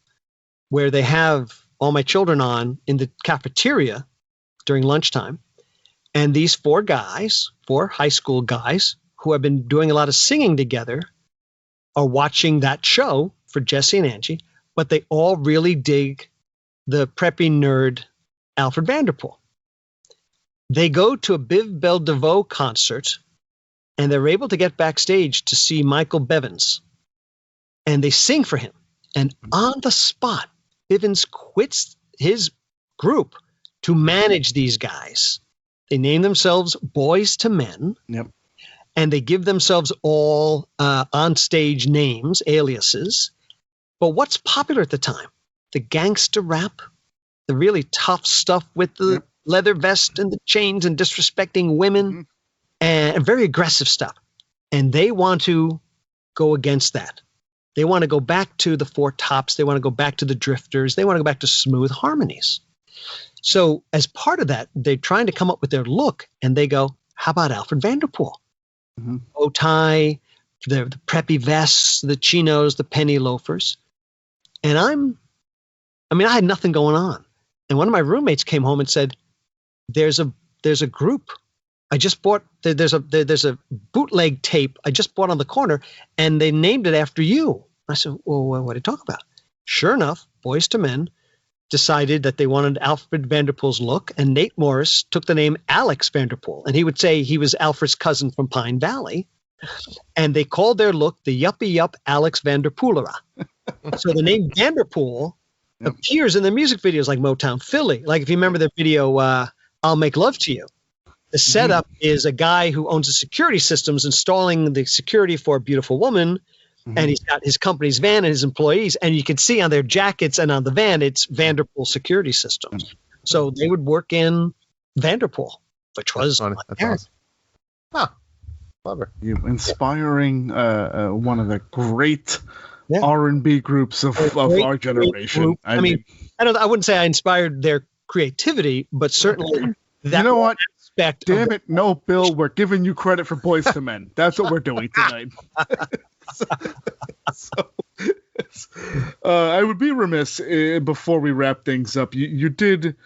where they have All My Children on in the cafeteria during lunchtime. And these four high school guys who have been doing a lot of singing together are watching that show for Jesse and Angie, but they all really dig the preppy nerd Alfred Vanderpool. They go to a Biv Bell DeVoe concert, and they're able to get backstage to see Michael Bevins. And they sing for him. And on the spot, Bivins quits his group to manage these guys. They name themselves Boys to Men. Yep. And they give themselves all on-stage names, aliases. But what's popular at the time? The gangster rap, the really tough stuff with the leather vest and the chains and disrespecting women, and very aggressive stuff. And they want to go against that. They want to go back to the Four Tops. They want to go back to the Drifters. They want to go back to smooth harmonies. So as part of that, they're trying to come up with their look, and they go, how about Alfred Vanderpool? Bow tie, the preppy vests, the chinos, the penny loafers. And I had nothing going on. And one of my roommates came home and said, there's a group. I just bought, there's a bootleg tape I just bought on the corner, and they named it after you. I said, well, what are you talking about? Sure enough, Boys to Men decided that they wanted Alfred Vanderpool's look, and Nate Morris took the name Alex Vanderpool, and he would say he was Alfred's cousin from Pine Valley, and they called their look the Yuppie Yup Alex Vanderpoolera. So the name Vanderpool appears in the music videos like Motown Philly. Like if you remember the video, I'll Make Love to You. The setup is a guy who owns the security systems installing the security for a beautiful woman, and he's got his company's van and his employees, and you can see on their jackets and on the van, it's Vanderpool Security Systems. So they would work in Vanderpool, which was my parents. Huh. Clever. You inspiring one of the great R&B groups of our generation. I mean, I wouldn't say I inspired their creativity, but certainly that. You know what? Damn it, no, Bill, we're giving you credit for Boys to Men. That's what we're doing tonight. I would be remiss before we wrap things up. You did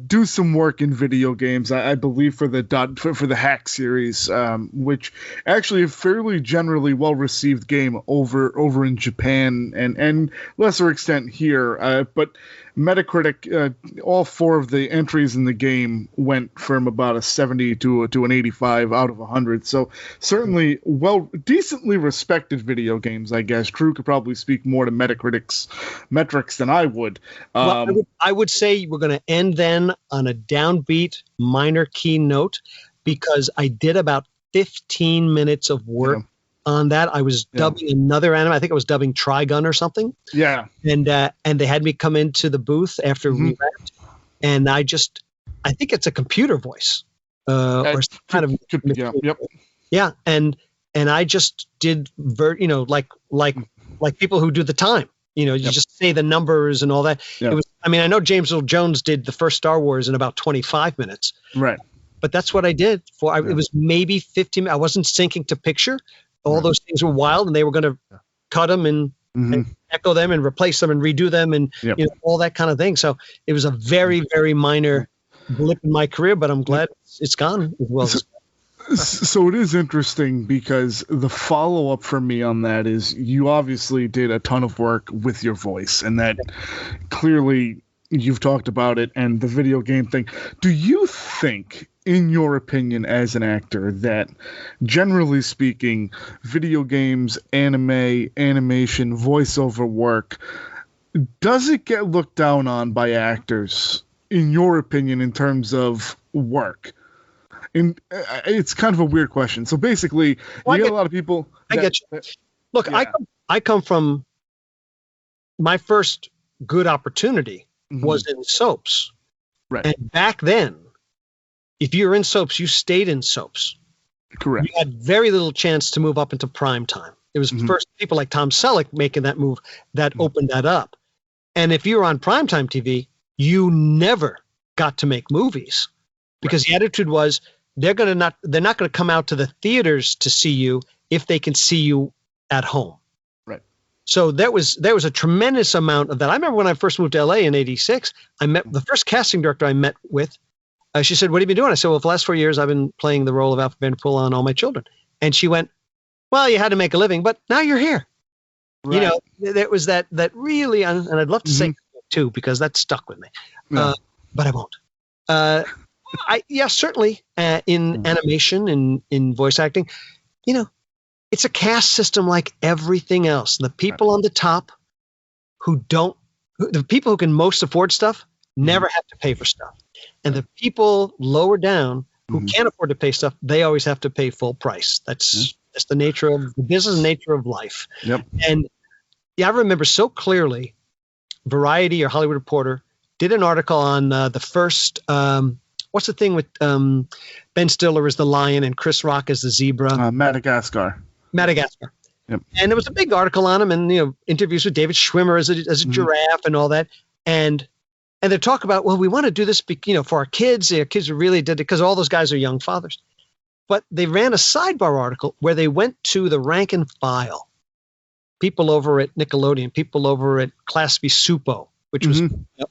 do some work in video games, I believe, for the Hack series, which actually a fairly generally well received game over in Japan and lesser extent here, but Metacritic, all four of the entries in the game went from about a 70 to an 85 out of 100. So certainly decently respected video games, I guess. Drew could probably speak more to Metacritic's metrics than I would. I would say we're going to end then on a downbeat minor key note, because I did about 15 minutes of work on that. I was dubbing another anime. I think I was dubbing Trigun or something. Yeah. And they had me come into the booth after we wrapped, and I think it's a computer voice, or some kind of yeah. And I just did like people who do the time. You just say the numbers and all that. It was. I mean, I know James Earl Jones did the first Star Wars in about 25 minutes. Right. But that's what I did it was maybe 15. I wasn't syncing to picture. All those things were wild, and they were going to cut them and echo them and replace them and redo them and all that kind of thing. So it was a very, very minor blip in my career, but I'm glad it's gone as well. So it is interesting, because the follow-up for me on that is you obviously did a ton of work with your voice, and that clearly you've talked about it and the video game thing. Do you think, in your opinion as an actor, that generally speaking, video games, anime, animation, voiceover work, does it get looked down on by actors, in your opinion, in terms of work? And it's kind of a weird question. So basically, you get a lot of people. I get you. Look, I come from, my first good opportunity was in soaps. Right. And back then, if you were in soaps, you stayed in soaps. Correct. You had very little chance to move up into prime time. It was first people like Tom Selleck making that move that opened that up. And if you were on primetime TV, you never got to make movies because the attitude was they're not going to come out to the theaters to see you if they can see you at home. Right. So there was a tremendous amount of that. I remember when I first moved to LA in '86, I met the first casting director I met with. She said, "What have you been doing?" I said, "Well, for the last 4 years, I've been playing the role of Alfred Vanderpool on All My Children." And she went, "Well, you had to make a living, but now you're here." Right. You know, there was that really, and I'd love to say it too, because that stuck with me, but I won't. Certainly in animation, in voice acting, you know, it's a caste system like everything else. The people on the top the people who can most afford stuff never have to pay for stuff. And the people lower down who can't afford to pay stuff, they always have to pay full price. That's the nature of the business, nature of life. Yep. And I remember so clearly, Variety or Hollywood Reporter did an article on the first, what's the thing with Ben Stiller as the lion and Chris Rock as the zebra? Madagascar. Yep. And there was a big article on him, and interviews with David Schwimmer as a giraffe and all that. And they talk about, well, we want to do this, for our kids. Our kids are really did it because all those guys are young fathers. But they ran a sidebar article where they went to the rank and file, people over at Nickelodeon, people over at Class B Supo, which was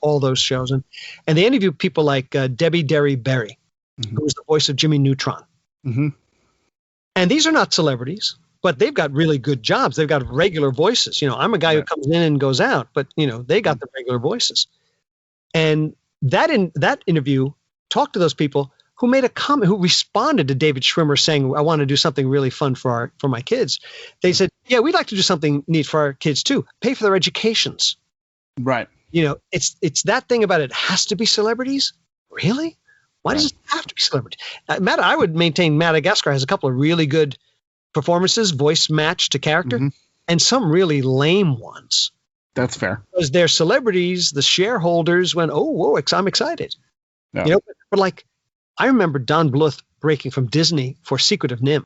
all those shows, and they interviewed people like Debbie Derry Berry, who was the voice of Jimmy Neutron. And these are not celebrities, but they've got really good jobs. They've got regular voices. I'm a guy who comes in and goes out, but they got the regular voices. And that interview talked to those people who made a comment, who responded to David Schwimmer saying, "I want to do something really fun for my kids." They said, "Yeah, we'd like to do something neat for our kids too. Pay for their educations." Right. It's that thing about it has to be celebrities. Really? Why does it have to be celebrities? I would maintain Madagascar has a couple of really good performances, voice match to character, and some really lame ones. That's fair. Because they're celebrities, the shareholders went, "Oh, whoa, I'm excited." Yeah. But like, I remember Don Bluth breaking from Disney for Secret of Nim.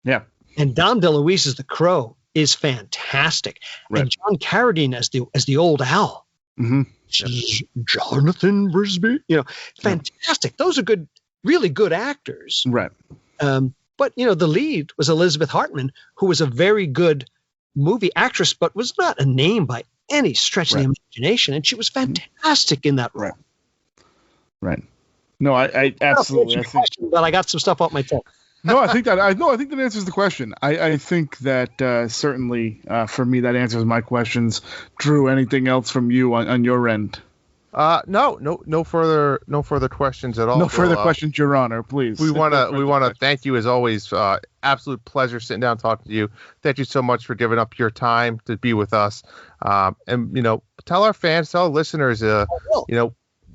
Yeah. And Dom DeLuise as the Crow is fantastic. Right. And John Carradine as the old owl. Jonathan Brisby. Fantastic. Those are good, really good actors. Right. But the lead was Elizabeth Hartman, who was a very good movie actress, but was not a name by any stretch of the imagination, and she was fantastic in that role. Right. No, I absolutely. But I got some stuff off my tongue. I think that answers the question. I think that certainly for me that answers my questions. Drew, anything else from you on your end? No further questions at all. No further questions, Your Honor. Please. We want to thank you as always. Absolute pleasure sitting down talking to you. Thank you so much for giving up your time to be with us. And tell our fans, tell our listeners,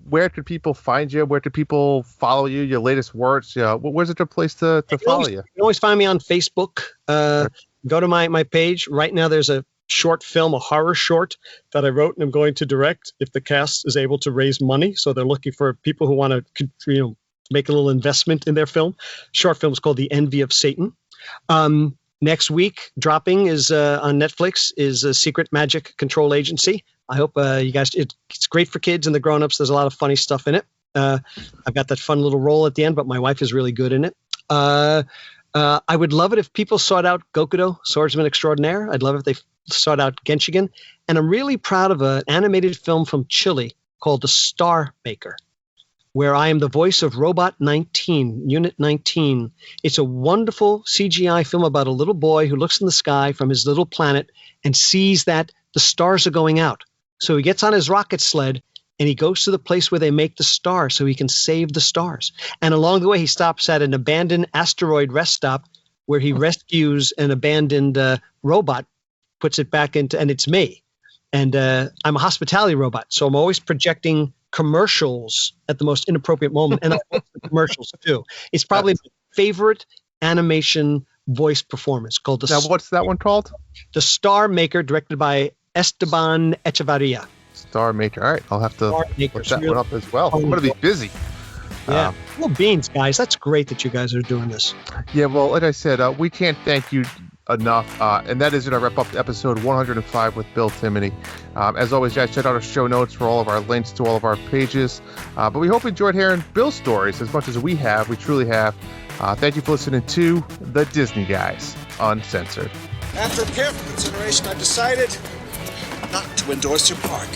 where could people find you? Where could people follow you? Your latest works? Where's a good place to follow you? You can always find me on Facebook. Go to my page. Right now there's a short film, a horror short that I wrote and I'm going to direct if the cast is able to raise money. So they're looking for people who want to, make a little investment in their film. Short film is called The Envy of Satan. Next week dropping is on Netflix is a Secret Magic Control Agency. I hope you guys, it's great for kids and the grownups. There's a lot of funny stuff in it. I've got that fun little role at the end, but my wife is really good in it. I would love it if people sought out Gokudo, Swordsman Extraordinaire. I'd love it if they sought out Genshiken. And I'm really proud of an animated film from Chile called The Star Maker, where I am the voice of Robot 19, Unit 19. It's a wonderful CGI film about a little boy who looks in the sky from his little planet and sees that the stars are going out. So he gets on his rocket sled and he goes to the place where they make the stars so he can save the stars. And along the way, he stops at an abandoned asteroid rest stop where he rescues an abandoned robot, puts it back into, and it's me. And I'm a hospitality robot, so I'm always projecting commercials at the most inappropriate moment, and I watch the commercials too. It's probably my favorite animation voice performance called the. Now, what's that one called? The Star Maker, directed by Esteban Echevarria. Star Maker. All right, I'll have to look that one up as well. I'm going to be busy. Yeah. Well, beans, guys. That's great that you guys are doing this. Yeah, well, like I said, we can't thank you enough. And that is going to wrap up episode 105 with Bill Timoney. As always, guys, check out our show notes for all of our links to all of our pages. But we hope you enjoyed hearing Bill's stories as much as we have. We truly have. Thank you for listening to The Disney Guys Uncensored. After careful consideration, I've decided not to endorse your park.